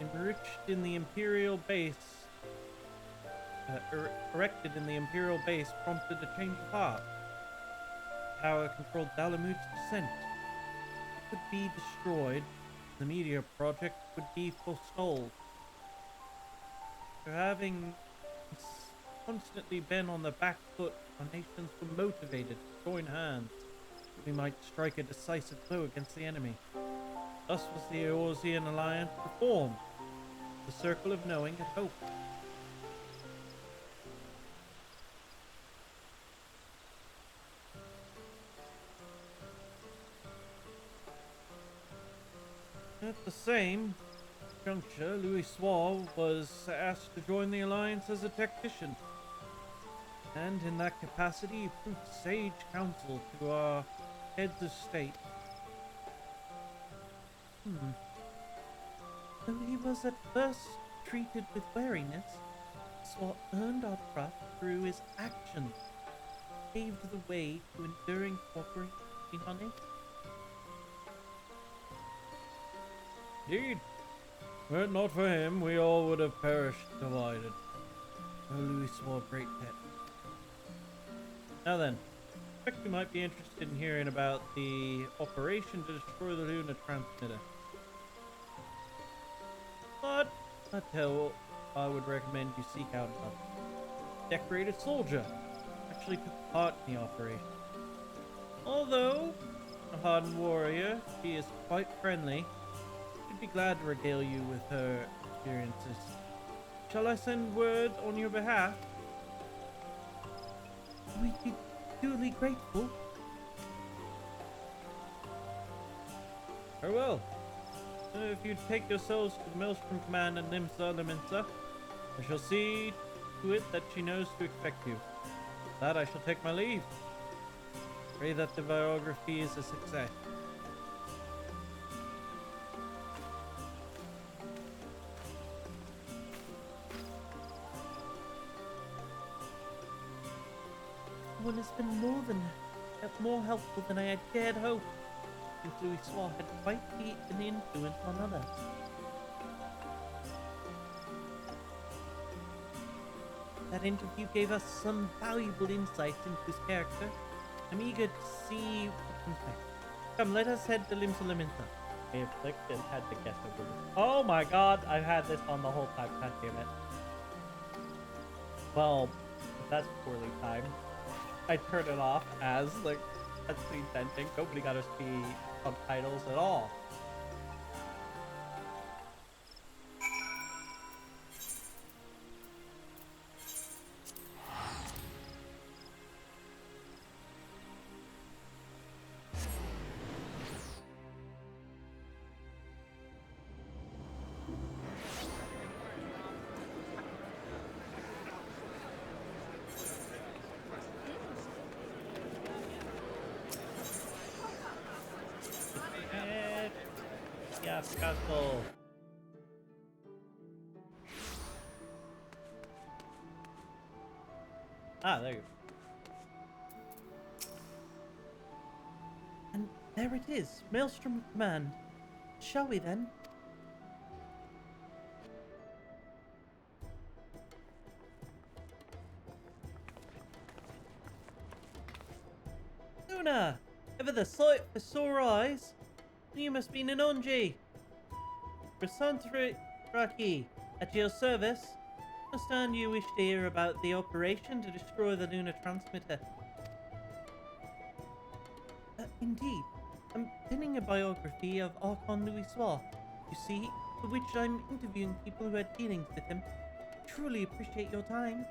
enriched in the Imperial base, erected in the Imperial base, prompted a change of heart. Power controlled Dalamut's descent. It could be destroyed. The Meteor Project would be forestalled. For having constantly been on the back foot, our nations were motivated to join hands. We might strike a decisive blow against the enemy. Thus was the Eorzean Alliance reformed, the Circle of Knowing and Hope. At the same juncture, Louis Swall was asked to join the Alliance as a technician, and in that capacity, he proved sage counsel to our heads of state. Though he was at first treated with wariness, Swat earned our trust through his actions, paved the way to enduring cooperation on it. Indeed, were it not for him, we all would have perished divided. Oh, Louis Swall, great pet. Now then, I expect you might be interested in hearing about the operation to destroy the Luna transmitter. But I would recommend you seek out a decorated soldier who actually took part in the operation. Although a hardened warrior, she is quite friendly. She'd be glad to regale you with her experiences. Shall I send word on your behalf? We'd be truly grateful. Very well. If you take yourselves to the Maelstrom Command and Limsa, I shall see to it that she knows to expect you. With that I shall take my leave. Pray that the biography is a success. One has been more helpful than I had dared hope, since Louis Swat had quite an influence on others. That interview gave us some valuable insights into his character. I'm eager to see what comes next. Come, let us head to Limsa. I have clicked and had to guess over this. Oh my god, I've had this on the whole time. God damn it. Well, if that's poorly timed. I turned it off as like that's the intention. Nobody got to see subtitles at all. Yes, Castle. Ah, there you go. And there it is, Maelstrom Command. Shall we then? Luna! Ever the sight for sore eyes? You must be Nanonji. Raki, at your service. Understand you wish to hear about the operation to destroy the lunar transmitter. Indeed. I'm penning a biography of Archon Louis Swat, you see, for which I'm interviewing people who had dealings with him. Truly appreciate your time.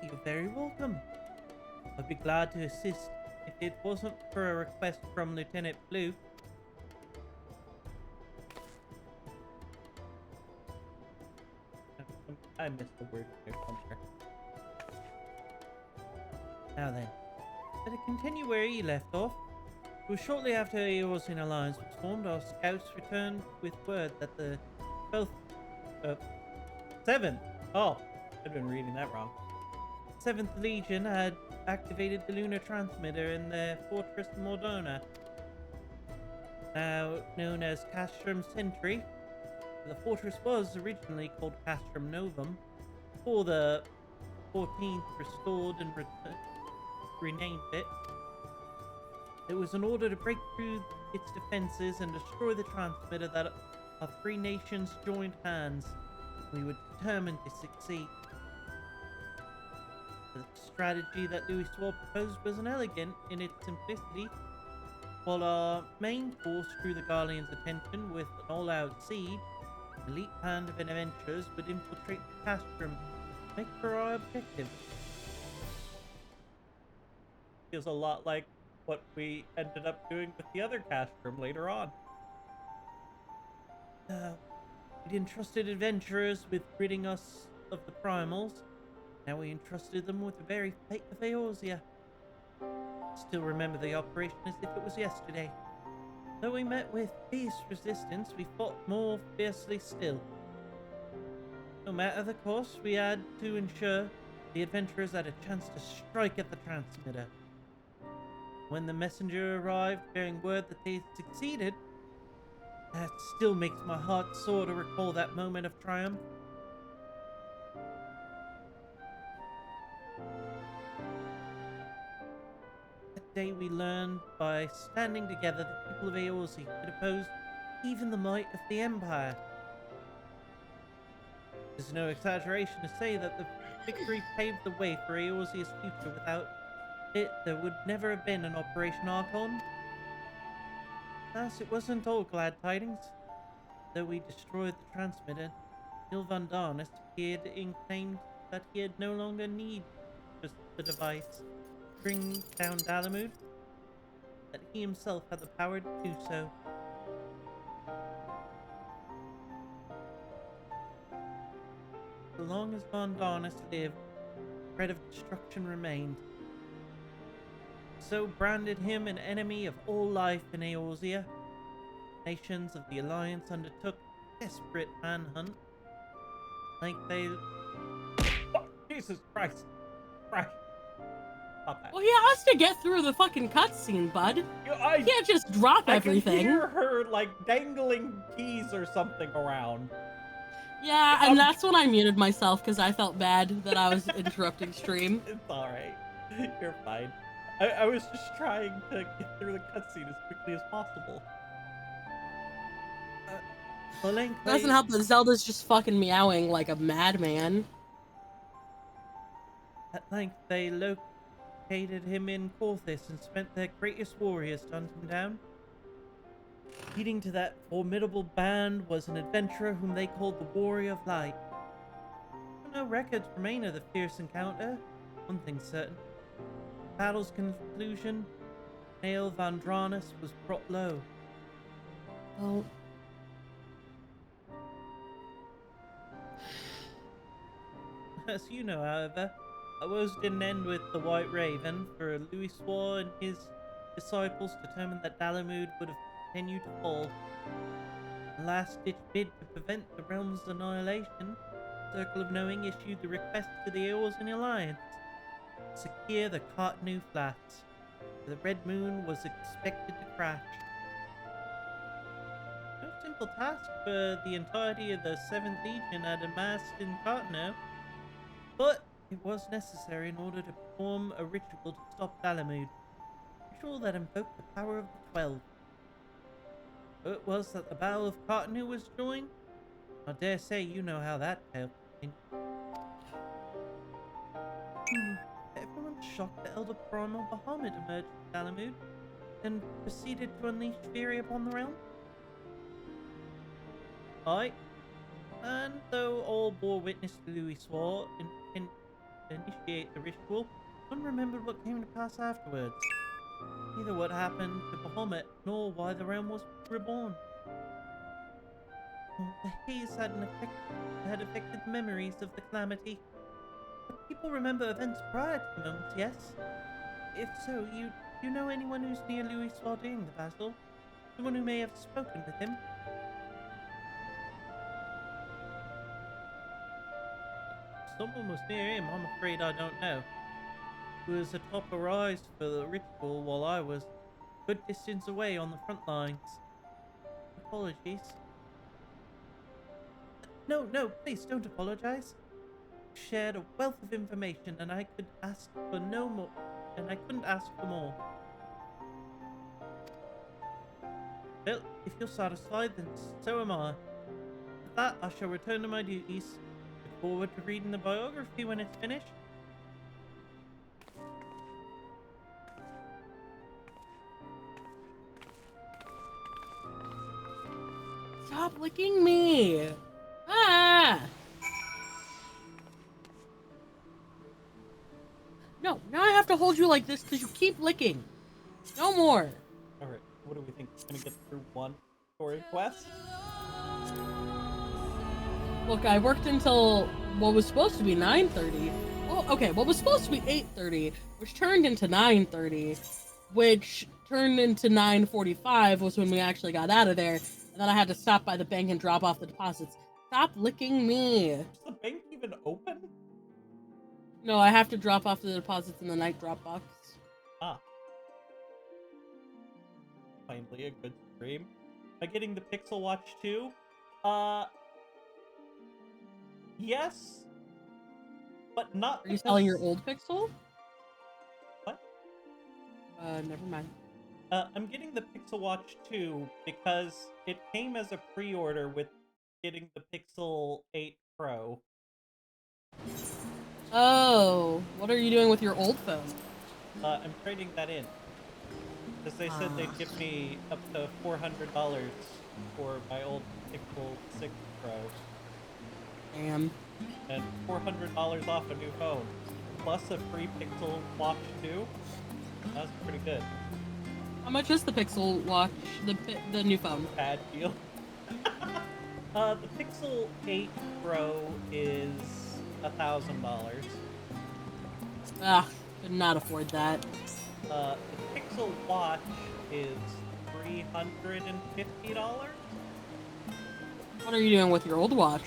You're very welcome. I'd be glad to assist if it wasn't for a request from Lieutenant Blue. I missed the word there somewhere. Now then, to continue where he left off, it was shortly after Eorzean Alliance was formed, our scouts returned with word that the 7th. Oh, I've been reading that wrong. 7th Legion had activated the lunar transmitter in their fortress Mordona, now known as Castrum Sentry. The fortress was originally called Castrum Novum, before the 14th restored and renamed it. It was in order to break through its defenses and destroy the transmitter that our three nations joined hands. We were determined to succeed. The strategy that Louis Swat proposed was elegant in its simplicity. While our main force drew the Guardians' attention with an all-out siege, the elite band of adventurers would infiltrate the Castrum to make for our objective. Feels a lot like what what we ended up doing with the other cast room later on. Uh, we'd entrusted adventurers with ridding us of the primals. Now we entrusted them with the very fate of Eorzea. Still remember the operation as if it was yesterday. Though we met with fierce resistance, we fought more fiercely still. No matter the cost, we had to ensure the adventurers had a chance to strike at the transmitter. When the messenger arrived bearing word that they had succeeded, that still makes my heart sore to recall that moment of triumph. That day we learned by standing together the people of Eorzea could oppose even the might of the Empire. There's no exaggeration to say that the victory paved the way for Eorzea's future. Without it, there would never have been an Operation Archon. Thus, it wasn't all glad tidings. Though we destroyed the transmitter, Neil Van Darnest appeared and claimed that he had no longer need for the device to bring down Dalamud, that he himself had the power to do so. So long as Van Darnest lived, threat of destruction remained. So branded him an enemy of all life in Eorzea. Nations of the Alliance undertook a desperate manhunt. Like they... Oh, Jesus Christ. Right. Stop that. Well, he has to get through the fucking cutscene, bud. You, He can't just drop everything. I can hear her, like, dangling keys or something around. Yeah, and that's when I muted myself because I felt bad that I was interrupting stream. It's alright. You're fine. I was just trying to get through the cutscene as quickly as possible. Doesn't help that Zelda's just fucking meowing like a madman. At length they located him in Corthis and spent their greatest warriors to hunt him down. Leading to that formidable band was an adventurer whom they called the Warrior of Light. No records remain of the fierce encounter. One thing's certain. At the battle's conclusion, Neil Van Dranus was brought low. Oh. As you know, however, our woes didn't end with the White Raven, for Louis Swore and his disciples determined that Dalamud would have continued to fall. A last-ditch bid to prevent the realm's annihilation, Circle of Knowing issued the request to the Eorzean Alliance to secure the Cartanu Flats, where the Red Moon was expected to crash. No simple task for the entirety of the 7th Legion had amassed in Cartanu, but it was necessary in order to perform a ritual to stop Dalamud, a ritual that invoked the power of the 12. So it was that the Battle of Cartanu was joined. I dare say you know how that tale continued. Everyone's shocked that Elder Primal Bahamut emerged from Dalamud and proceeded to unleash fury upon the realm. Aye. And though all bore witness to Louis Swore and initiate the ritual, none remembered what came to pass afterwards. Neither what happened to Bahamut, nor why the realm was reborn. The haze had affected the memories of the calamity. But people remember events prior to the moment, yes? If so, you know anyone who's near Louis Swore during the battle? Someone who may have spoken with him? Someone was near him, I'm afraid I don't know. He was atop a rise for the ritual while I was a good distance away on the front lines. Apologies. No, please don't apologize. You shared a wealth of information and I could ask for no more, and I couldn't ask for more. Well, if you're satisfied, then so am I. With that, I shall return to my duties. Look forward to reading the biography when it's finished. Stop licking me! Ah! No, now I have to hold you like this because you keep licking. No more. Alright, what do we think? We're gonna get through one story quest? Look, I worked until what was supposed to be 9:30. Well, okay, what was supposed to be 8:30, which turned into 9:30, which turned into 9:45 was when we actually got out of there, and then I had to stop by the bank and drop off the deposits. Stop licking me. Is the bank even open? No, I have to drop off the deposits in the night drop box. Ah. Finally, a good stream. Am I getting the Pixel Watch too? Yes, but not. Are you selling your old Pixel? What? Never mind. I'm getting the Pixel Watch 2 because it came as a pre-order with getting the Pixel 8 Pro. Oh, what are you doing with your old phone? I'm trading that in. Because they said they'd give me up to $400 for my old Pixel 6 Pro. Damn. And $400 off a new phone. Plus a free Pixel Watch 2. That's pretty good. How much is the Pixel Watch, the new phone? Bad deal. The Pixel 8 Pro is $1,000. Ah, could not afford that. The Pixel Watch is $350. What are you doing with your old watch?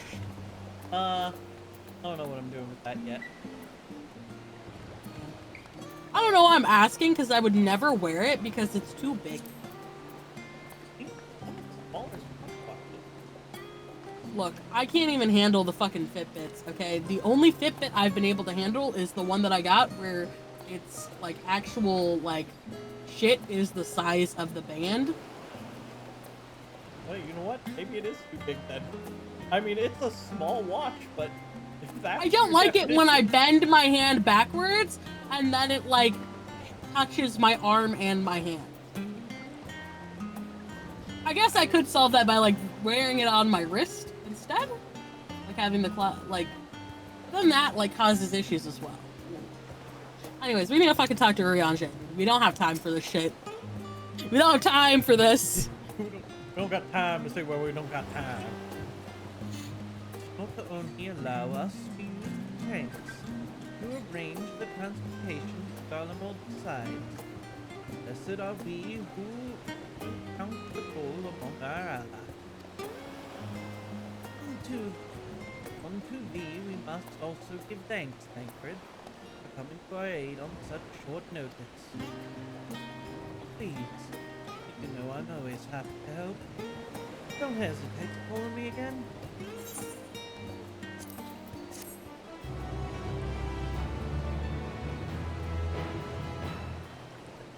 I don't know what I'm doing with that yet. I don't know why I'm asking, because I would never wear it because it's too big. Look, I can't even handle the fucking Fitbits, okay? The only Fitbit I've been able to handle is the one that I got where it's, like, actual, like, shit is the size of the band. Well, you know what? Maybe it is too big then. I mean, it's a small watch, but if that's I don't your like it when I definition- bend my hand backwards and then it, like, touches my arm and my hand. I guess I could solve that by, like, wearing it on my wrist instead. Like, having the like, then that, like, causes issues as well. Anyways, we need to fucking talk to Uriange. We don't have time for this shit. We don't have time for this. We don't got time to say, well, we don't got time. Not to only allow us to use the tanks to arrange the transportation to Garlemald sides. Blessed are we who count the goal among our allies. Unto thee we must also give thanks, Tancred, for coming to our aid on such short notice. Please, you know I'm always happy to help. Don't hesitate to call on me again.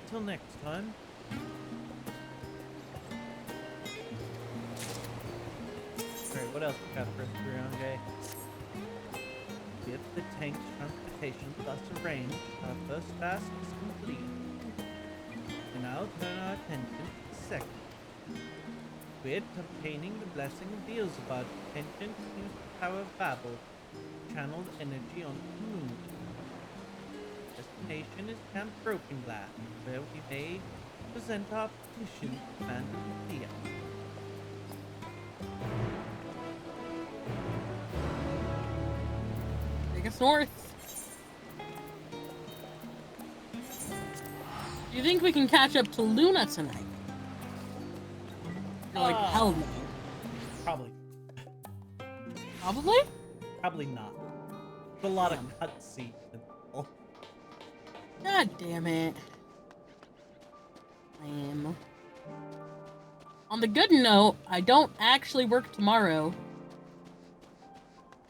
Till next time. Alright, what else we got for us, Uriange? With the tank's transportation thus arranged, our first task is complete. We now turn our attention to the second. With obtaining the blessing of Beelzebub, attention to use the power of Babel, channeled energy onto the moon. Destination is Camp Broken Glass, where we may present our petition to Commander Thea. Take us north. Do you think we can catch up to Luna tonight? You're like, hell no. Probably. Probably? Probably not. There's a lot of cutscenes. God damn it. Lame. On the good note, I don't actually work tomorrow.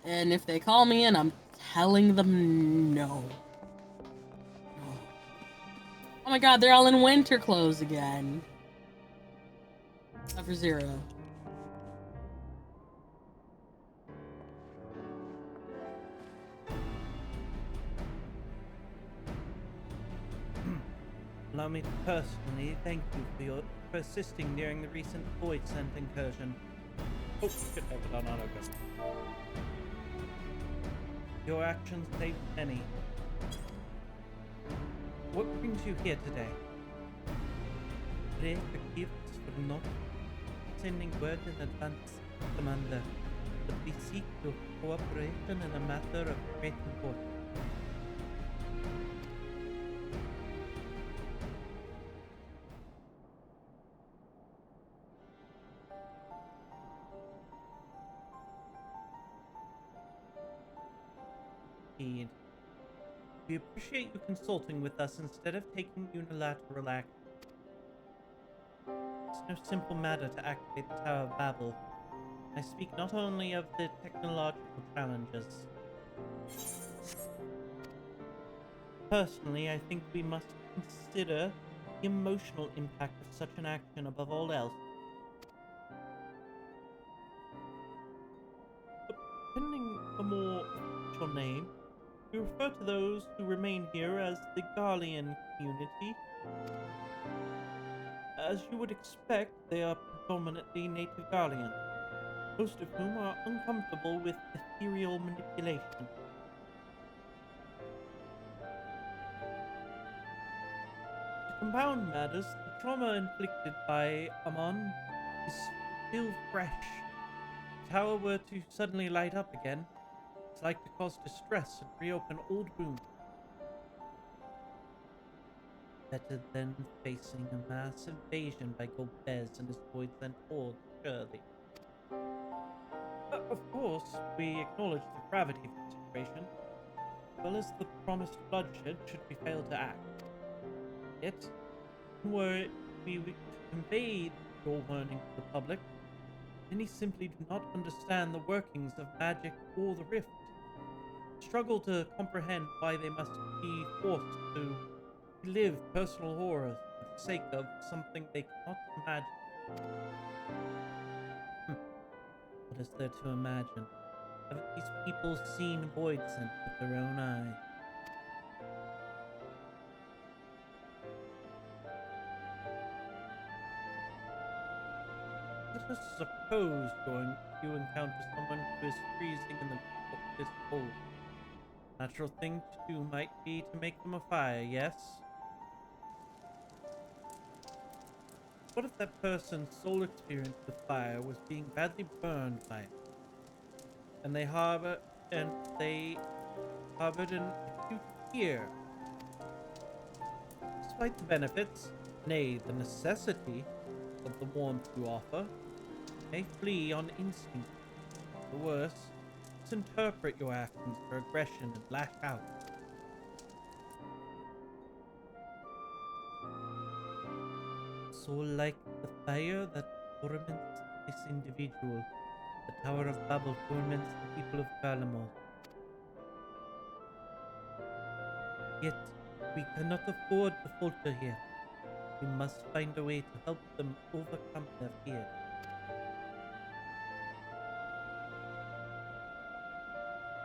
And if they call me in, I'm telling them no. Oh my god, they're all in winter clothes again. Except for Zero. Allow me to personally thank you for assisting during the recent Void Scent incursion. Oh, shit, I have it on auto-gun. Your actions saved many. What brings you here today? pray for gifts for not sending word in advance, Commander, but we seek your cooperation in a matter of great importance. Indeed. We appreciate you consulting with us instead of taking unilateral action. It's no simple matter to activate the Tower of Babel. I speak not only of the technological challenges. Personally, I think we must consider the emotional impact of such an action above all else. Depending a more official name, we refer to those who remain here as the Garlean community. As you would expect, they are predominantly native Garleans, most of whom are uncomfortable with ethereal manipulation. To compound matters, the trauma inflicted by Amon is still fresh. If the tower were to suddenly light up again, it's like to cause distress and reopen old wounds. Better than facing a mass invasion by Golbez and his void sent hordes, surely. Of course, we acknowledge the gravity of the situation, as well as the promised bloodshed should we fail to act. Yet, were we to convey your warning to the public, many simply do not understand the workings of magic or the rift. Struggle to comprehend why they must be forced to relive personal horrors for the sake of something they cannot imagine. What is there to imagine? Haven't these people seen Void Scent with their own eyes? Let us suppose you encounter someone who is freezing in this cold. Natural thing to do might be to make them a fire, yes? What if that person's sole experience with fire was being badly burned by it, and they harbored an acute fear? Despite the benefits, nay, the necessity of the warmth you offer, may flee on instinct. The worse, misinterpret your actions for aggression and lash out. So like the fire that torments this individual, the Tower of Babel torments the people of Kalamor. Yet, we cannot afford to falter here. We must find a way to help them overcome their fear.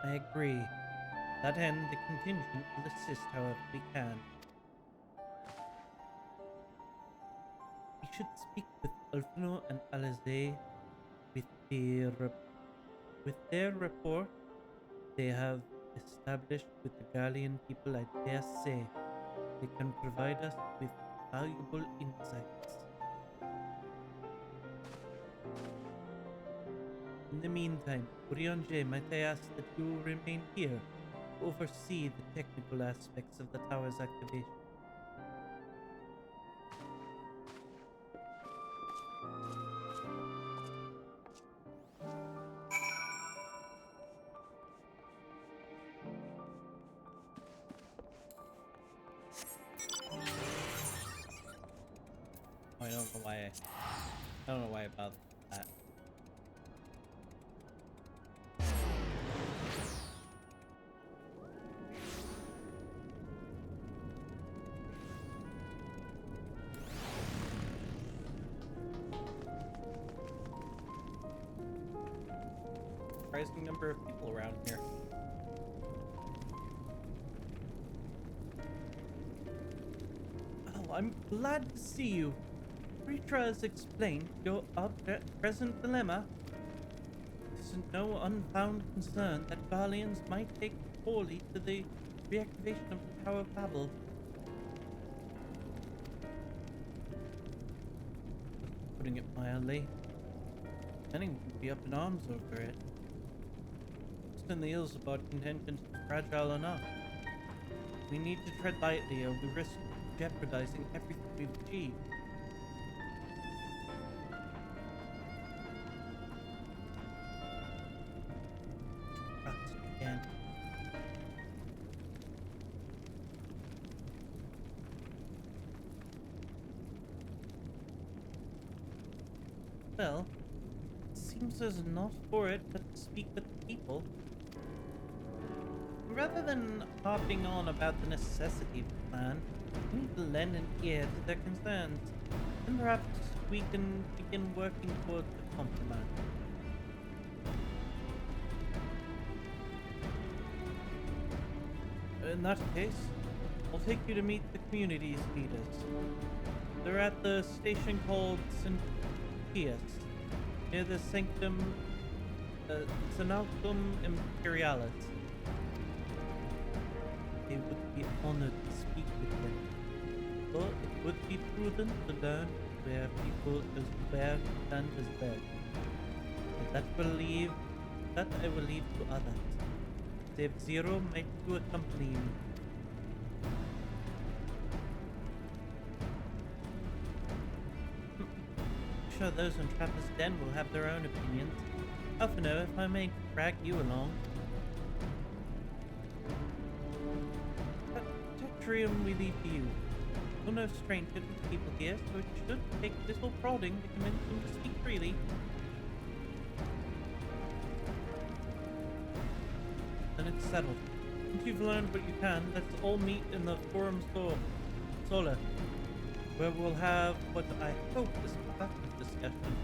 I agree. To that end, the contingent will assist however we can. We should speak with Ulfno and Alizé with their rapport they have established with the Gallian people. I dare say they can provide us with valuable insights. In the meantime, Urianje, might I ask that you remain here to oversee the technical aspects of the tower's activation? I don't know why I don't know why I bothered with that. Surprising number of people around here. Oh, I'm glad to see you. Ritra has explained your present dilemma. It is no unfounded concern that Garleans might take poorly to the reactivation of the Tower of Babel. putting it mildly. Many would be up in arms over it. Just in the hills about contentions is fragile enough. We need to tread lightly or we risk jeopardizing everything we've achieved. Trust again. Well, it seems there's enough for it but to speak with the people. Rather than harping on about the necessity of the plan, we need to lend an ear to their concerns, and perhaps we can begin working towards a compromise. In that case, I'll take you to meet the community's leaders. They're at the station called St. Pius, near the Sanctum Imperialis. They would be honored to speak with them, but it would be prudent to learn where people as well stand as well. But that I will leave to others. Save Zero might to accompany me. I'm sure those on Trapper's Den will have their own opinions. Alpha know if I may drag you along. Tetrium we leave to you. You're no stranger to the people here, so it should take little prodding to convince them to speak freely. Then it's settled. Once you've learned what you can, let's all meet in the Forum Solar, where we'll have what I hope is a productive discussion.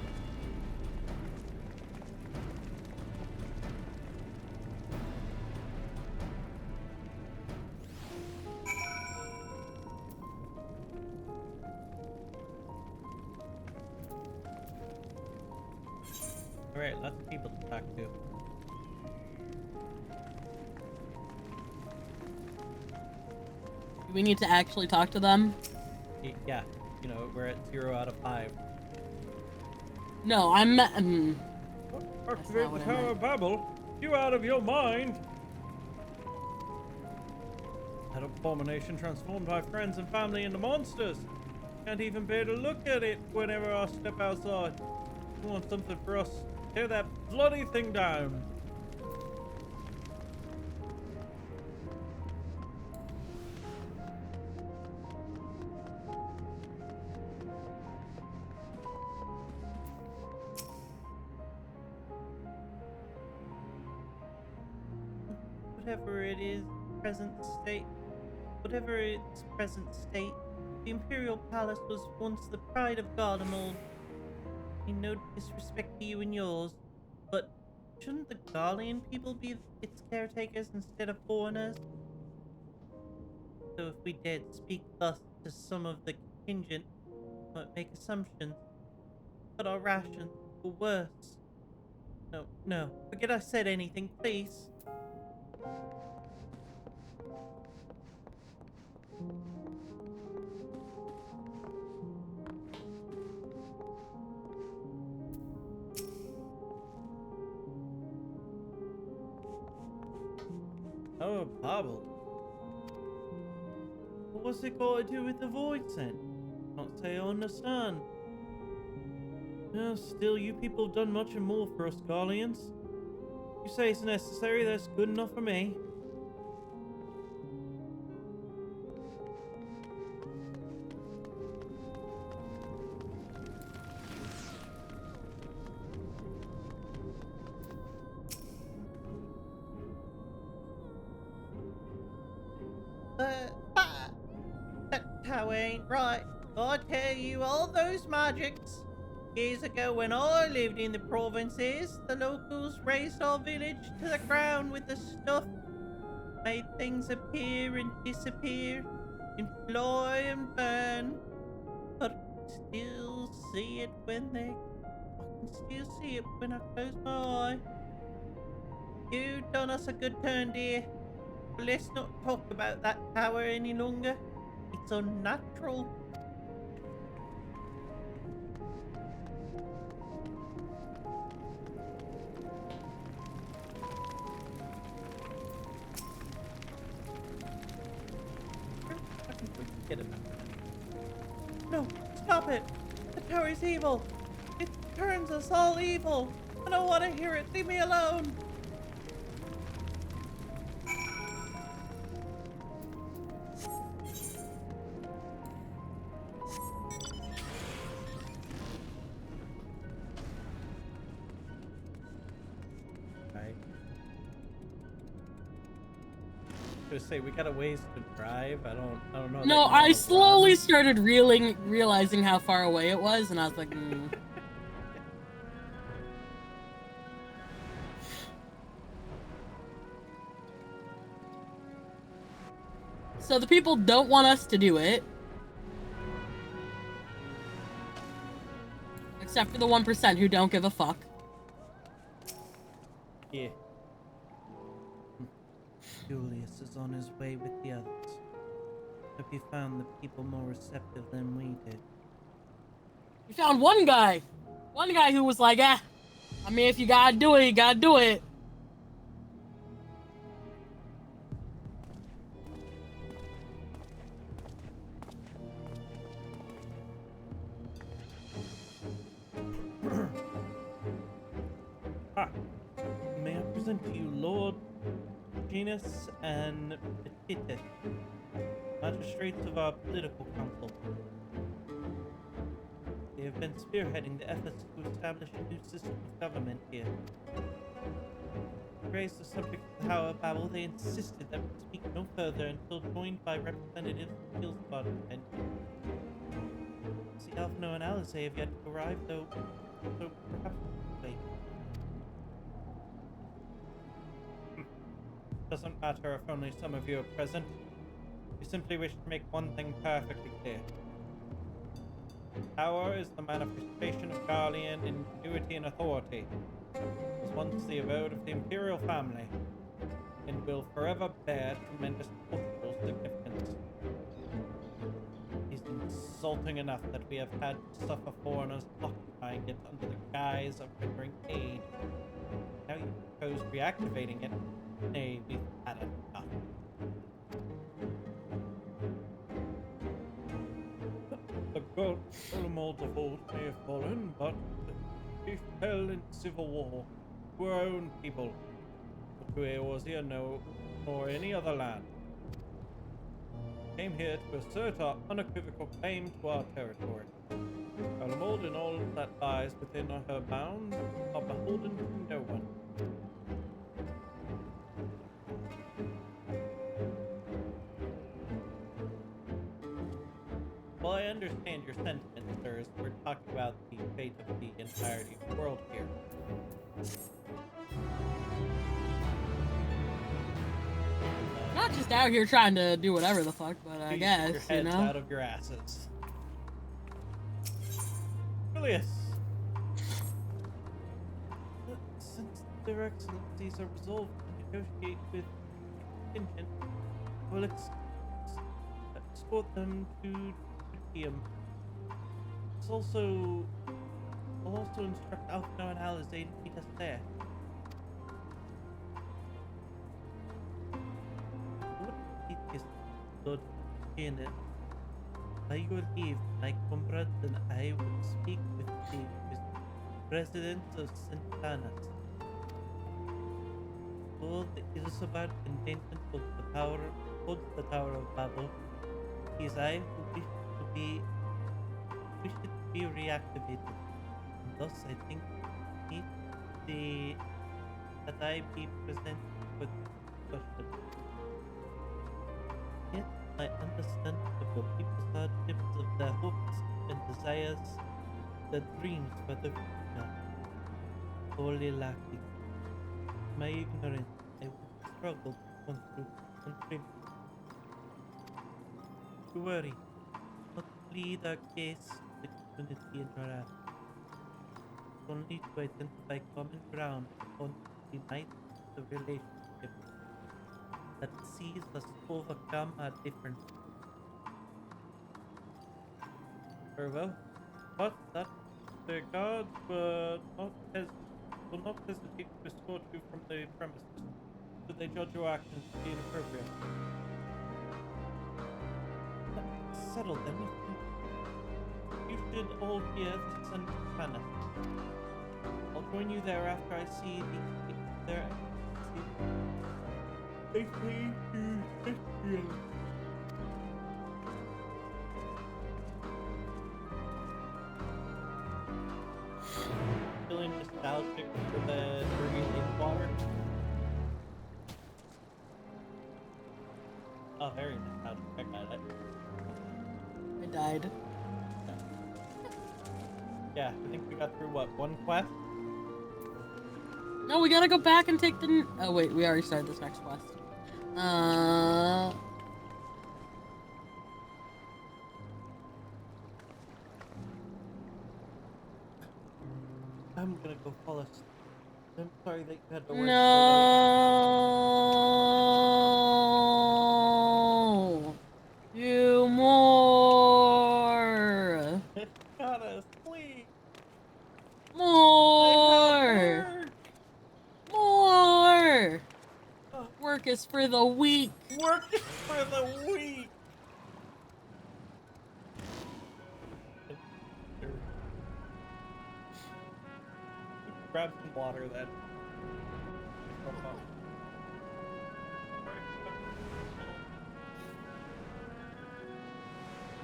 Alright, lots of people to talk to. Do we need to actually talk to them? Yeah, you know, we're at 0 out of 5. No, I'm. Activate the Tower of Babel? You out of your mind? That abomination transformed my friends and family into monsters. Can't even bear to look at it whenever I step outside. You want something for us? Tear that bloody thing down. Whatever its present state, the Imperial Palace was once the pride of Garlemald. I no disrespect to you and yours, but shouldn't the Garlean people be its caretakers instead of foreigners? So if we dared speak thus to some of the contingent, we might make assumptions, but our rations were worse. No, forget I said anything, please. Oh, Babel. What's it got to do with the void then? Can't say I understand. Still, you people have done much and more for us Garleans. You say it's necessary, that's good enough for me. That tower ain't right. I tell you, all those magics. Years ago, when I lived in the provinces, the locals razed our village to the ground with the stuff. Made things appear and disappear, and fly and burn. But I can still see it when I close my eye. You done us a good turn, dear. Let's not talk about that tower any longer. It's unnatural. it! The tower's evil! It turns us all evil! I don't want to hear it! Leave me alone! Right. I was gonna say we got a ways to drive. I don't know. No, I slowly started realizing how far away it was, and I was like, So the people don't want us to do it. Except for the 1% who don't give a fuck. Yeah. Julius is on his way with the others. Hope he found the people more receptive than we did. We found one guy who was like, I mean, if you gotta do it, you gotta do it. May I present to you Lord Genus and Petite, magistrates of our political council. They have been spearheading the efforts to establish a new system of government here. To raise the subject of the Tower Babel, they insisted that we speak no further until joined by representatives of the Field Department. See, Alphino and Alice have yet to arrive, though, so perhaps wait. Doesn't matter if only some of you are present. We simply wish to make one thing perfectly clear. Power is the manifestation of Garlean ingenuity and authority. It was once the abode of the imperial family, and will forever bear tremendous cultural significance. It is insulting enough that we have had to suffer foreigners occupying it under the guise of rendering aid. Now you propose reactivating it. Nay, we've had enough. The Golem of old may have fallen, but we fell in civil war to our own people, not to Eorzea, nor any other land. We came here to assert our unequivocal claim to our territory. Golem and all that lies within her bounds are beholden to no one. Well, I understand your sentiments, sir, as we're talking about the fate of the entirety of the world here. Not just out here trying to do whatever the fuck, but I guess, your heads you know? out of your asses. Julius! Since their excellencies are resolved to negotiate with contingent, we'll escort them to Tritium. I'll also instruct Alphino and Alizé to meet us there. Lord Titius, Lord Janet, by your leave, my comrade and I will speak with the president of Sentanas. Though the Ilsabard contingent holds the Tower of Babel, it is I who wish it to be reactivated. And thus I think that I be present for the discussion. Yet I understand the people's hardships of their hopes and desires, their dreams for the future, wholly lacking. My ignorance, I would struggle to contribute. To worry, not plead our case to the community in wrath, only to identify common ground upon the unite the relationship that sees us overcome our differences. Very well. But that the guards will not hesitate to escort you from the premises, should they judge your actions to be inappropriate. Settle then. you should all hear the Sun Planet. I'll join you there after I see their feeling nostalgic for the dirty lake water. Oh, very nostalgic. I got it. I died. Yeah, I think we got through what, one quest? No, we gotta go back and take the. Oh wait, we already started this next quest. I'm gonna go fall asleep. I'm sorry that you had to work No. Do more. so late. Gotta sleep. More. Work. More. Oh, Work is for the weak. work is for the weak. Grab some water then.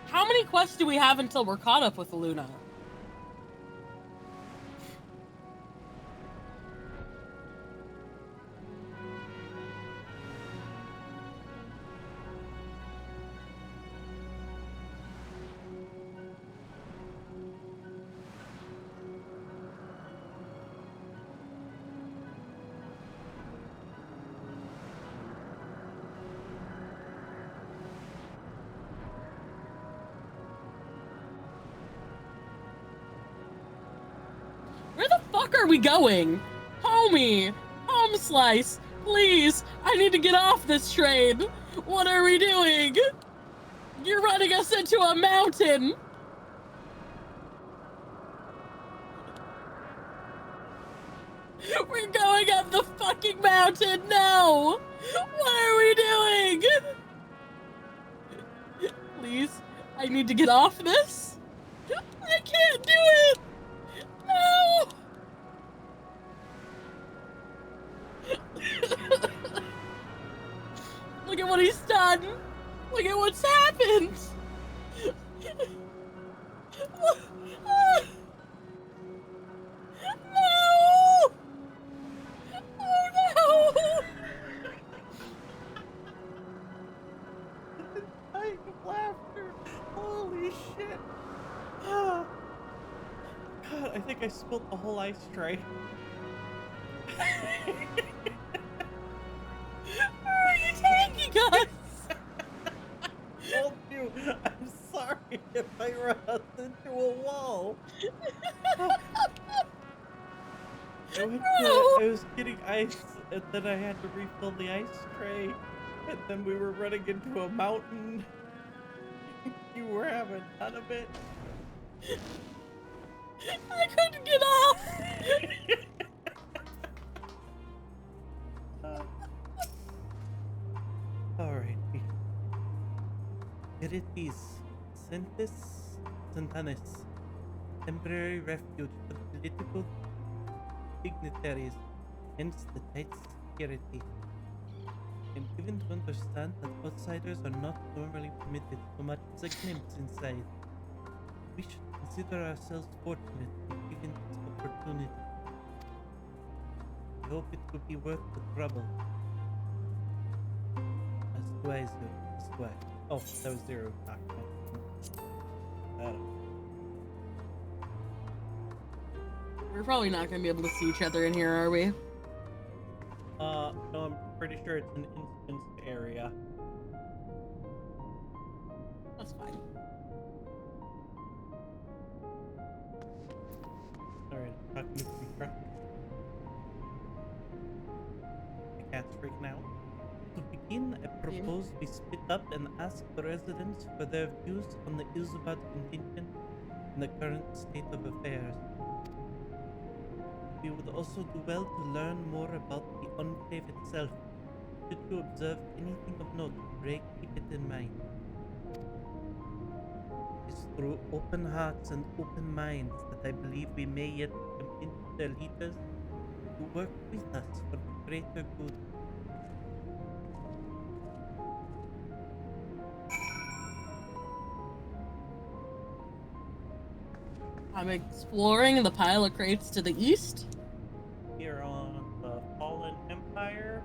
How many quests do we have until we're caught up with Luna? Where the fuck are we going? Homie! Home slice! Please! I need to get off this train! What are we doing? You're running us into a mountain! We're going up the fucking mountain! No! What are we doing? Please, I need to get off this. I can't do it! No! Look at what he's done! Look at what's happened! No! Oh no! Dying of laughter. Holy shit. Ah. God, I think I spilled the whole ice tray. Where are you taking us? Told you. I'm sorry if I run us into a wall. I was getting ice, and then I had to refill the ice tray, and then we were running into a mountain. You were having none of it. I couldn't get off! Alright. Here it is. Sentis Santanis. Temporary refuge for political dignitaries, hence the tight security. I'm given to understand that outsiders are not normally permitted so much as a glimpse inside. We should consider ourselves fortunate to be given this opportunity. I hope it will be worth the trouble. As do I, Zero. As do I. Oh, that was Zero talking. We're probably not gonna be able to see each other in here, are we? No, I'm pretty sure it's an instanced area. That's fine. Alright, talking to Mitra. The cat's freaking out. To begin, I propose we split up and ask the residents for their views on the Ilzabad contingent and the current state of affairs. We would also do well to learn more about the Enclave itself. Should you observe anything of note, Ray, keep it in mind. Is through open hearts and open minds that I believe we may yet convince the leaders to work with us for the greater good. I'm exploring the pile of crates to the east. Here on the Fallen Empire.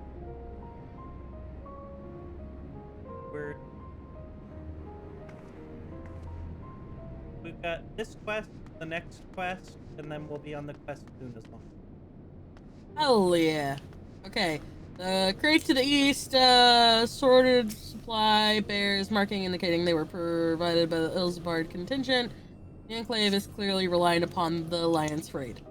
We've got this quest, the next quest, and then we'll be on the quest soon as well. Hell yeah. Okay. The crate to the east, sorted supply bears marking indicating they were provided by the Ilsbard contingent. The Enclave is clearly relying upon the Alliance raid.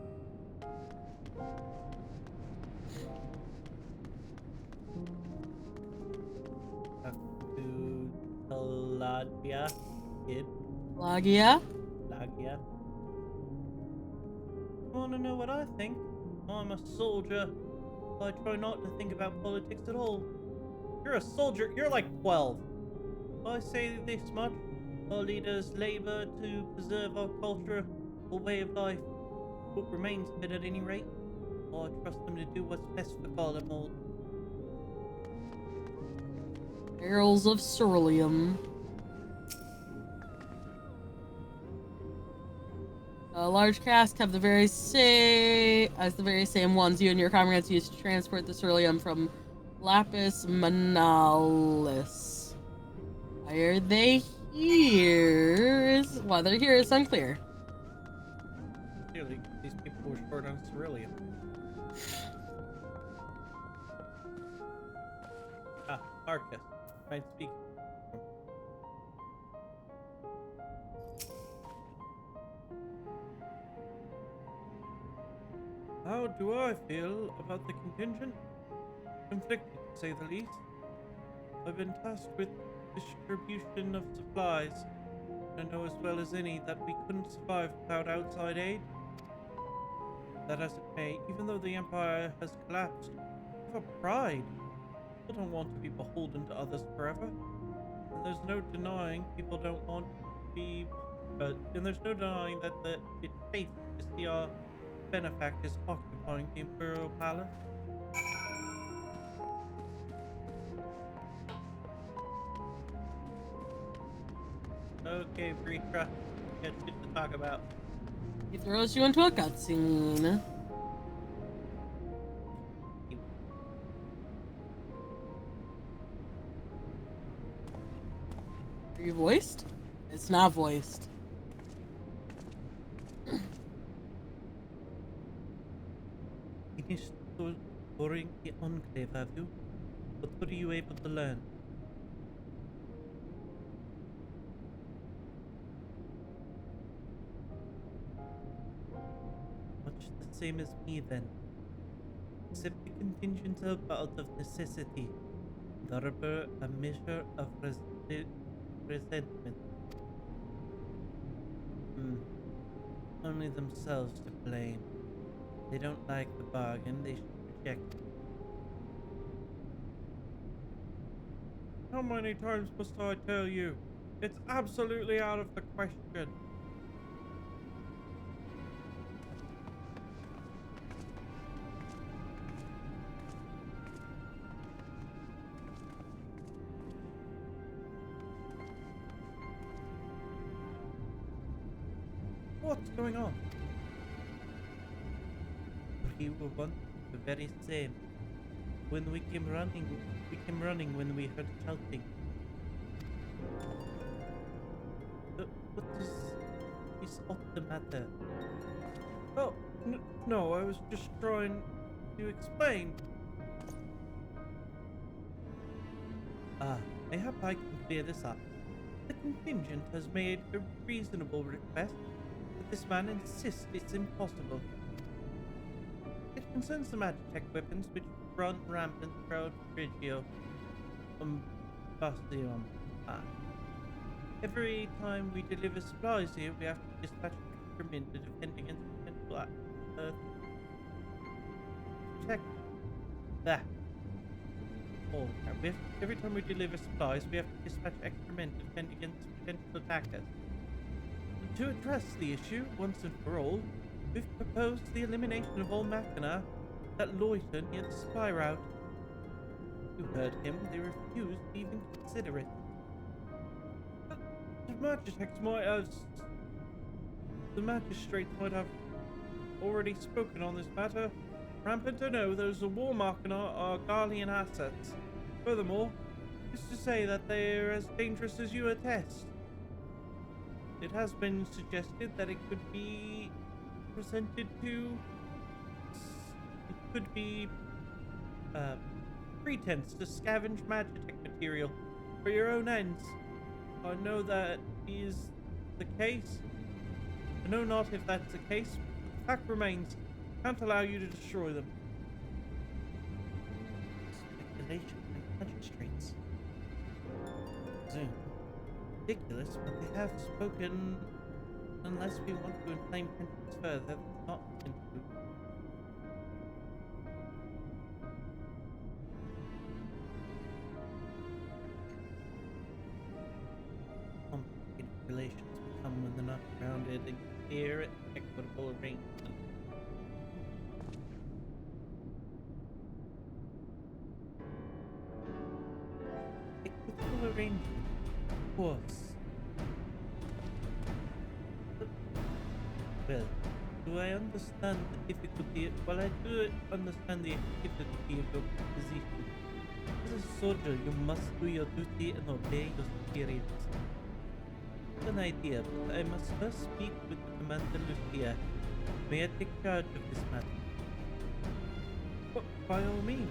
Up to Lagia. Lagia? Lagia. Wanna know what I think? I'm a soldier. I try not to think about politics at all. You're a soldier. You're like 12. I say this much. Our leaders labor to preserve our culture or way of life. What remains of it at any rate. I trust them to do what's best for Garlemald. Barrels of ceruleum. Large casks have the very same ones you and your comrades used to transport the ceruleum from Lapis Manalis. Why are they here? Why they're here is unclear. Clearly, these people were short on ceruleum. Marcus, try and speak. How do I feel about the contingent? Conflicted, to say the least. I've been tasked with distribution of supplies. I know as well as any that we couldn't survive without outside aid. That as it may, even though the Empire has collapsed, I have a pride. I don't want to be beholden to others forever. And there's no denying people don't want to be... and there's no denying that it's safe to see our benefactors occupying the Imperial Palace. Okay, Vritra, got shit to talk about. He throws you into a cutscene. Are you voiced? It's not voiced. Finished touring the Enclave, have you? What were you able to learn? Much the same as me then. Except the contingents are out of necessity. Harbor a measure of resentment. Only themselves to blame. They don't like the bargain, they should reject it. How many times must I tell you? It's absolutely out of the question. What's going on? We were once the very same. When we came running when we heard shouting. What is all the matter? Oh, no, I was just trying to explain. Mayhap I can clear this up. The contingent has made a reasonable request, but this man insists it's impossible. It concerns the Magitech weapons which run rampant throughout Frigio. Bastion. Every time we deliver supplies here, we have to dispatch extra men to defend against potential check that. Oh, every time we deliver supplies, we have to dispatch extra men to defend against potential attackers. To address the issue once and for all, we've proposed the elimination of all machina that loiter near the supply route. You heard him, they refused to even consider it. The magistrates might have already spoken on this matter. Rampant or no, those war machina are Garlean assets. Furthermore, who's to say that they're as dangerous as you attest? It has been suggested that it could be presented to... It could be pretense to scavenge magitech material for your own ends. I know that is the case. I know not if that's the case, but the fact remains, I can't allow you to destroy them. Speculation by magistrates. Zoom. Ridiculous, but they have spoken. Unless we want to inflame tensions further, not into. Complicated relations become when they're not grounded in clear and equitable arrangement. Equitable arrangement, of course. Well, do I understand the difficulty? Well, I do understand the difficulty of your position. As a soldier, you must do your duty and obey your superiors. I have an idea, but I must first speak with the Commander Lucia. May I take charge of this matter? But by all means.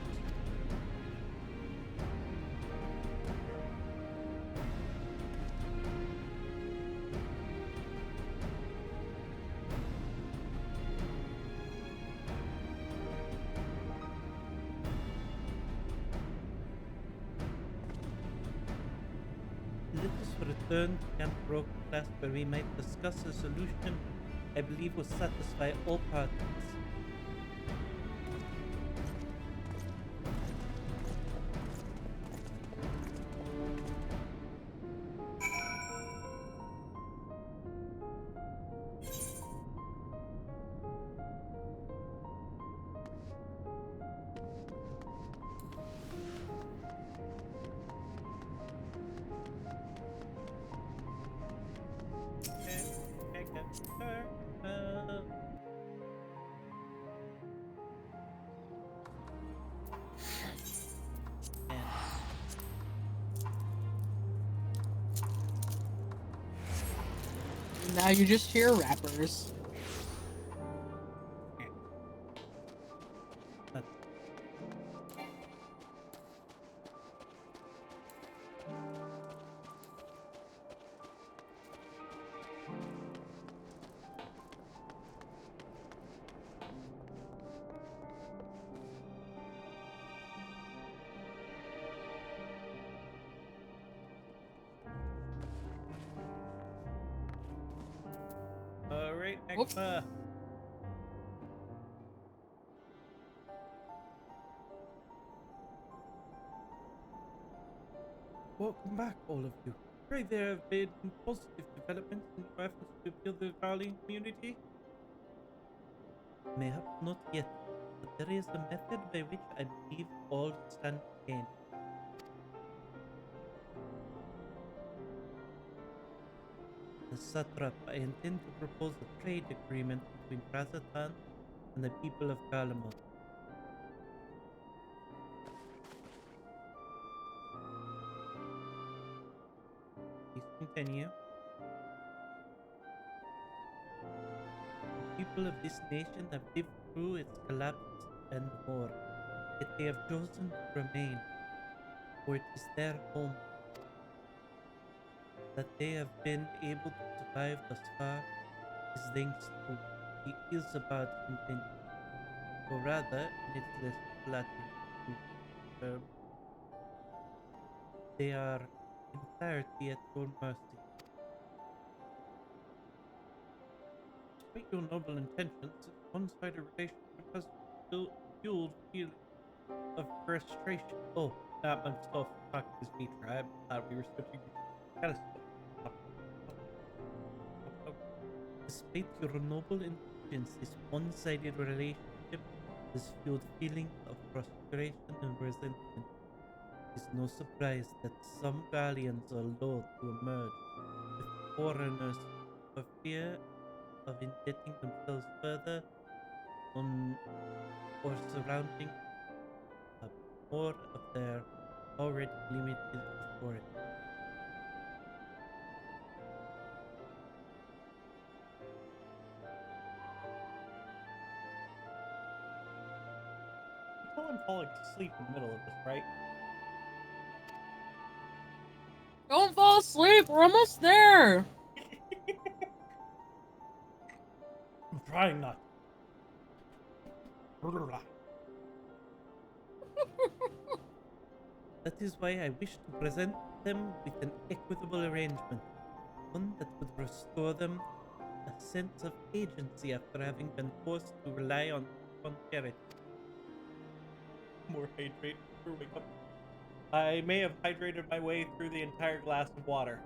Let us return to Camp Rock class where we might discuss a solution I believe will satisfy all parties. Now you just hear rappers. Alright, Oops. next. Welcome back, all of you. Pray there have been positive developments in your efforts to appeal the Valley community? Mayhaps not yet, but there is a method by which I believe all stand to gain. As satrap, I intend to propose a trade agreement between Razatan and the people of Galamod. Please continue. The people of this nation have lived through its collapse and war, yet they have chosen to remain, for it is their home. That they have been able to survive thus far is thanks to the Ilsabard Convention, or rather, in its less flattering term, they are entirely at your mercy. Despite your noble intentions, this one-sided relationship has fueled feelings of frustration. Oh, I'm still talking to this tribe. We were switching kind of stuff. Despite your noble intentions, this one-sided relationship has fueled feelings of frustration and resentment. It is no surprise that some Guardians are loath to emerge with foreigners for fear of indebting themselves further on or surrounding more of their already limited authority. Tell him falling asleep in the middle of this, right? Don't fall asleep. We're almost there. I'm trying not. That is why I wish to present them with an equitable arrangement, one that would restore them a sense of agency after having been forced to rely on charity. More hydrate before we wake up. I may have hydrated my way through the entire glass of water.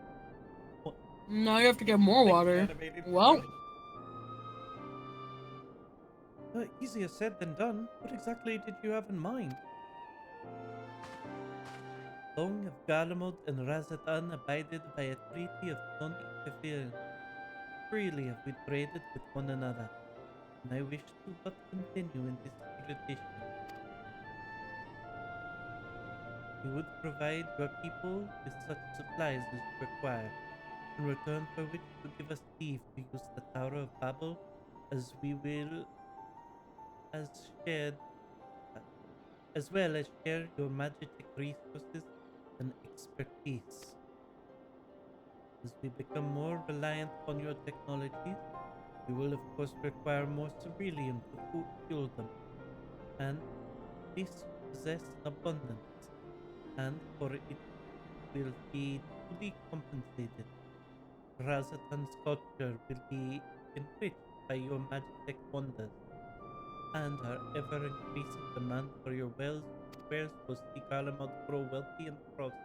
Now you have to get more Like water. animated Well, easier said than done. What exactly did you have in mind? Long have Garlemald and Razatan abided by a treaty of non-interference. Freely have we traded with one another, and I wish to but continue in this tradition. We would provide your people with such supplies as you require, in return for which to give us leave to use the Tower of Babel as we will as shared as well as share your magic resources and expertise. As we become more reliant on your technologies, we will of course require more ceruleum to fuel them, and this you possess in abundance, and for it will be fully compensated. Razatan's culture will be enriched by your magic wonders, and our ever-increasing demand for your wares will see Garlemald grow wealthy and prosperous.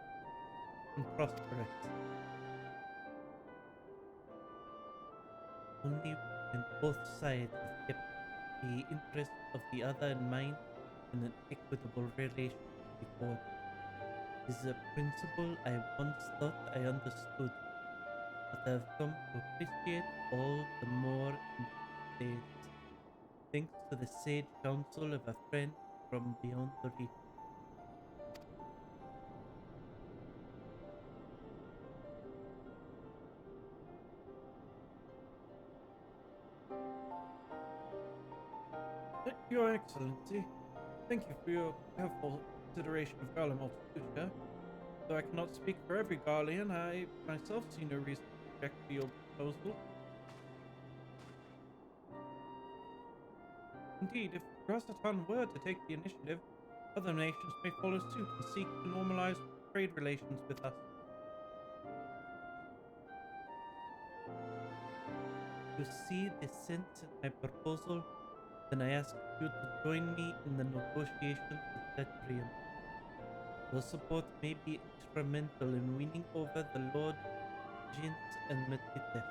Only when both sides have kept the interest of the other in mind in an equitable relationship before. It is a principle I once thought I understood, but I have come to appreciate all the more in these days, thanks to the sage counsel of a friend from beyond the reef. Your Excellency, thank you for your careful consideration of Garlemald's future. Though I cannot speak for every Garlean, I myself see no reason to object to your proposal. Indeed, if Grasatan were to take the initiative, other nations may follow suit and seek to normalize trade relations with us. You see the sense in my proposal, then I ask you to join me in the negotiations with Cetrium. Your support may be instrumental in winning over the Lord Jins and Metites.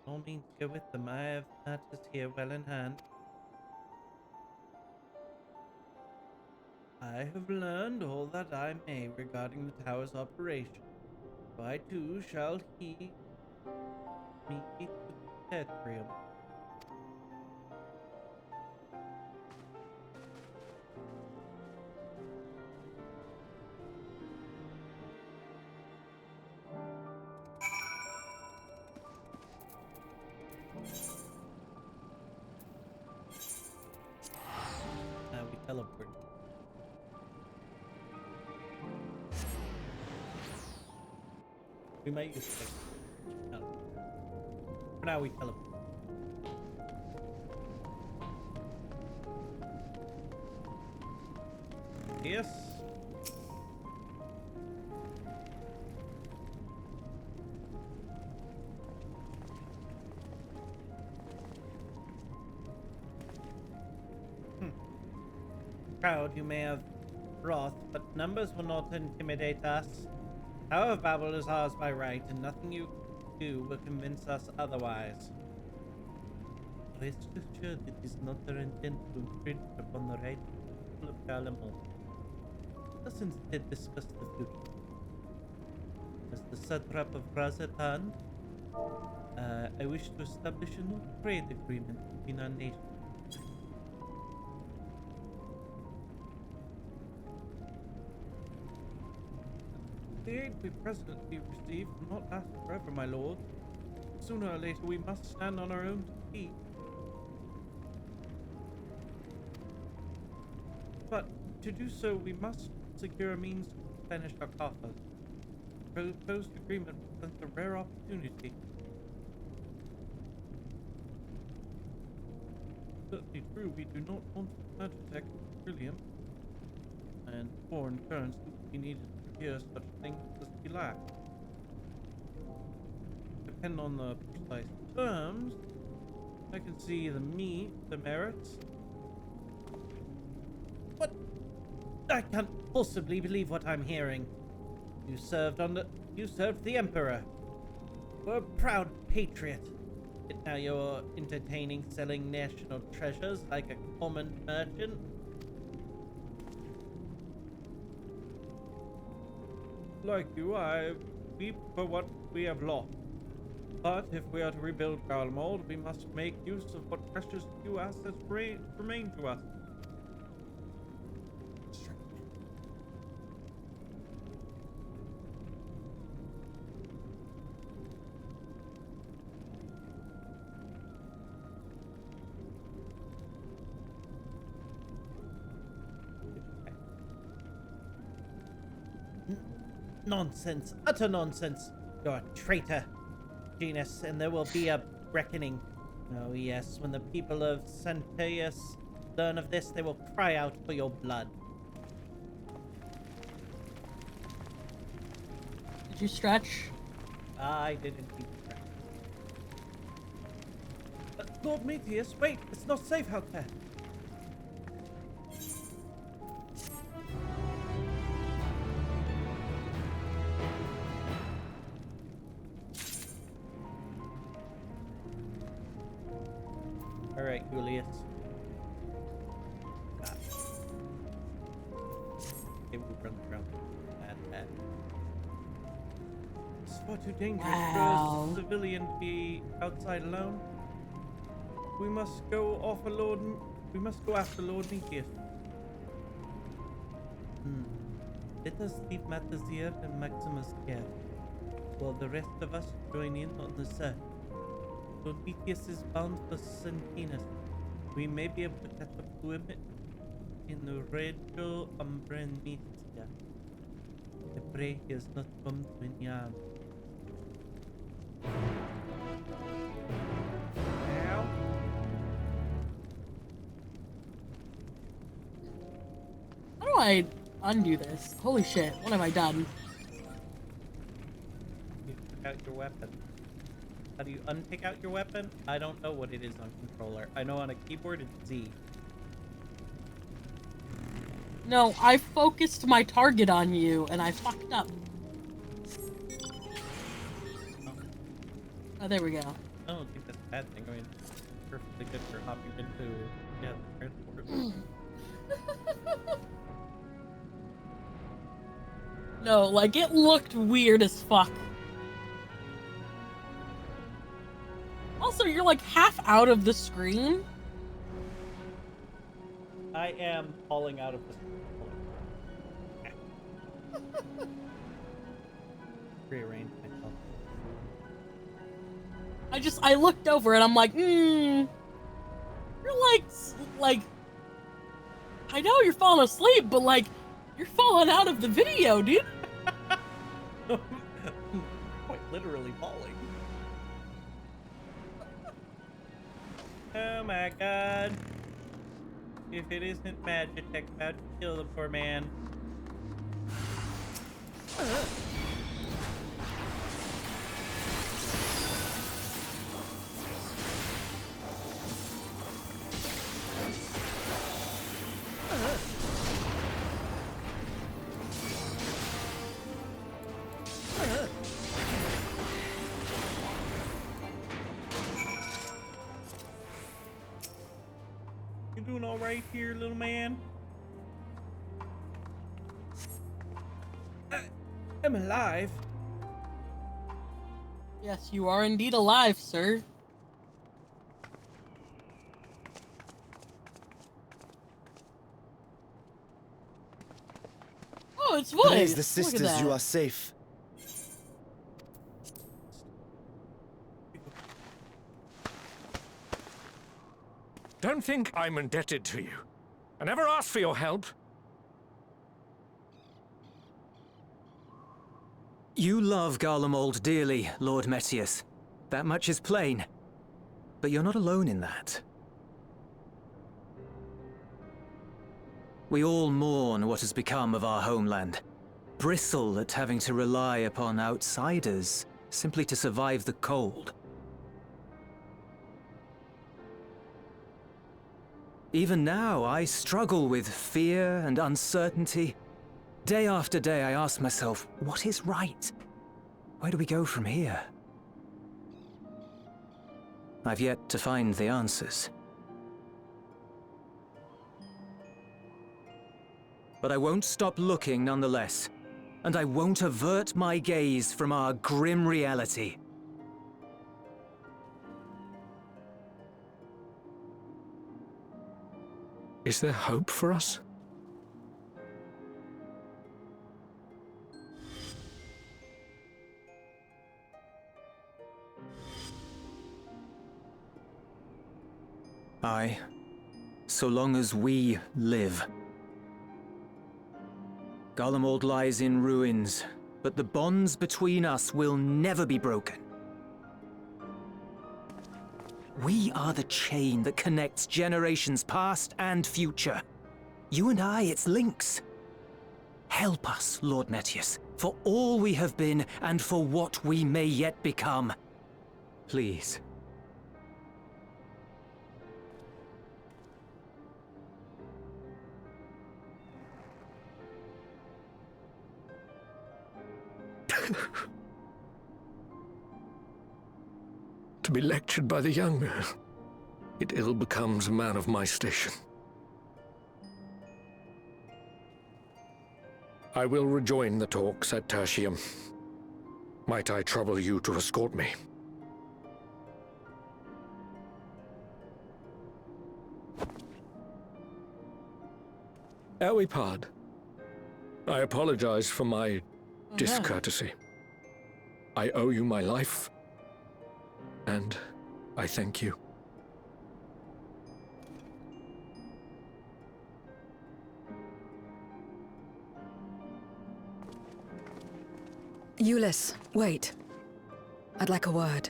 By all means, go with them. I have matters here well in hand. I have learned all that I may regarding the tower's operation. So I too shall meet Meet Cetrium. We teleport. We might use it. No. For now, we teleport. Yes. Proud you may have wrath, but numbers will not intimidate us. Our Babel is ours by right, and nothing you do will convince us otherwise. Rest assured it is not our intent to infringe upon the right people of Galamon. Let us instead discuss the future. As the satrap of Razatan, I wish to establish a new trade agreement between our nations. The aid we presently receive will not last forever, my lord. Sooner or later we must stand on our own feet. But to do so, we must secure a means to replenish our coffers. The proposed agreement presents a rare opportunity. Certainly true, we do not want Magitech trillium, and foreign currency would be needed to procure such things as we lack. Depend on the precise terms. I can see the merits. What? I can't possibly believe what I'm hearing. You served the Emperor. You're a proud patriot. Yet now you're entertaining selling national treasures like a common merchant. Like you, I weep for what we have lost. But if we are to rebuild Garlemald, we must make use of what precious few assets remain to us. Nonsense. Utter nonsense. You're a traitor, Genus, and there will be a reckoning. Oh yes, when the people of Santeus learn of this, they will cry out for your blood. Did you stretch? I didn't keep track. Lord Meteus, wait! It's not safe out there! Alright, Julius. Okay, we run around. Bad. It's far too dangerous Wow. for a civilian to be outside alone. We must go after Lord Meteus. Let us leave matters here in Maximus' care, while the rest of us join in on the search. Lord Meteus is bound for Santinus. We may be able to catch up to him in the Reggio Umbranitia. I pray he has not come to any harm. Now? How do I undo this? Holy shit, what have I done? You took out your weapon. How do you unpick out your weapon? I don't know what it is on controller. I know on a keyboard it's Z. No, I focused my target on you and I fucked up. Oh, there we go. I don't think that's a bad thing. I mean, it's perfectly good for hopping into the transport. No, like, it looked weird as fuck. Also, you're like half out of the screen. I am falling out of the rearrange myself. I looked over and I'm like, you're like, I know you're falling asleep, but like, you're falling out of the video, dude. Quite literally falling. Oh my god. If it isn't Magitech about to kill the poor man. You doing all right here, little man? I'm alive. Yes, you are indeed alive, sir. Oh, it's voice. Praise the Look at sisters, that. you are safe. Don't think I'm indebted to you. I never asked for your help. You love Garlemald dearly, Lord Metius. That much is plain. But you're not alone in that. We all mourn what has become of our homeland. Bristle at having to rely upon outsiders simply to survive the cold. Even now, I struggle with fear and uncertainty. Day after day, I ask myself, what is right? Where do we go from here? I've yet to find the answers. But I won't stop looking nonetheless, and I won't avert my gaze from our grim reality. Is there hope for us? Aye, so long as we live. Garlemald lies in ruins, but the bonds between us will never be broken. We are the chain that connects generations past and future. You and I, it's links. Help us, Lord Metius, for all we have been and for what we may yet become. Please. To be lectured by the young man. It ill becomes a man of my station. I will rejoin the talks at Tertium. Might I trouble you to escort me? Ere we part, I apologize for my discourtesy. I owe you my life, and I thank you. Euless, wait. I'd like a word.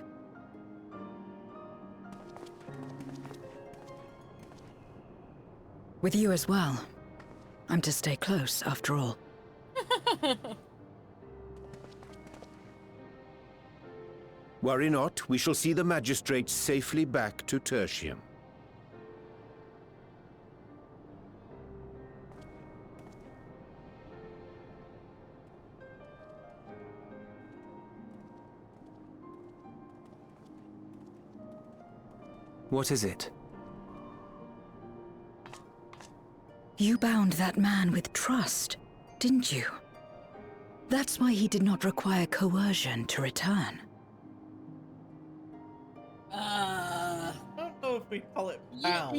With you as well. I'm to stay close, after all. Worry not, we shall see the magistrate safely back to Tertium. What is it? You bound that man with trust, didn't you? That's why he did not require coercion to return. I don't know if we call it bound.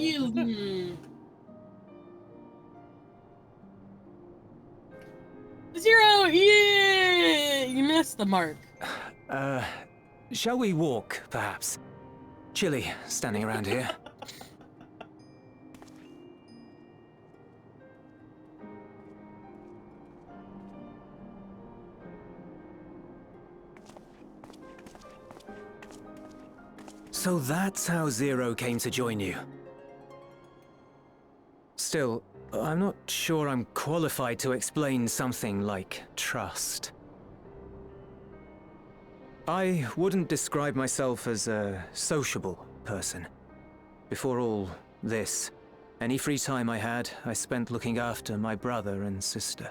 Zero, yeah! You missed the mark. Shall we walk, perhaps? Chilly, standing around here. So that's how Zero came to join you. Still, I'm not sure I'm qualified to explain something like trust. I wouldn't describe myself as a sociable person. Before all this, any free time I had, I spent looking after my brother and sister.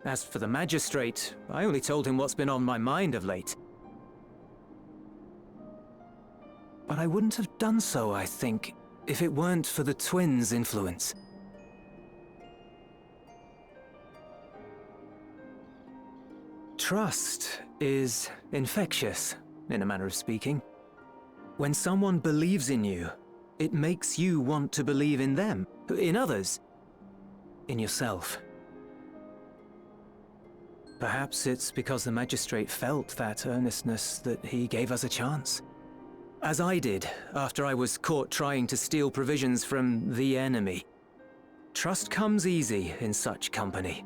As for the magistrate, I only told him what's been on my mind of late. But I wouldn't have done so, I think, if it weren't for the twins' influence. Trust is infectious, in a manner of speaking. When someone believes in you, it makes you want to believe in them, in others, in yourself. Perhaps it's because the magistrate felt that earnestness that he gave us a chance. As I did, after I was caught trying to steal provisions from the enemy. Trust comes easy in such company.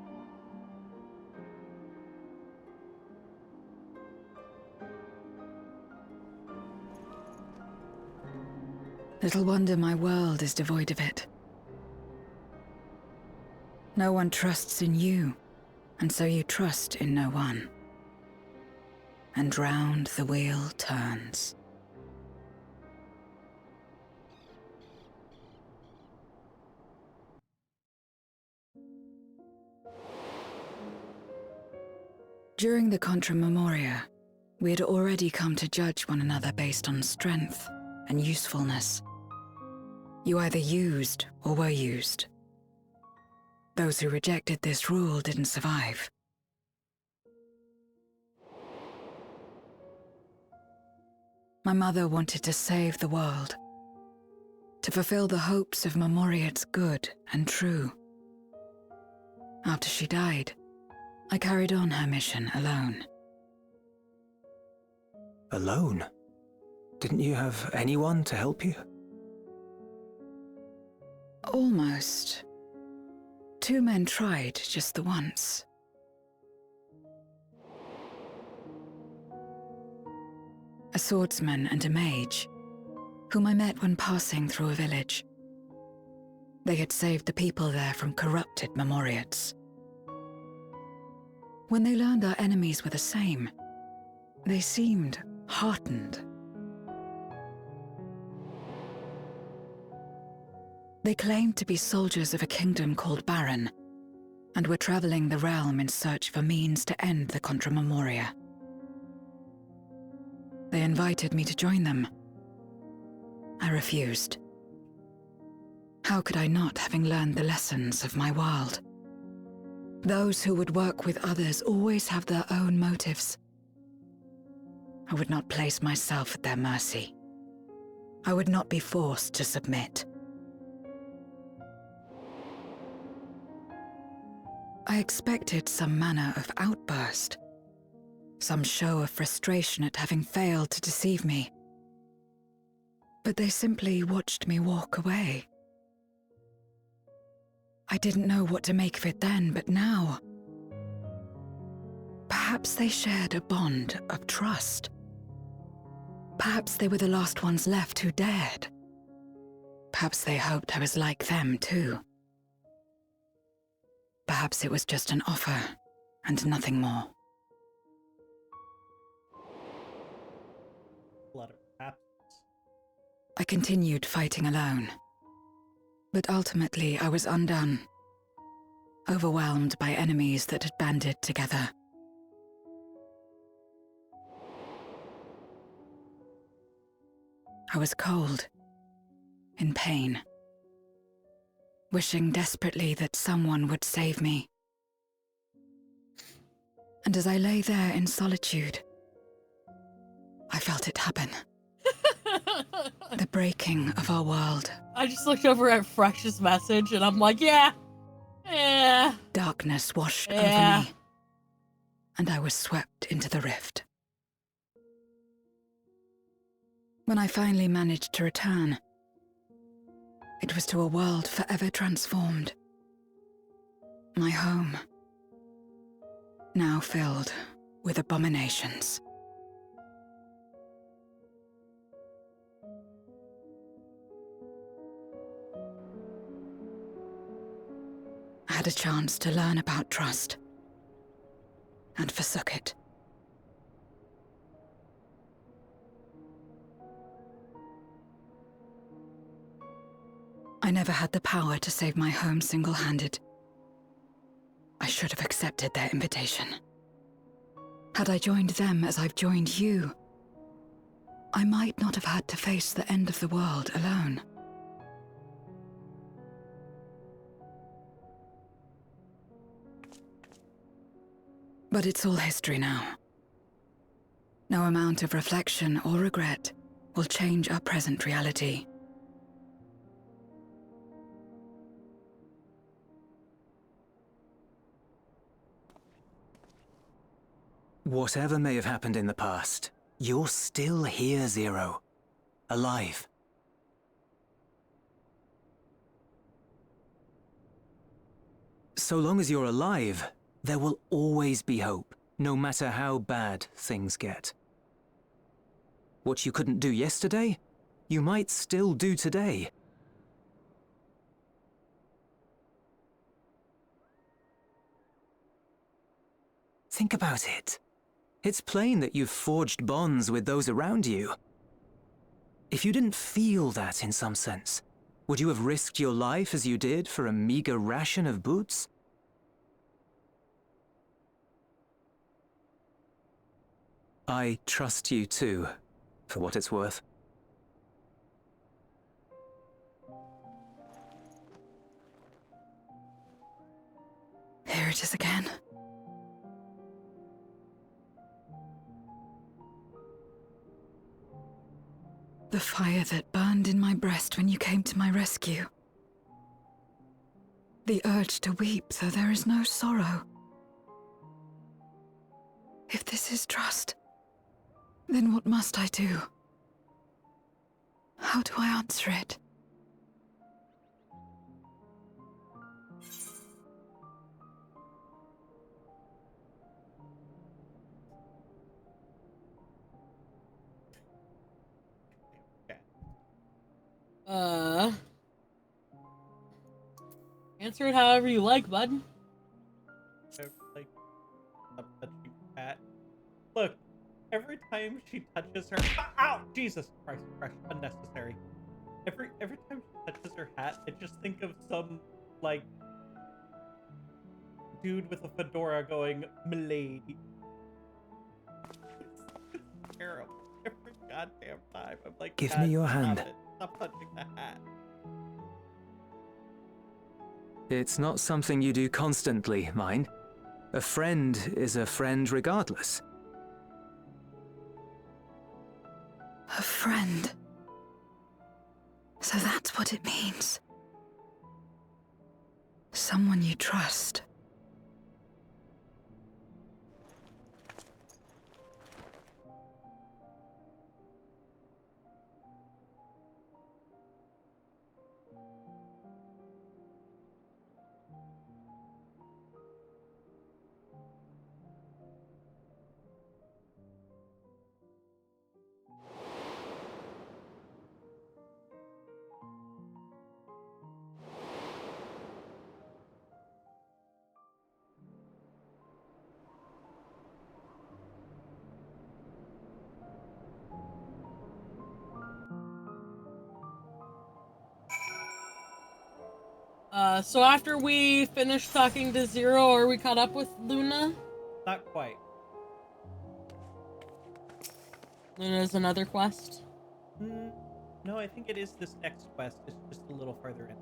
Little wonder my world is devoid of it. No one trusts in you, and so you trust in no one. And round the wheel turns. During the Contra Memoria, we had already come to judge one another based on strength and usefulness. You either used or were used. Those who rejected this rule didn't survive. My mother wanted to save the world, to fulfill the hopes of Memoria's good and true. After she died, I carried on her mission alone. Alone? Didn't you have anyone to help you? Almost. 2 men tried just the once. A swordsman and a mage, whom I met when passing through a village. They had saved the people there from corrupted Memoriates. When they learned our enemies were the same, they seemed heartened. They claimed to be soldiers of a kingdom called Baron, and were traveling the realm in search for means to end the Contra Memoria. They invited me to join them. I refused. How could I not, having learned the lessons of my world? Those who would work with others always have their own motives. I would not place myself at their mercy. I would not be forced to submit. I expected some manner of outburst, some show of frustration at having failed to deceive me. But they simply watched me walk away. I didn't know what to make of it then, but now... Perhaps they shared a bond of trust. Perhaps they were the last ones left who dared. Perhaps they hoped I was like them too. Perhaps it was just an offer, and nothing more. A lot of absence. I continued fighting alone. But ultimately I was undone, overwhelmed by enemies that had banded together. I was cold, in pain, wishing desperately that someone would save me. And as I lay there in solitude, I felt it happen. The breaking of our world. I just looked over at Fresh's message and I'm like, yeah. Darkness washed over me, and I was swept into the rift. When I finally managed to return, it was to a world forever transformed. My home, now filled with abominations. I had a chance to learn about trust, and forsook it. I never had the power to save my home single-handed. I should have accepted their invitation. Had I joined them as I've joined you, I might not have had to face the end of the world alone. But it's all history now. No amount of reflection or regret will change our present reality. Whatever may have happened in the past, you're still here, Zero. Alive. So long as you're alive, there will always be hope, no matter how bad things get. What you couldn't do yesterday, you might still do today. Think about it. It's plain that you've forged bonds with those around you. If you didn't feel that in some sense, would you have risked your life as you did for a meager ration of boots? I trust you too, for what it's worth. Here it is again. The fire that burned in my breast when you came to my rescue. The urge to weep though there is no sorrow. If this is trust, then what must I do? How do I answer it? Answer it however you like, bud. Like, stop touching cat. Look, every time she touches her, ow, Jesus Christ, unnecessary. Every time she touches her hat, I just think of some like dude with a fedora going, "Milady." It's terrible. Every goddamn time, I'm like, Give "God, me your stop hand." it. Stop touching the hat. It's not something you do constantly, mine. A friend is a friend regardless. A friend. So that's what it means. Someone you trust. So after we finished talking to Zero, are we caught up with Luna? Not quite. Luna's another quest? No, I think it is this next quest. It's just a little further in.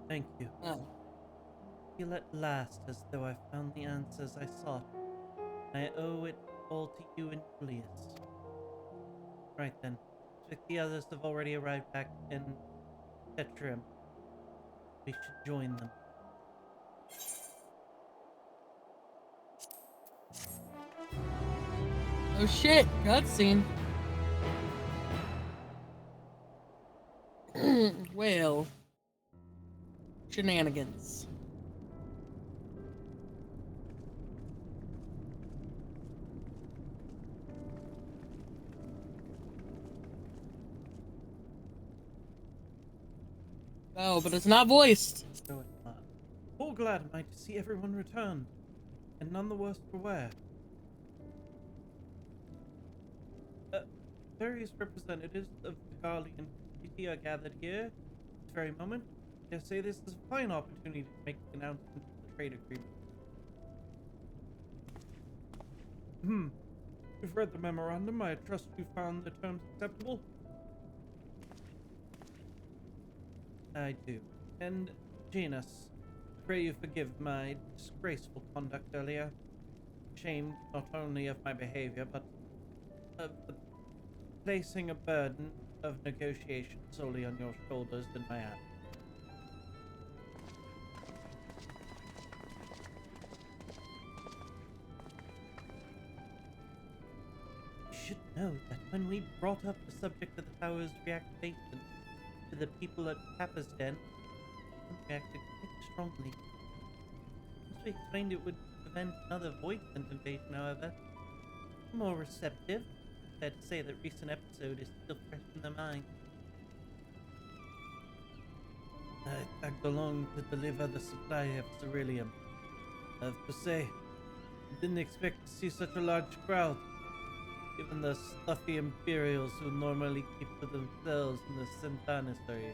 Thank you. Oh. Feel at last as though I found the answers I sought. I owe it all to you and Julius. Right then. If the others have already arrived back in Tetrium, we should join them. Oh shit, cutscene. Well. Shenanigans. Oh, but it's not voiced. No, it's not. All glad am I to see everyone return, and none the worse for wear. Various representatives of the Guardian community are gathered here this very moment. I say this is a fine opportunity to make the announcement of the trade agreement. You've read the memorandum. I trust you found the terms acceptable? I do. And, Janus, pray you forgive my disgraceful conduct earlier. ashamed not only of my behavior, but of placing a burden of negotiation solely on your shoulders in my absence. You should know that when we brought up the subject of the tower's reactivation to the people at Kappa's Den, some reacted quite strongly. Once we explained it would prevent another Voidsent invasion, however, more receptive. Fair to say that recent episode is still fresh in their mind. I tagged along to deliver the supply of ceruleum. I have to say, I didn't expect to see such a large crowd, given the stuffy Imperials who normally keep to themselves in the Centanis area.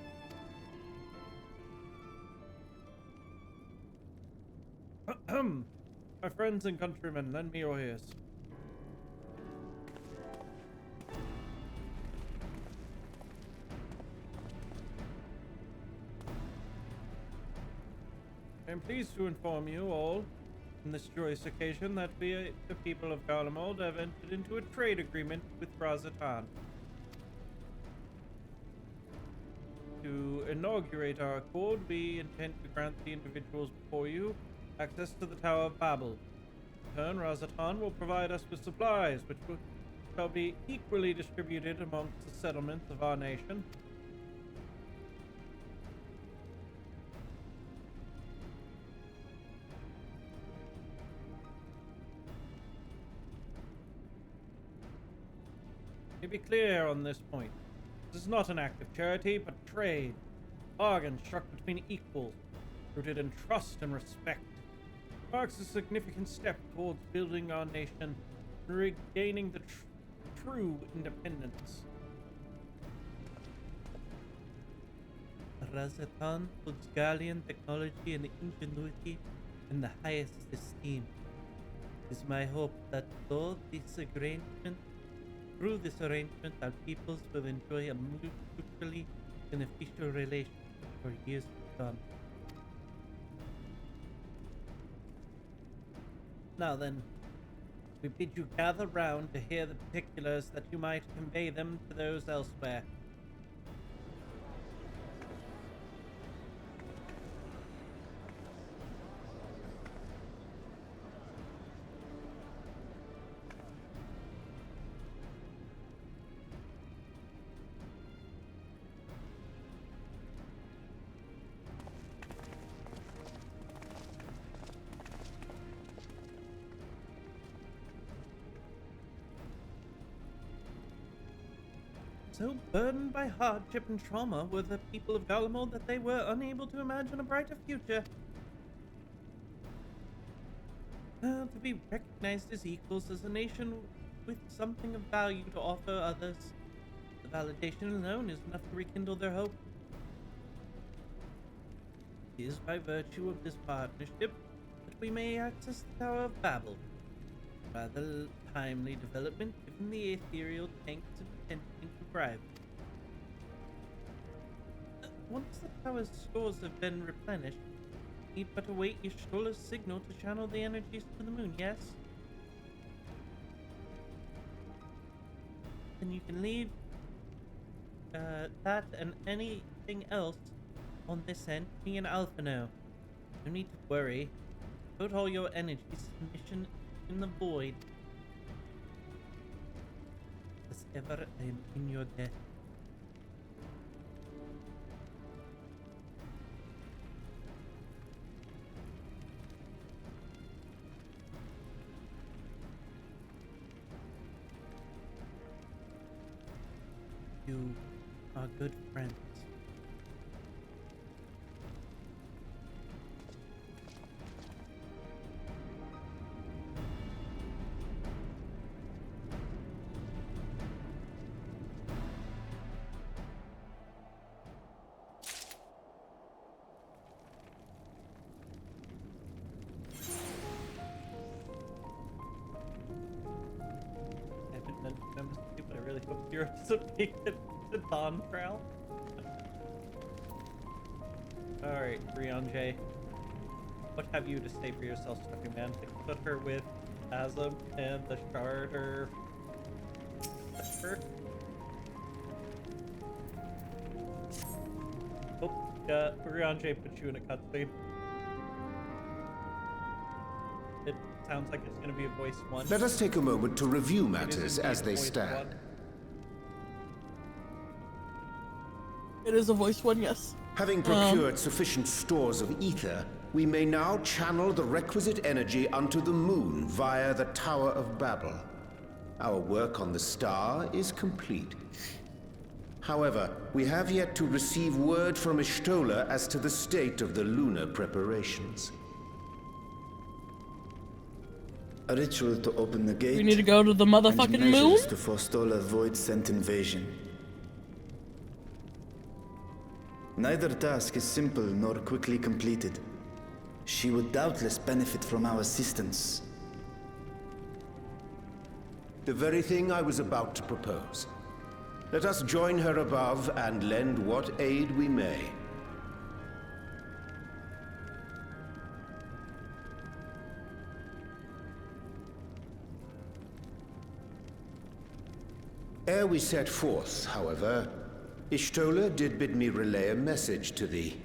My friends and countrymen, lend me your ears. I am pleased to inform you all on this joyous occasion that we, the people of Garlemald, have entered into a trade agreement with Razatan. To inaugurate our accord, we intend to grant the individuals before you access to the Tower of Babel. In turn, Razatan will provide us with supplies, which shall be equally distributed amongst the settlements of our nation. To be clear on this point, this is not an act of charity, but trade. Bargain struck between equals, rooted in trust and respect. It marks a significant step towards building our nation and regaining the true independence. Razatan holds Gallian technology and ingenuity in the highest esteem. It is my hope that through this arrangement, our peoples will enjoy a mutually beneficial relationship for years to come. Now then, we bid you gather round to hear the particulars that you might convey them to those elsewhere. So burdened by hardship and trauma were the people of Garlemald that they were unable to imagine a brighter future. To be recognized as equals as a nation with something of value to offer others, the validation alone is enough to rekindle their hope. It is by virtue of this partnership that we may access the Tower of Babel. Rather timely development given the ethereal tanks of attempting to bribe. Once the tower's stores have been replenished, need but await Y'shtola's signal to channel the energies to the moon, yes? Then you can leave that and anything else on this end to me and Alpha know. No need to worry. Put all your energies to the mission in the void. As ever, I am in your debt. You are good friends. But I really hope you're something the Dawn Trail. Alright, Rianjay. What have you to say for yourself, Stuffy Man? To put her with Chasm and the shard are separate. Oh, Urianger put you in a cutscene. It sounds like it's going to be a voice one. Let us take a moment to review It is matters indeed as they voice stand. one. It is a voice one, yes. Having procured sufficient stores of ether, we may now channel the requisite energy unto the moon via the Tower of Babel. Our work on the star is complete. However, we have yet to receive word from Ishtola as to the state of the lunar preparations. A ritual to open the gate. We need to go to the and motherfucking moon? measures to forestall a void-sent invasion. Neither task is simple nor quickly completed. She would doubtless benefit from our assistance. The very thing I was about to propose. Let us join her above and lend what aid we may. Ere we set forth, however, Ishtola did bid me relay a message to thee.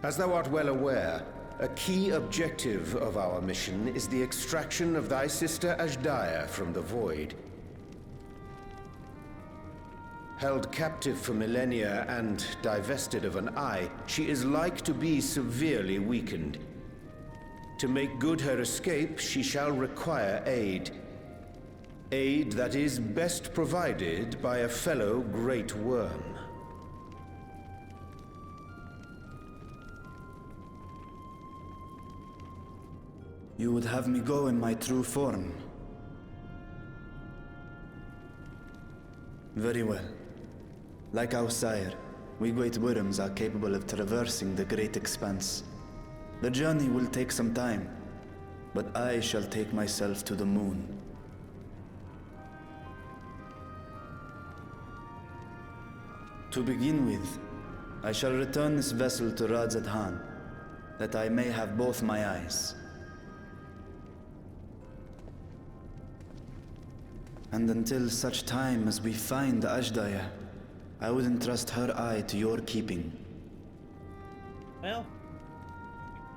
As thou art well aware, a key objective of our mission is the extraction of thy sister Ashdaya from the Void. Held captive for millennia and divested of an eye, she is like to be severely weakened. To make good her escape, she shall require aid. Aid that is best provided by a fellow Great Worm. You would have me go in my true form. Very well. Like our sire, we Great Worms are capable of traversing the great expanse. The journey will take some time, but I shall take myself to the moon. To begin with, I shall return this vessel to Radzadhan, that I may have both my eyes. And until such time as we find Ashdaya, I would entrust her eye to your keeping. Well,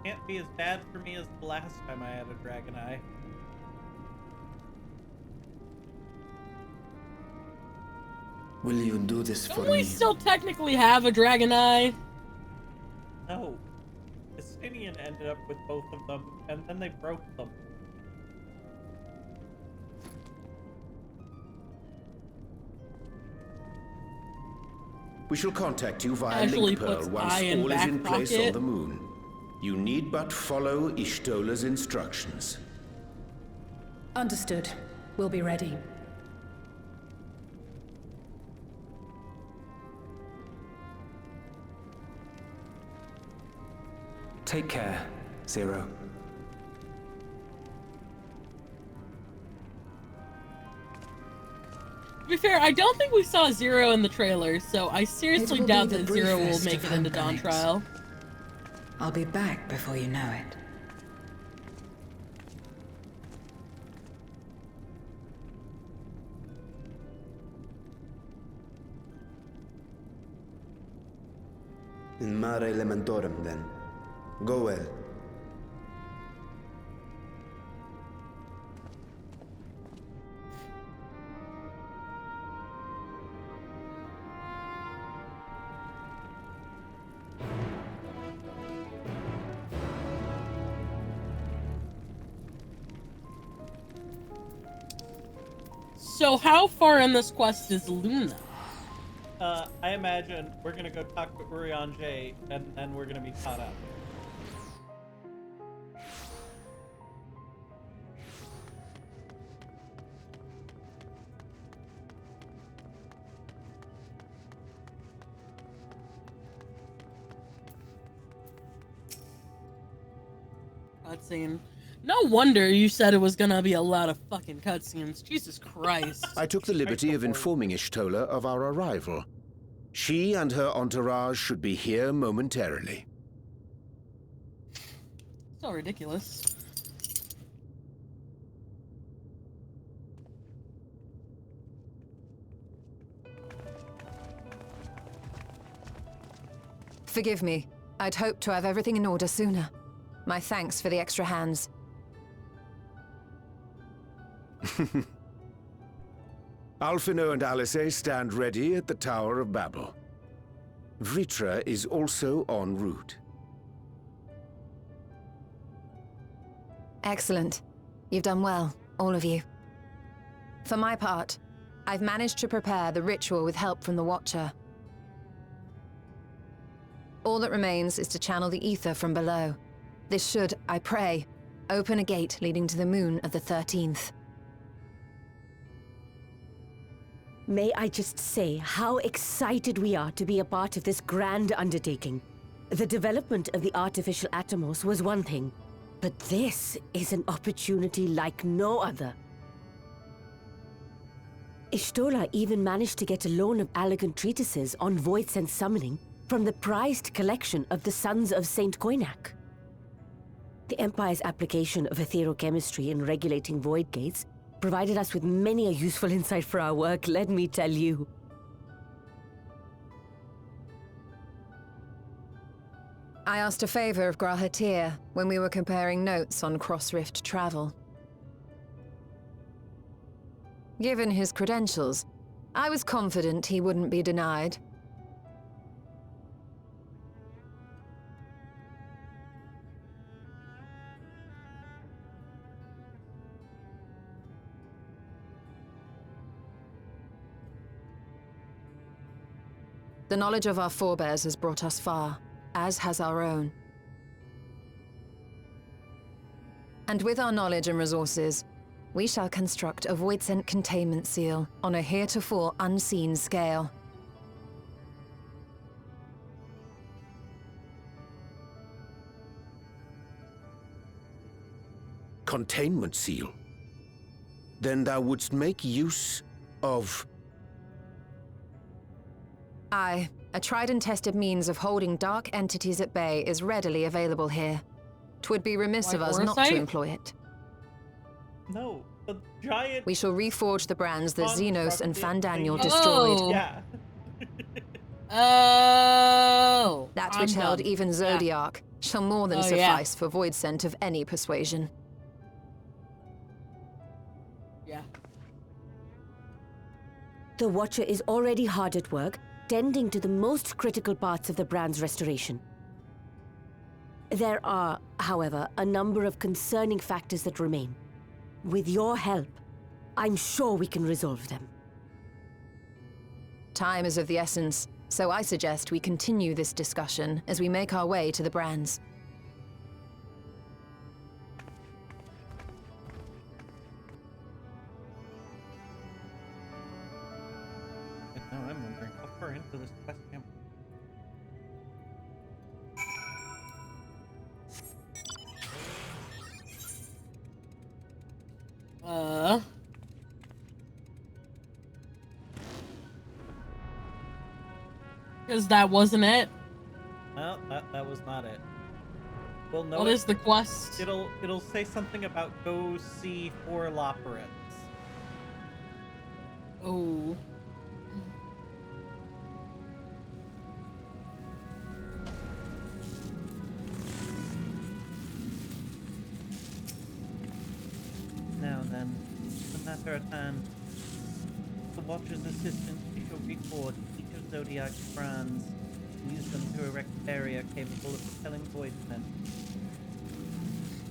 it can't be as bad for me as the last time I had a dragon eye. Will you do this for Don't we me? still technically have a dragon eye? No. Justinian ended up with both of them, and then they broke them. We shall contact you via Casually link pearl puts once eye in all is back in place pocket. on the moon. You need but follow Ishtola's instructions. Understood. We'll be ready. Take care, Zero. To be fair, I don't think we saw Zero in the trailer, so I seriously It will doubt be the that Zero will briefest make of it into Dawn homecomings. Trial. I'll be back before you know it. In Mare Elementorum, then. Go well. So how far in this quest is Luna? I imagine we're gonna go talk to Urianger, and then we're gonna be caught up. Cutscene. No wonder you said it was gonna be a lot of fucking cutscenes. Jesus Christ. I took the liberty of informing Ishtola of our arrival. She and her entourage should be here momentarily. So ridiculous. Forgive me. I'd hoped to have everything in order sooner. My thanks for the extra hands. Alphino and Alice stand ready at the Tower of Babel. Vritra is also en route. Excellent. You've done well, all of you. For my part, I've managed to prepare the ritual with help from the Watcher. All that remains is to channel the ether from below. This should, I pray, open a gate leading to the moon of the 13th. May I just say how excited we are to be a part of this grand undertaking. The development of the artificial Atomos was one thing, but this is an opportunity like no other. Ishtola even managed to get a loan of elegant treatises on voice and summoning from the prized collection of the Sons of Saint Koinak. The Empire's application of etherochemistry in regulating void gates provided us with many a useful insight for our work, let me tell you. I asked a favor of Grahatir when we were comparing notes on cross-rift travel. Given his credentials, I was confident he wouldn't be denied. The knowledge of our forebears has brought us far, as has our own. And with our knowledge and resources, we shall construct a void-sent containment seal on a heretofore unseen scale. Containment seal? Then thou wouldst make use of... Aye, a tried and tested means of holding dark entities at bay is readily available here. 'Twould be remiss of us not to employ it. No, the giant... We shall reforge the brands that Xenos and Fandaniel Oh. destroyed. Yeah. Oh! That I'm which held done. even Yeah. Zodiac shall more than Oh, suffice for void scent of any persuasion. Yeah. The Watcher is already hard at work, tending to the most critical parts of the brand's restoration. There are, however, a number of concerning factors that remain. With your help, I'm sure we can resolve them. Time is of the essence, so I suggest we continue this discussion as we make our way to the brands. And now I'm wondering how far into this quest am Because that wasn't it. Well, that was not it. We'll know What it. is the quest? It'll say something about go see 4 Loporrits. Oh. Now then, the matter at hand. The Watcher's assistant shall record each of Zodiac's brands and use them to erect a barrier capable of repelling void scent.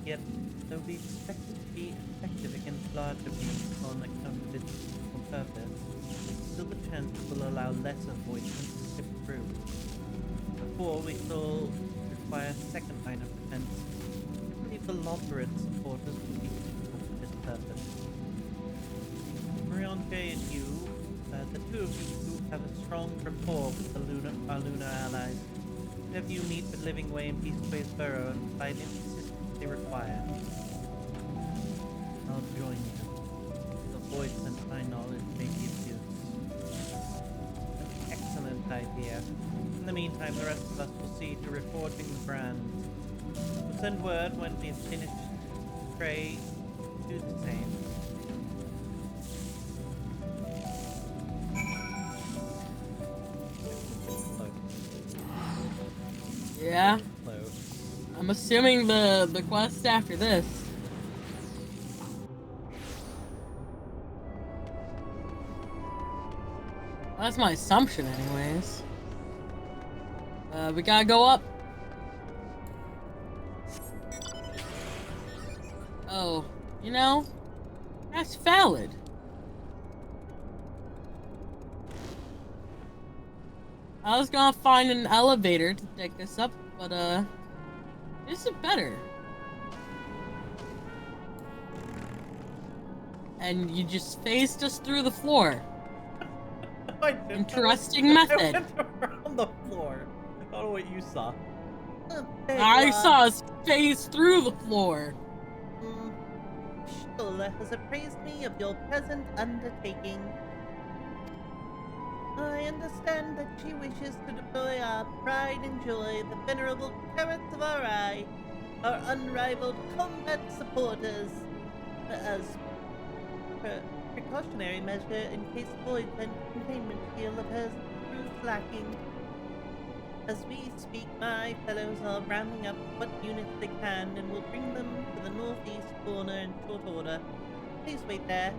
Yet, though we expect it to be effective against larger beings on account of its useful purpose, still the chance it will allow lesser void scent to slip through. Therefore, we shall require a second line of defense. I believe the Loporrit supporters will be useful for this purpose. Marianne and you, the two of you who have a strong rapport with our lunar allies, have you meet with Living Way and Peaceways Burrow and provide any assistance they require. I'll join you. The voice and my knowledge may be of use. An excellent idea. In the meantime, the rest of us will see to reforging the brand. We'll send word when we've finished. Pray, do the same. Yeah. Close. I'm assuming the quest after this. That's my assumption, anyways. We gotta go up. Oh, you know, that's valid. I was gonna find an elevator to take this up, but this is better. And you just phased us through the floor. I didn't. Interesting method. I went around the floor. I don't know what you saw. I saw us phase through the floor. Shola has apprised me of your present undertaking. I understand that she wishes to deploy our pride and joy, the venerable carrots of our eye, our unrivaled combat supporters, as precautionary measure in case void and containment field of hers proves lacking. As we speak, my fellows are rounding up what units they can and will bring them to the northeast corner in short order. Please wait there.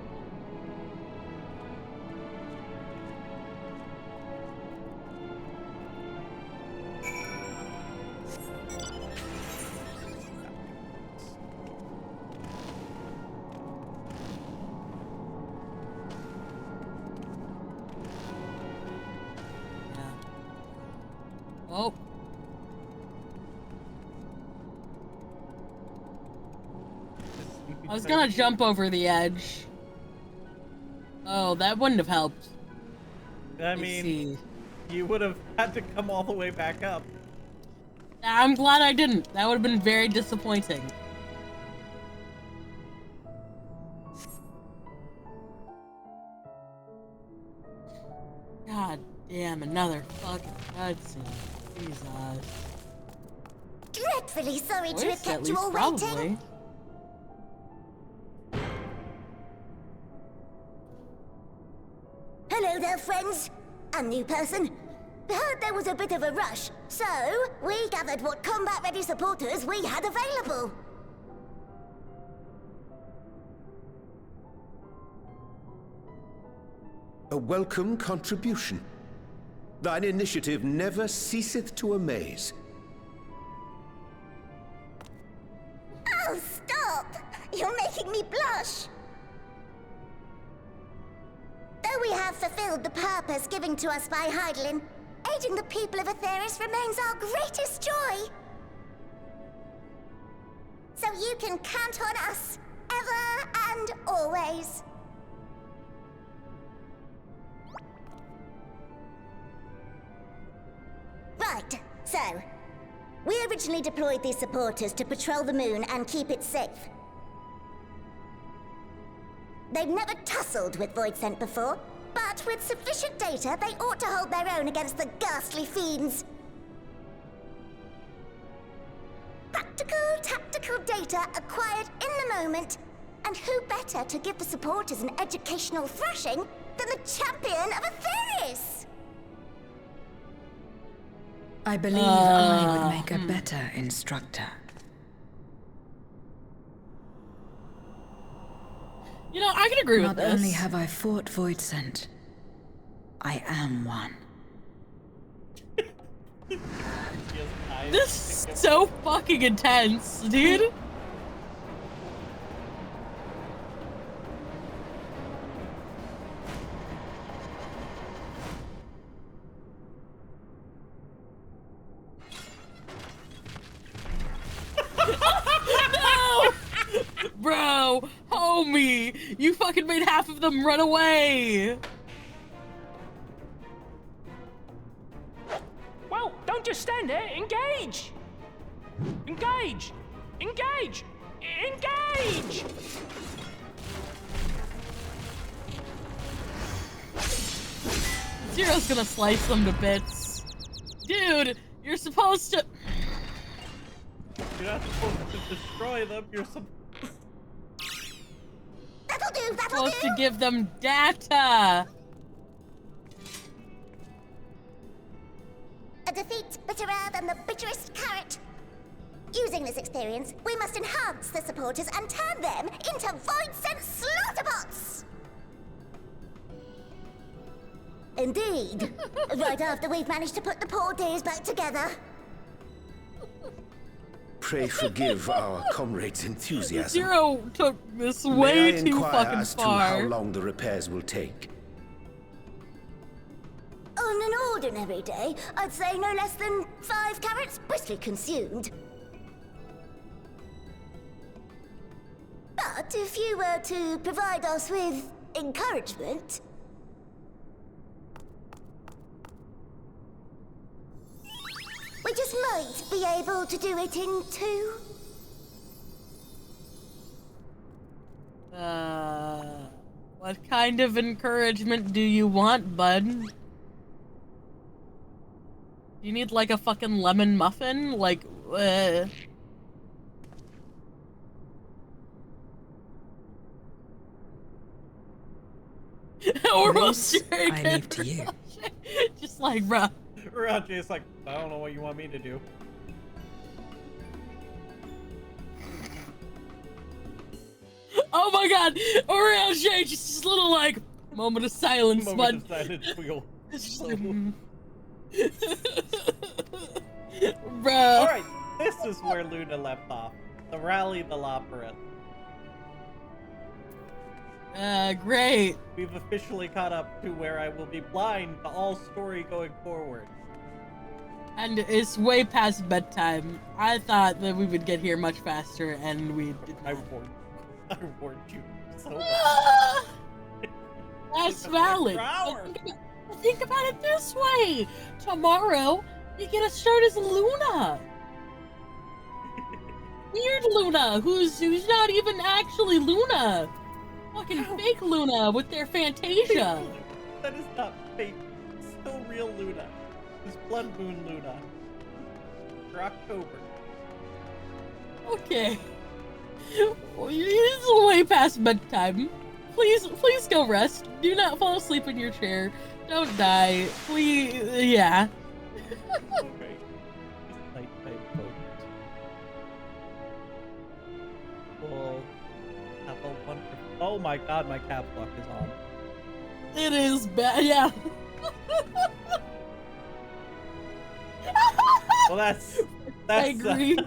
Oh. I was gonna jump over the edge. Oh, that wouldn't have helped. I mean, you would have had to come all the way back up. I'm glad I didn't. That would have been very disappointing. God damn, another fucking cutscene. Jesus. Dreadfully sorry to have Voice, at kept you least, all probably. waiting. Hello there, friends. A new person. Heard there was a bit of a rush, so we gathered what combat-ready supporters we had available. A welcome contribution. Thine initiative never ceaseth to amaze. Oh, stop! You're making me blush! Though we have fulfilled the purpose given to us by Heidelin, aiding the people of Aetheris remains our greatest joy. So you can count on us, ever and always. Right, so, we originally deployed these supporters to patrol the moon and keep it safe. They've never tussled with Void Scent before, but with sufficient data, they ought to hold their own against the ghastly fiends. Practical, tactical data acquired in the moment, and who better to give the supporters an educational thrashing than the champion of Aetheris? I believe I would make a better instructor. You know, I can agree with this. Not only have I fought Void Scent, I am one. This is so fucking intense, dude. No! Bro, homie, you fucking made half of them run away. Well, don't just stand there. Engage! Engage! Engage! Engage! Zero's gonna slice them to bits. Dude, you're supposed to... You're not supposed to destroy them. You're supposed to give them data. A defeat bitterer than the bitterest carrot. Using this experience, we must enhance the supporters and turn them into void-sent slaughterbots! Indeed. Right after we've managed to put the poor dears back together. Pray forgive our comrades' enthusiasm. Zero took this May I way too inquire fucking as to how far. long the repairs will take? On an ordinary day, I'd say no less than 5 carrots briskly consumed. But if you were to provide us with encouragement... we just might be able to do it in 2. What kind of encouragement do you want, bud? You need like a fucking lemon muffin? Like, Or This I leave to you. Just like, bruh. Raji's like, I don't know what you want me to do. Oh my god! Orange, just this little like moment of silence, Moment bud. of silence wheel. It's just like, bruh. Alright, this is where Luna left off. The Rally the Loperate. Great. We've officially caught up to where I will be blind to all story going forward. And it's way past bedtime. I thought that we would get here much faster, and we did I not. warned you so much. That's It's an valid. extra hour. But think about it this way. Tomorrow, you get to start as Luna. Weird Luna, who's not even actually Luna. Fucking fake Luna with their Fantasia. That is not fake. It's still real Luna. It's Blood Moon Luna. For October. Okay. Well, it's way past bedtime. Please go rest. Do not fall asleep in your chair. Don't die. Please, yeah. Okay. Just nighttime focus. We'll have a wonderful... Oh my god, my caps lock is on. It is bad, yeah. Well, that's I agree.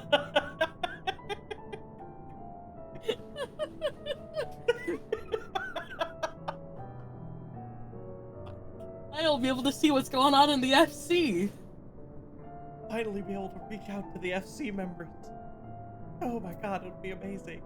I'll be able to see what's going on in the FC. Finally be able to reach out to the FC members. Oh my god, it would be amazing.